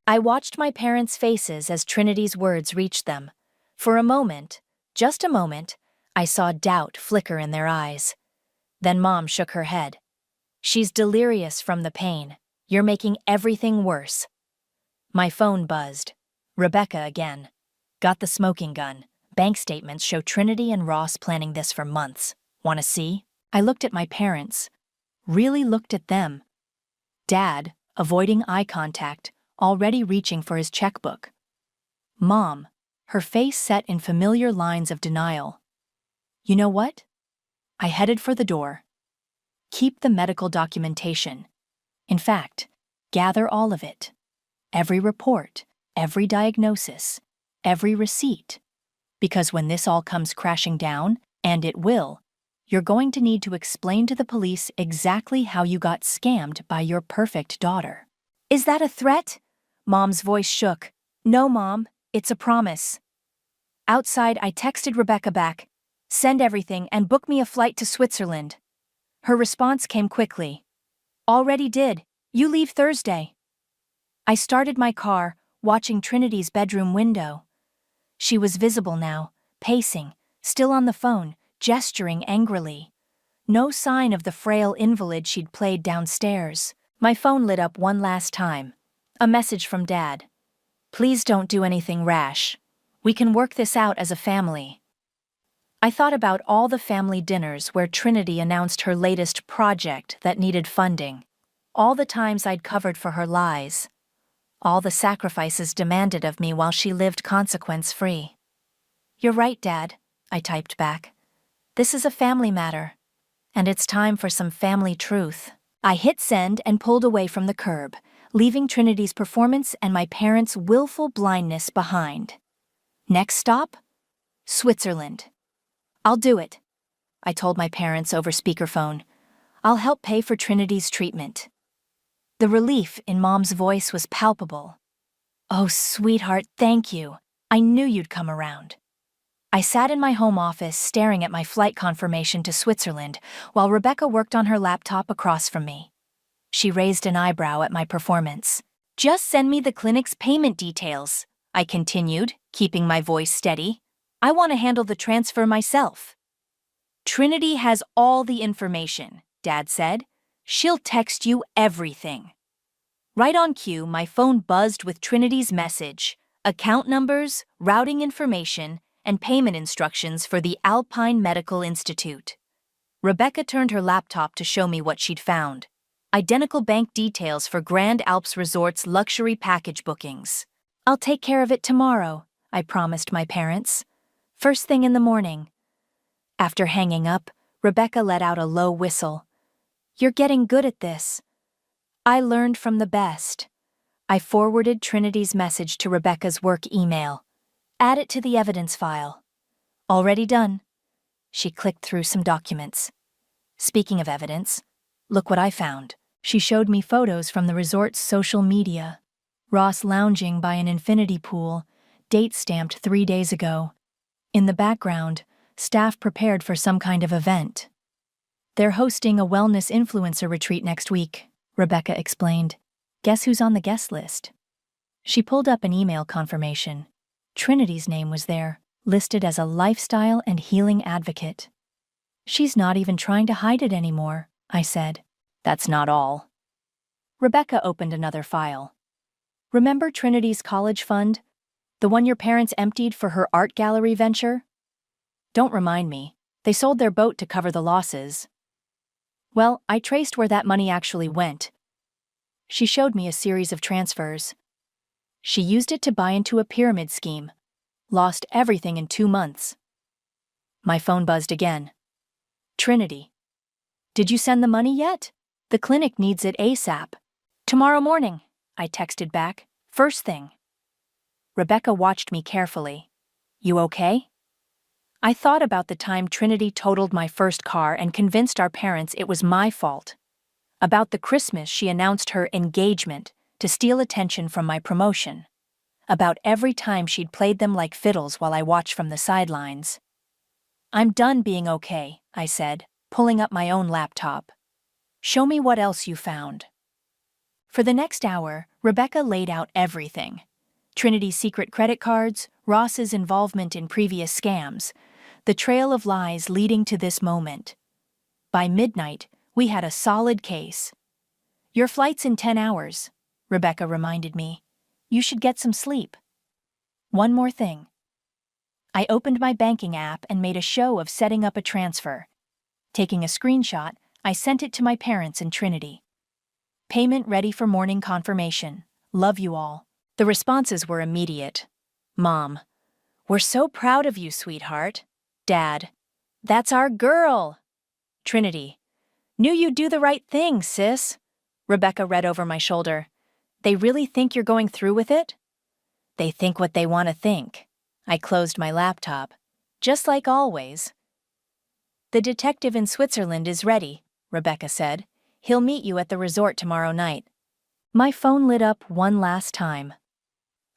I watched my parents' faces as Trinity's words reached them. For a moment, just a moment, I saw doubt flicker in their eyes. Then Mom shook her head. She's delirious from the pain. You're making everything worse. My phone buzzed. Rebecca again. Got the smoking gun. Bank statements show Trinity and Ross planning this for months. Want to see? I looked at my parents. Really looked at them. Dad, avoiding eye contact, already reaching for his checkbook. Mom, her face set in familiar lines of denial. You know what? I headed for the door. Keep the medical documentation. In fact, gather all of it. Every report, every diagnosis, every receipt. Because when this all comes crashing down, and it will, you're going to need to explain to the police exactly how you got scammed by your perfect daughter. Is that a threat? Mom's voice shook. No, Mom, it's a promise. Outside, I texted Rebecca back. Send everything and book me a flight to Switzerland. Her response came quickly. Already did. You leave Thursday. I started my car, watching Trinity's bedroom window. She was visible now, pacing, still on the phone, gesturing angrily. No sign of the frail invalid she'd played downstairs. My phone lit up one last time. A message from Dad. Please don't do anything rash. We can work this out as a family. I thought about all the family dinners where Trinity announced her latest project that needed funding. All the times I'd covered for her lies. All the sacrifices demanded of me while she lived consequence-free. You're right, Dad, I typed back. This is a family matter. And it's time for some family truth. I hit send and pulled away from the curb, leaving Trinity's performance and my parents' willful blindness behind. Next stop? Switzerland. I'll do it, I told my parents over speakerphone. I'll help pay for Trinity's treatment. The relief in Mom's voice was palpable. Oh, sweetheart, thank you. I knew you'd come around. I sat in my home office staring at my flight confirmation to Switzerland while Rebecca worked on her laptop across from me. She raised an eyebrow at my performance. Just send me the clinic's payment details, I continued, keeping my voice steady. I want to handle the transfer myself. Trinity has all the information, Dad said. She'll text you everything. Right on cue, my phone buzzed with Trinity's message, account numbers, routing information, and payment instructions for the Alpine Medical Institute. Rebecca turned her laptop to show me what she'd found. Identical bank details for Grand Alps Resort's luxury package bookings. I'll take care of it tomorrow, I promised my parents. First thing in the morning. After hanging up, Rebecca let out a low whistle. You're getting good at this. I learned from the best. I forwarded Trinity's message to Rebecca's work email. Add it to the evidence file. Already done. She clicked through some documents. Speaking of evidence, look what I found. She showed me photos from the resort's social media. Ross lounging by an infinity pool, date stamped 3 days ago. In the background, staff prepared for some kind of event. They're hosting a wellness influencer retreat next week, Rebecca explained. Guess who's on the guest list? She pulled up an email confirmation. Trinity's name was there, listed as a lifestyle and healing advocate. She's not even trying to hide it anymore, I said. That's not all. Rebecca opened another file. Remember Trinity's college fund? The one your parents emptied for her art gallery venture? Don't remind me. They sold their boat to cover the losses. Well, I traced where that money actually went. She showed me a series of transfers. She used it to buy into a pyramid scheme. Lost everything in 2 months. My phone buzzed again. Trinity. Did you send the money yet? The clinic needs it ASAP. Tomorrow morning, I texted back. First thing. Rebecca watched me carefully. You okay? I thought about the time Trinity totaled my first car and convinced our parents it was my fault. About the Christmas she announced her engagement to steal attention from my promotion. About every time she'd played them like fiddles while I watched from the sidelines. I'm done being okay, I said, pulling up my own laptop. Show me what else you found. For the next hour, Rebecca laid out everything. Trinity's secret credit cards, Ross's involvement in previous scams, the trail of lies leading to this moment. By midnight, we had a solid case. Your flight's in 10 hours, Rebecca reminded me. You should get some sleep. One more thing. I opened my banking app and made a show of setting up a transfer. Taking a screenshot, I sent it to my parents and Trinity. Payment ready for morning confirmation. Love you all. The responses were immediate. Mom. We're so proud of you, sweetheart. Dad. That's our girl. Trinity. Knew you'd do the right thing, sis. Rebecca read over my shoulder. They really think you're going through with it? They think what they want to think. I closed my laptop. Just like always. The detective in Switzerland is ready, Rebecca said. He'll meet you at the resort tomorrow night. My phone lit up one last time.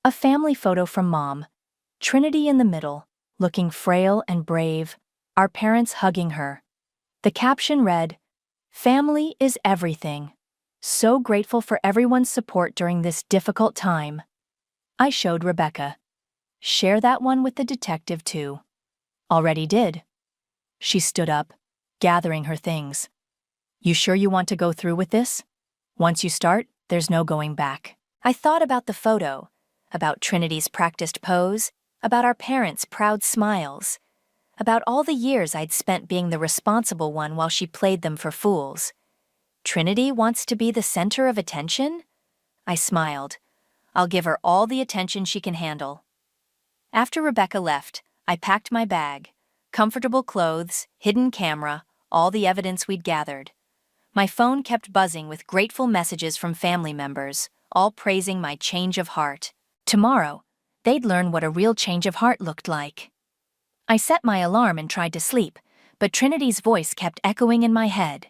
A family photo from Mom. Trinity in the middle, looking frail and brave, our parents hugging her. The caption read, "Family is everything. So grateful for everyone's support during this difficult time." I showed Rebecca. Share that one with the detective too. Already did. She stood up, gathering her things. You sure you want to go through with this? Once you start, there's no going back. I thought about the photo, about Trinity's practiced pose, about our parents' proud smiles, about all the years I'd spent being the responsible one while she played them for fools. Trinity wants to be the center of attention? I smiled. I'll give her all the attention she can handle. After Rebecca left, I packed my bag. Comfortable clothes, hidden camera, all the evidence we'd gathered. My phone kept buzzing with grateful messages from family members, all praising my change of heart. Tomorrow, they'd learn what a real change of heart looked like. I set my alarm and tried to sleep, but Trinity's voice kept echoing in my head.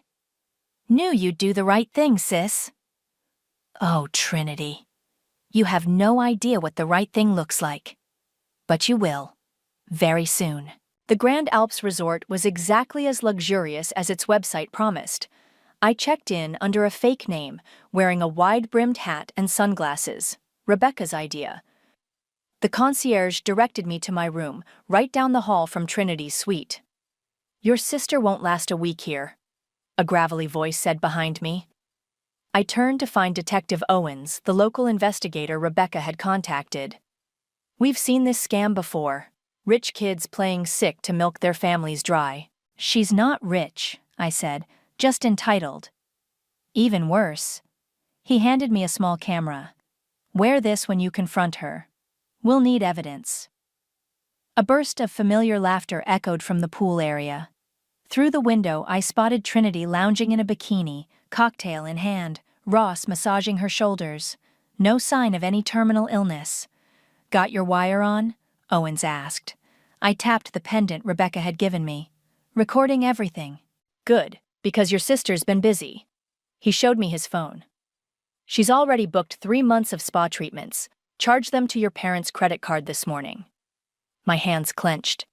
Knew you'd do the right thing, sis. Oh, Trinity. You have no idea what the right thing looks like. But you will. Very soon. The Grand Alps Resort was exactly as luxurious as its website promised. I checked in under a fake name, wearing a wide-brimmed hat and sunglasses. Rebecca's idea. The concierge directed me to my room, right down the hall from Trinity's suite. Your sister won't last a week here, a gravelly voice said behind me. I turned to find Detective Owens, the local investigator Rebecca had contacted. We've seen this scam before. Rich kids playing sick to milk their families dry. She's not rich, I said, just entitled. Even worse. He handed me a small camera. Wear this when you confront her. We'll need evidence. A burst of familiar laughter echoed from the pool area. Through the window, I spotted Trinity lounging in a bikini, cocktail in hand, Ross massaging her shoulders. No sign of any terminal illness. Got your wire on? Owens asked. I tapped the pendant Rebecca had given me. Recording everything. Good, because your sister's been busy. He showed me his phone. She's already booked 3 months of spa treatments. Charge them to your parents' credit card this morning. My hands clenched.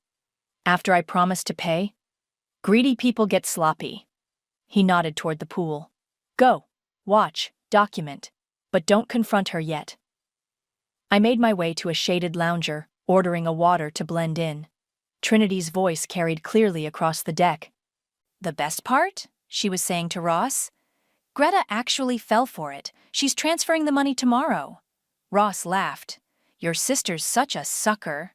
After I promised to pay? Greedy people get sloppy. He nodded toward the pool. Go, watch, document, but don't confront her yet. I made my way to a shaded lounger, ordering a water to blend in. Trinity's voice carried clearly across the deck. The best part? She was saying to Ross. Greta actually fell for it. She's transferring the money tomorrow. Ross laughed. Your sister's such a sucker.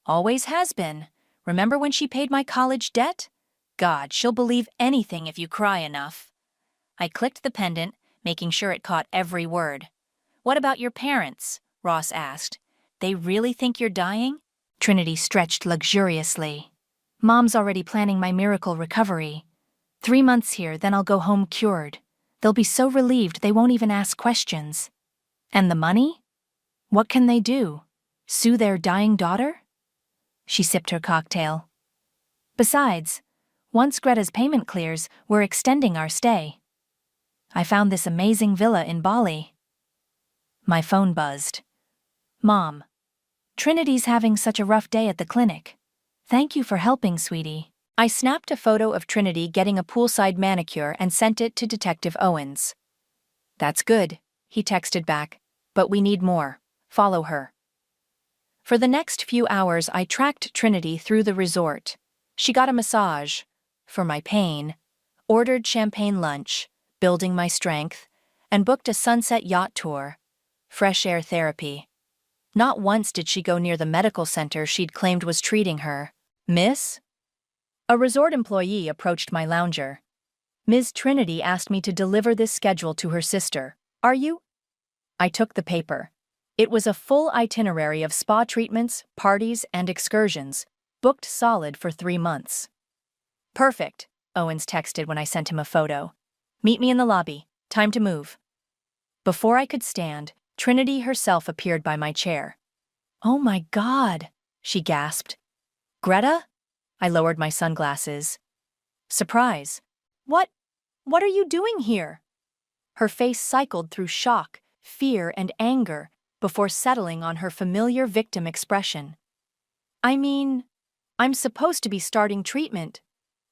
Always has been. Remember when she paid my college debt? God, she'll believe anything if you cry enough. I clicked the pendant, making sure it caught every word. What about your parents? Ross asked. They really think you're dying? Trinity stretched luxuriously. Mom's already planning my miracle recovery. 3 months here, then I'll go home cured. They'll be so relieved they won't even ask questions. And the money? What can they do? Sue their dying daughter? She sipped her cocktail. Besides, once Greta's payment clears, we're extending our stay. I found this amazing villa in Bali. My phone buzzed. Mom, Trinity's having such a rough day at the clinic. Thank you for helping, sweetie. I snapped a photo of Trinity getting a poolside manicure and sent it to Detective Owens. That's good, he texted back, but we need more. Follow her. For the next few hours, I tracked Trinity through the resort. She got a massage, for my pain, ordered champagne lunch, building my strength, and booked a sunset yacht tour, fresh air therapy. Not once did she go near the medical center she'd claimed was treating her. Miss? A resort employee approached my lounger. Ms. Trinity asked me to deliver this schedule to her sister. Are you? I took the paper. It was a full itinerary of spa treatments, parties, and excursions, booked solid for 3 months. Perfect, Owens texted when I sent him a photo. Meet me in the lobby. Time to move. Before I could stand, Trinity herself appeared by my chair. Oh my God, she gasped. Greta? I lowered my sunglasses. Surprise. What are you doing here? Her face cycled through shock, fear, and anger before settling on her familiar victim expression. I mean, I'm supposed to be starting treatment.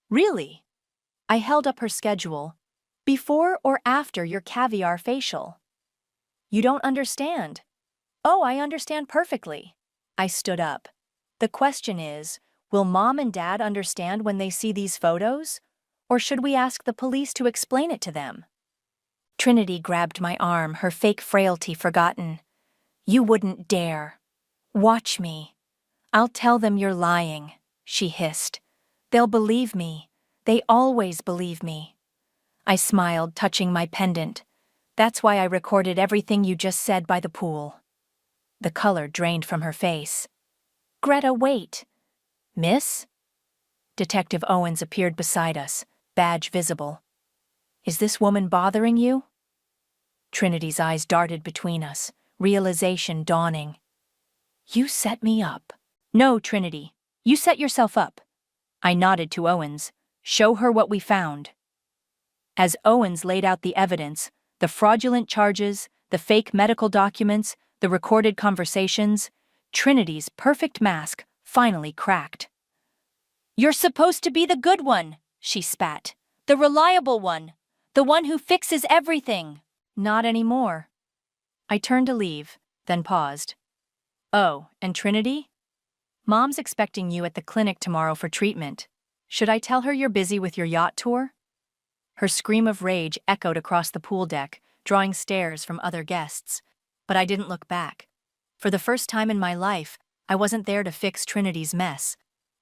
Really? I held up her schedule. Before or after your caviar facial? You don't understand. Oh, I understand perfectly. I stood up. The question is, will Mom and Dad understand when they see these photos? Or should we ask the police to explain it to them? Trinity grabbed my arm, her fake frailty forgotten. You wouldn't dare. Watch me. I'll tell them you're lying, she hissed. They'll believe me. They always believe me. I smiled, touching my pendant. That's why I recorded everything you just said by the pool. The color drained from her face. Greta, wait. Miss? Detective Owens appeared beside us, badge visible. Is this woman bothering you? Trinity's eyes darted between us, realization dawning. You set me up. No, Trinity. You set yourself up. I nodded to Owens. Show her what we found. As Owens laid out the evidence, the fraudulent charges, the fake medical documents, the recorded conversations, Trinity's perfect mask finally cracked. You're supposed to be the good one, she spat. The reliable one. The one who fixes everything. Not anymore. I turned to leave, then paused. Oh, and Trinity? Mom's expecting you at the clinic tomorrow for treatment. Should I tell her you're busy with your yacht tour? Her scream of rage echoed across the pool deck, drawing stares from other guests. But I didn't look back. For the first time in my life, I wasn't there to fix Trinity's mess.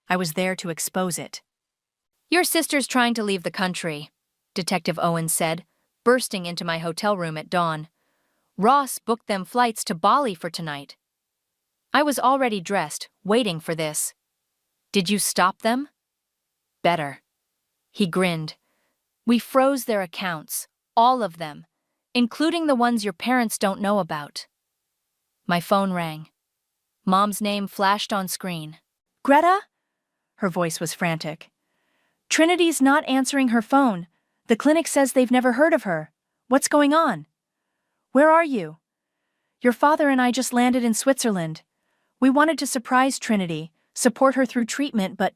I was there to expose it. Your sister's trying to leave the country, Detective Owens said, bursting into my hotel room at dawn. Ross booked them flights to Bali for tonight. I was already dressed, waiting for this. Did you stop them? Better. He grinned. We froze their accounts, all of them. including the ones your parents don't know about. My phone rang. Mom's name flashed on screen. Greta? Her voice was frantic. Trinity's not answering her phone. The clinic says they've never heard of her. What's going on? Where are you? Your father and I just landed in Switzerland. We wanted to surprise Trinity, support her through treatment, but...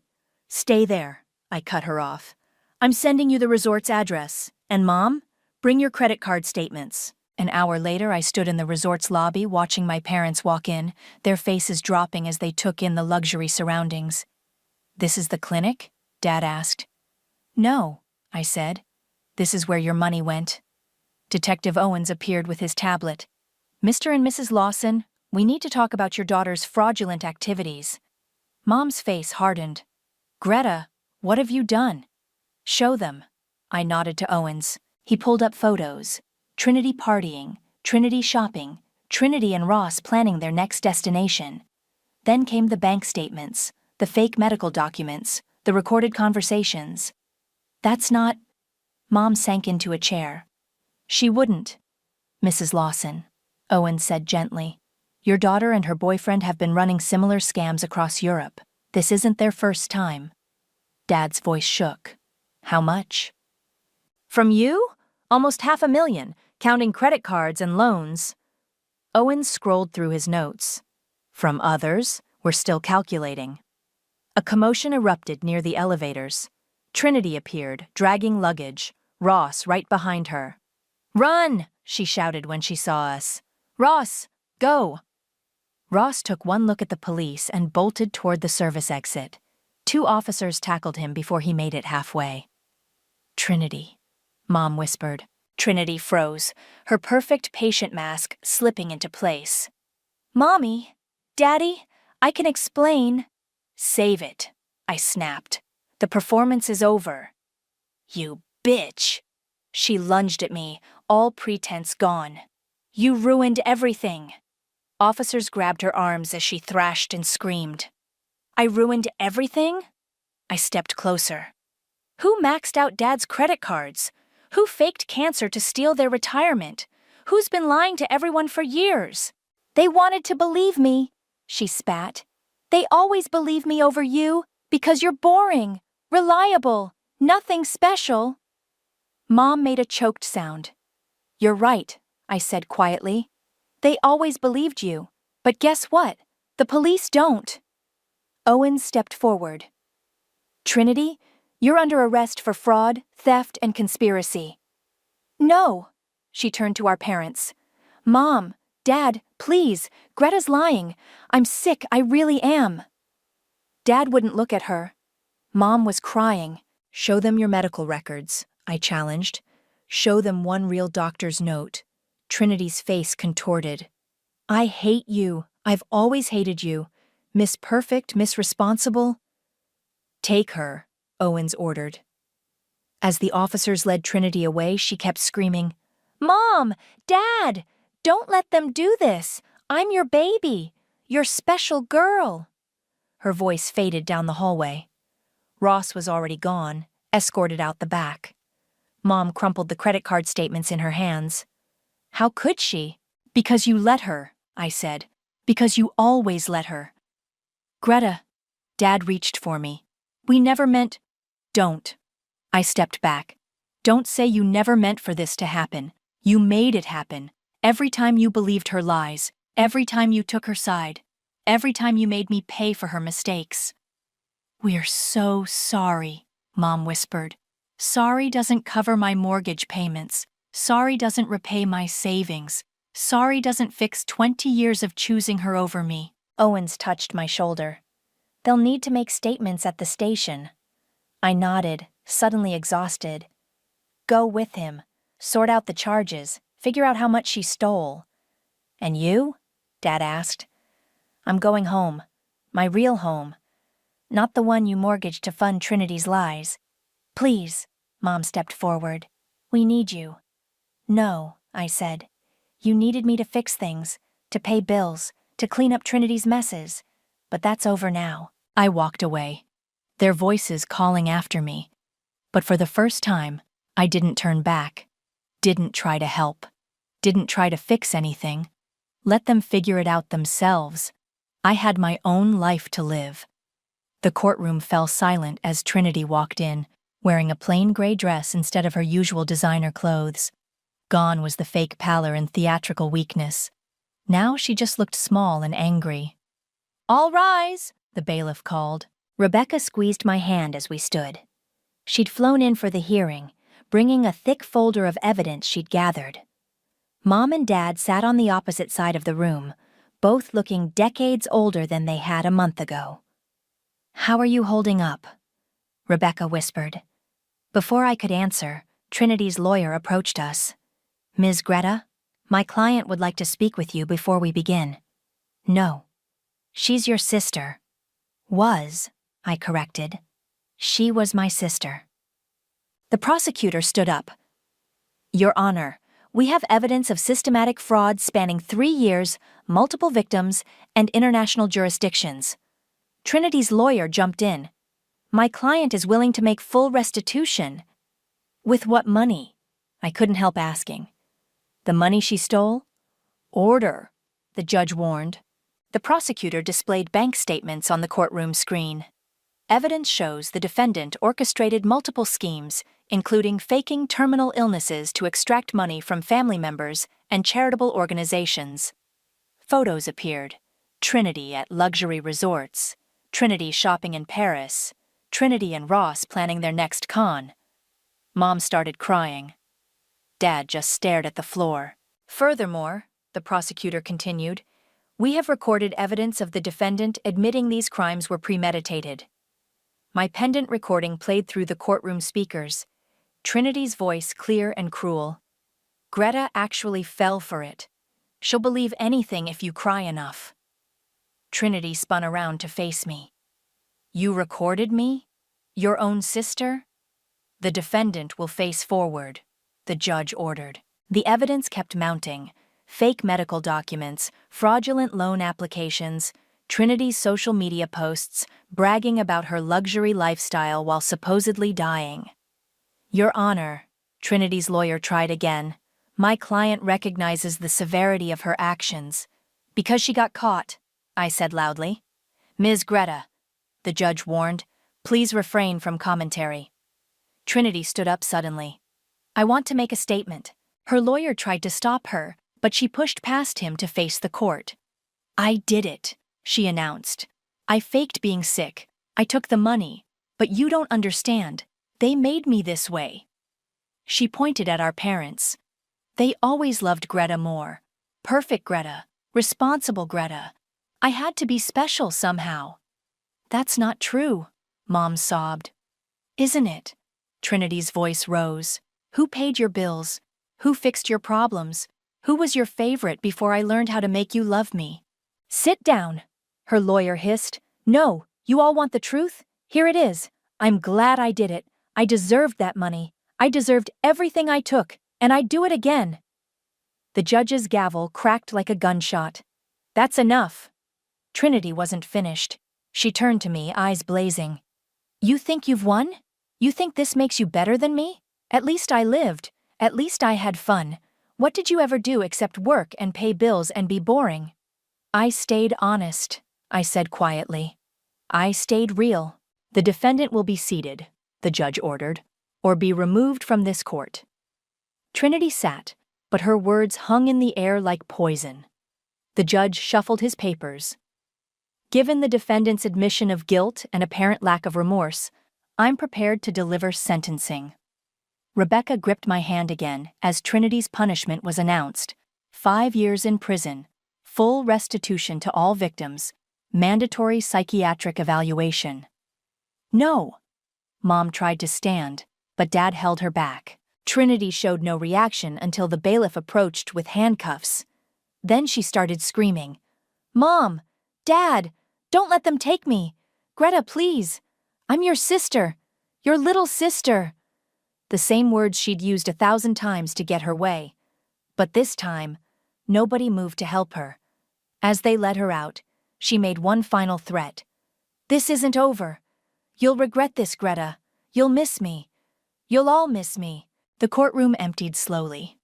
Stay there, I cut her off. I'm sending you the resort's address. And Mom, bring your credit card statements. An hour later, I stood in the resort's lobby watching my parents walk in, their faces dropping as they took in the luxury surroundings. This is the clinic? Dad asked. No, I said. This is where your money went. Detective Owens appeared with his tablet. Mr. and Mrs. Lawson, we need to talk about your daughter's fraudulent activities. Mom's face hardened. Greta, what have you done? Show them. I nodded to Owens. He pulled up photos. Trinity partying, Trinity shopping, Trinity and Ross planning their next destination. Then came the bank statements, the fake medical documents, the recorded conversations. That's not... Mom sank into a chair. She wouldn't. Mrs. Lawson, Owens said gently. Your daughter and her boyfriend have been running similar scams across Europe. This isn't their first time. Dad's voice shook. How much? From you? Almost $500,000, counting credit cards and loans. Owens scrolled through his notes. From others, we're still calculating. A commotion erupted near the elevators. Trinity appeared, dragging luggage, Ross right behind her. Run! She shouted when she saw us. Ross, go! Ross took one look at the police and bolted toward the service exit. 2 officers tackled him before he made it halfway. Trinity, Mom whispered. Trinity froze, her perfect patient mask slipping into place. Mommy, Daddy, I can explain. Save it, I snapped. The performance is over. You bitch. She lunged at me, all pretense gone. You ruined everything. Officers grabbed her arms as she thrashed and screamed. I ruined everything? I stepped closer. Who maxed out Dad's credit cards? Who faked cancer to steal their retirement? Who's been lying to everyone for years? They wanted to believe me, she spat. They always believe me over you because you're boring, reliable, nothing special. Mom made a choked sound. You're right, I said quietly. They always believed you. But guess what? The police don't. Owens stepped forward. Trinity, you're under arrest for fraud, theft, and conspiracy. No, she turned to our parents. Mom, Dad, please, Greta's lying. I'm sick, I really am. Dad wouldn't look at her. Mom was crying. Show them your medical records, I challenged. Show them one real doctor's note. Trinity's face contorted. I hate you. I've always hated you. Miss Perfect, Miss Responsible. Take her, Owens ordered. As the officers led Trinity away, she kept screaming, Mom! Dad! Don't let them do this! I'm your baby! Your special girl! Her voice faded down the hallway. Ross was already gone, escorted out the back. Mom crumpled the credit card statements in her hands. How could she? Because you let her, I said. Because you always let her. Greta. Dad reached for me. We never meant... Don't. I stepped back. Don't say you never meant for this to happen. You made it happen. Every time you believed her lies. Every time you took her side. Every time you made me pay for her mistakes. We're so sorry, Mom whispered. Sorry doesn't cover my mortgage payments. Sorry doesn't repay my savings. Sorry doesn't fix 20 years of choosing her over me. Owens touched my shoulder. They'll need to make statements at the station. I nodded, suddenly exhausted. Go with him. Sort out the charges. Figure out how much she stole. And you? Dad asked. I'm going home. My real home. Not the one you mortgaged to fund Trinity's lies. Please, Mom stepped forward. We need you. No, I said. You needed me to fix things, to pay bills, to clean up Trinity's messes. But that's over now. I walked away, their voices calling after me. But for the first time, I didn't turn back, didn't try to help. Didn't try to fix anything. Let them figure it out themselves. I had my own life to live. The courtroom fell silent as Trinity walked in, wearing a plain gray dress instead of her usual designer clothes. Gone was the fake pallor and theatrical weakness. Now she just looked small and angry. "All rise," the bailiff called. Rebecca squeezed my hand as we stood. She'd flown in for the hearing, bringing a thick folder of evidence she'd gathered. Mom and Dad sat on the opposite side of the room, both looking decades older than they had a month ago. "How are you holding up?" Rebecca whispered. Before I could answer, Trinity's lawyer approached us. "Ms. Greta, my client would like to speak with you before we begin." "No. She's your sister." "Was," I corrected. "She was my sister." The prosecutor stood up. "Your Honor, we have evidence of systematic fraud spanning 3 years, multiple victims, and international jurisdictions." Trinity's lawyer jumped in. "My client is willing to make full restitution." "With what money?" I couldn't help asking. "The money she stole?" "Order," the judge warned. The prosecutor displayed bank statements on the courtroom screen. Evidence shows the defendant orchestrated multiple schemes, including faking terminal illnesses to extract money from family members and charitable organizations. Photos appeared: Trinity at luxury resorts, Trinity shopping in Paris, Trinity and Ross planning their next con. Mom started crying. Dad just stared at the floor. "Furthermore," the prosecutor continued, "we have recorded evidence of the defendant admitting these crimes were premeditated." My pendant recording played through the courtroom speakers, Trinity's voice clear and cruel. "Greta actually fell for it. She'll believe anything if you cry enough." Trinity spun around to face me. "You recorded me? Your own sister?" "The defendant will face forward," the judge ordered. The evidence kept mounting: fake medical documents, fraudulent loan applications, Trinity's social media posts bragging about her luxury lifestyle while supposedly dying. "Your Honor," Trinity's lawyer tried again, "my client recognizes the severity of her actions." "Because she got caught," I said loudly. "Ms. Greta," the judge warned, "please refrain from commentary." Trinity stood up suddenly. "I want to make a statement." Her lawyer tried to stop her, but she pushed past him to face the court. "I did it," she announced. "I faked being sick. I took the money. But you don't understand. They made me this way." She pointed at our parents. They always loved Greta more. Perfect Greta. Responsible Greta. I had to be special somehow. "That's not true," Mom sobbed. "Isn't it?" Trinity's voice rose. "Who paid your bills? Who fixed your problems? Who was your favorite before I learned how to make you love me?" "Sit down," her lawyer hissed. "No, you all want the truth? Here it is. I'm glad I did it. I deserved that money. I deserved everything I took, and I'd do it again." The judge's gavel cracked like a gunshot. "That's enough." Trinity wasn't finished. She turned to me, eyes blazing. "You think you've won? You think this makes you better than me? At least I lived. At least I had fun. What did you ever do except work and pay bills and be boring?" "I stayed honest," I said quietly. "I stayed real." "The defendant will be seated," the judge ordered, "or be removed from this court." Trinity sat, but her words hung in the air like poison. The judge shuffled his papers. "Given the defendant's admission of guilt and apparent lack of remorse, I'm prepared to deliver sentencing." Rebecca gripped my hand again as Trinity's punishment was announced: 5 years in prison, full restitution to all victims, mandatory psychiatric evaluation. "No!" Mom tried to stand, but Dad held her back. Trinity showed no reaction until the bailiff approached with handcuffs. Then she started screaming, "Mom! Dad! Don't let them take me! Greta, please! I'm your sister! Your little sister!" The same words she'd used 1,000 times to get her way. But this time, nobody moved to help her. As they led her out, she made one final threat. "This isn't over. You'll regret this, Greta. You'll miss me. You'll all miss me." The courtroom emptied slowly.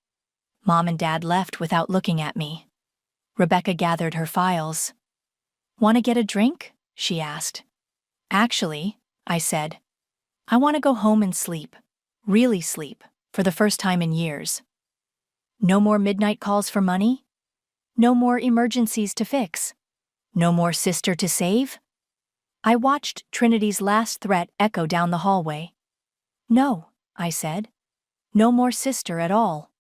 Mom and Dad left without looking at me. Rebecca gathered her files. "Want to get a drink?" she asked. "Actually," I said, "I want to go home and sleep. Really sleep, for the first time in years. No more midnight calls for money? No more emergencies to fix? No more sister to save?" I watched Trinity's last threat echo down the hallway. "No," I said. "No more sister at all."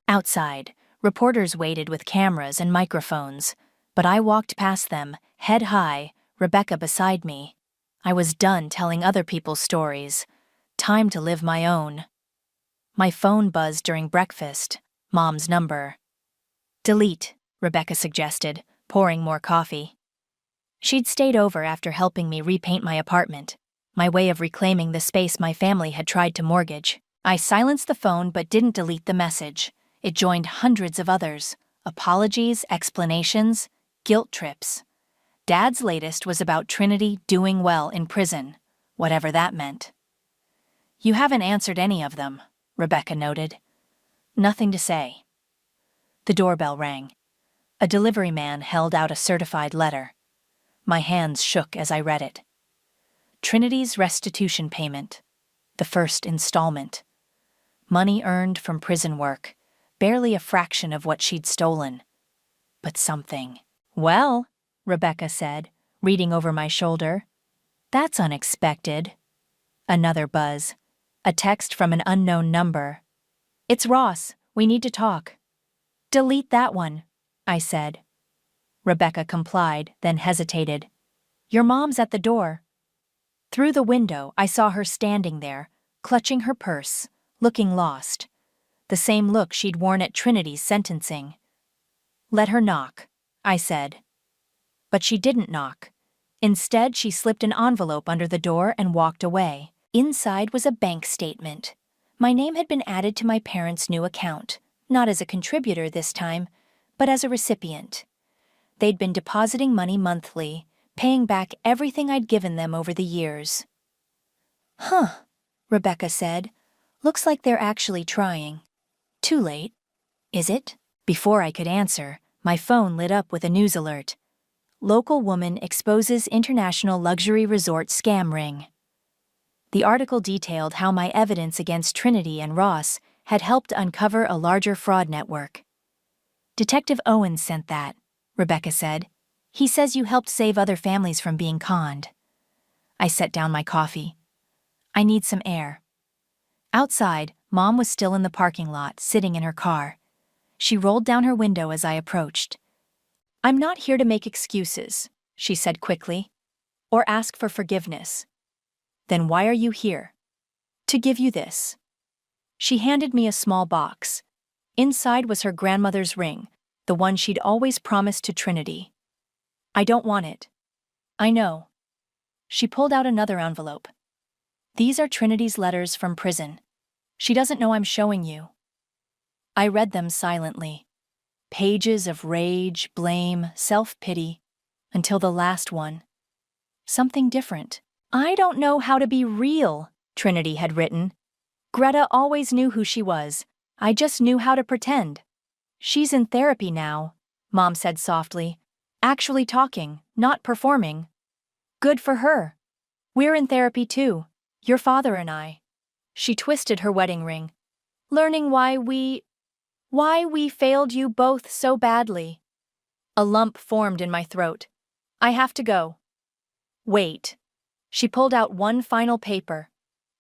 Outside, reporters waited with cameras and microphones, but I walked past them, head high, Rebecca beside me. I was done telling other people's stories. Time to live my own. My phone buzzed during breakfast. Mom's number. "Delete," Rebecca suggested, pouring more coffee. She'd stayed over after helping me repaint my apartment, my way of reclaiming the space my family had tried to mortgage. I silenced the phone but didn't delete the message. It joined hundreds of others. Apologies, explanations, guilt trips. Dad's latest was about Trinity doing well in prison, whatever that meant. "You haven't answered any of them," Rebecca noted. "Nothing to say." The doorbell rang. A delivery man held out a certified letter. My hands shook as I read it. Trinity's restitution payment. The first installment. Money earned from prison work. Barely a fraction of what she'd stolen. But something. "Well," Rebecca said, reading over my shoulder. "That's unexpected." Another buzz. A text from an unknown number. "It's Ross. We need to talk." "Delete that one," I said. Rebecca complied, then hesitated. "Your mom's at the door." Through the window, I saw her standing there, clutching her purse, looking lost. The same look she'd worn at Trinity's sentencing. "Let her knock," I said. But she didn't knock. Instead, she slipped an envelope under the door and walked away. Inside was a bank statement. My name had been added to my parents' new account, not as a contributor this time, but as a recipient. They'd been depositing money monthly, paying back everything I'd given them over the years. "Huh," Rebecca said. "Looks like they're actually trying." "Too late." "Is it?" Before I could answer, my phone lit up with a news alert. Local woman exposes international luxury resort scam ring. The article detailed how my evidence against Trinity and Ross had helped uncover a larger fraud network. "Detective Owens sent that," Rebecca said. "He says you helped save other families from being conned." I set down my coffee. "I need some air." Outside, Mom was still in the parking lot, sitting in her car. She rolled down her window as I approached. "I'm not here to make excuses," she said quickly, "or ask for forgiveness." "Then why are you here?" "To give you this." She handed me a small box. Inside was her grandmother's ring, the one she'd always promised to Trinity. "I don't want it." "I know." She pulled out another envelope. "These are Trinity's letters from prison. She doesn't know I'm showing you." I read them silently. Pages of rage, blame, self-pity, until the last one. Something different. "I don't know how to be real," Trinity had written. "Greta always knew who she was. I just knew how to pretend." "She's in therapy now," Mom said softly. "Actually talking, not performing." "Good for her. We're in therapy too, your father and I." She twisted her wedding ring. "Learning why we failed you both so badly." A lump formed in my throat. "I have to go." "Wait." She pulled out one final paper.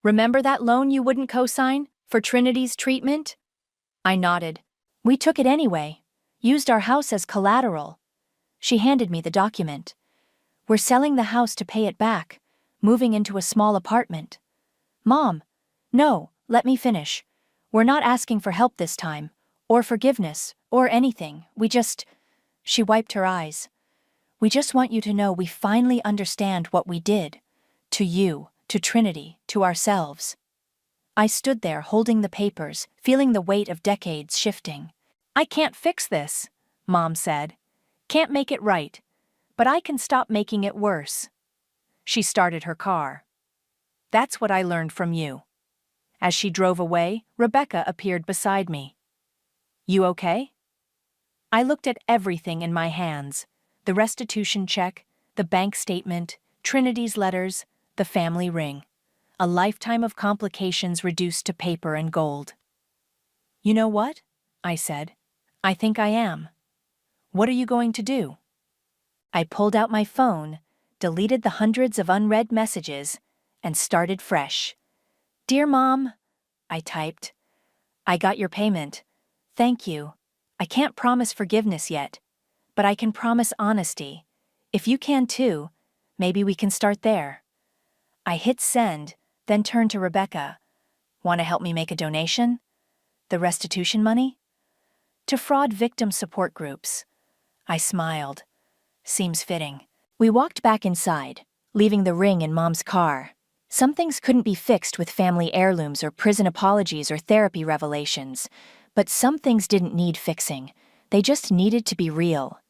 "Remember that loan you wouldn't co-sign for Trinity's treatment?" I nodded. "We took it anyway. Used our house as collateral." She handed me the document. "We're selling the house to pay it back, moving into a small apartment." "Mom." "No, let me finish. We're not asking for help this time, or forgiveness, or anything. We just..." She wiped her eyes. "We just want you to know we finally understand what we did. To you, to Trinity, to ourselves." I stood there holding the papers, feeling the weight of decades shifting. "I can't fix this," Mom said. "Can't make it right. But I can stop making it worse." She started her car. "That's what I learned from you." As she drove away, Rebecca appeared beside me. You okay? I looked at everything in my hands: the restitution check, the bank statement, Trinity's letters, the family ring. A lifetime of complications reduced to paper and gold. You know what? I said. I think I am. What are you going to do? I pulled out my phone, deleted the hundreds of unread messages, and started fresh. Dear Mom, I typed. I got your payment. Thank you. I can't promise forgiveness yet, but I can promise honesty. If you can too, maybe we can start there. I hit send, then turned to Rebecca. Want to help me make a donation? The restitution money? To fraud victim support groups. I smiled. Seems fitting. We walked back inside, leaving the ring in Mom's car. Some things couldn't be fixed with family heirlooms or prison apologies or therapy revelations, but some things didn't need fixing. They just needed to be real.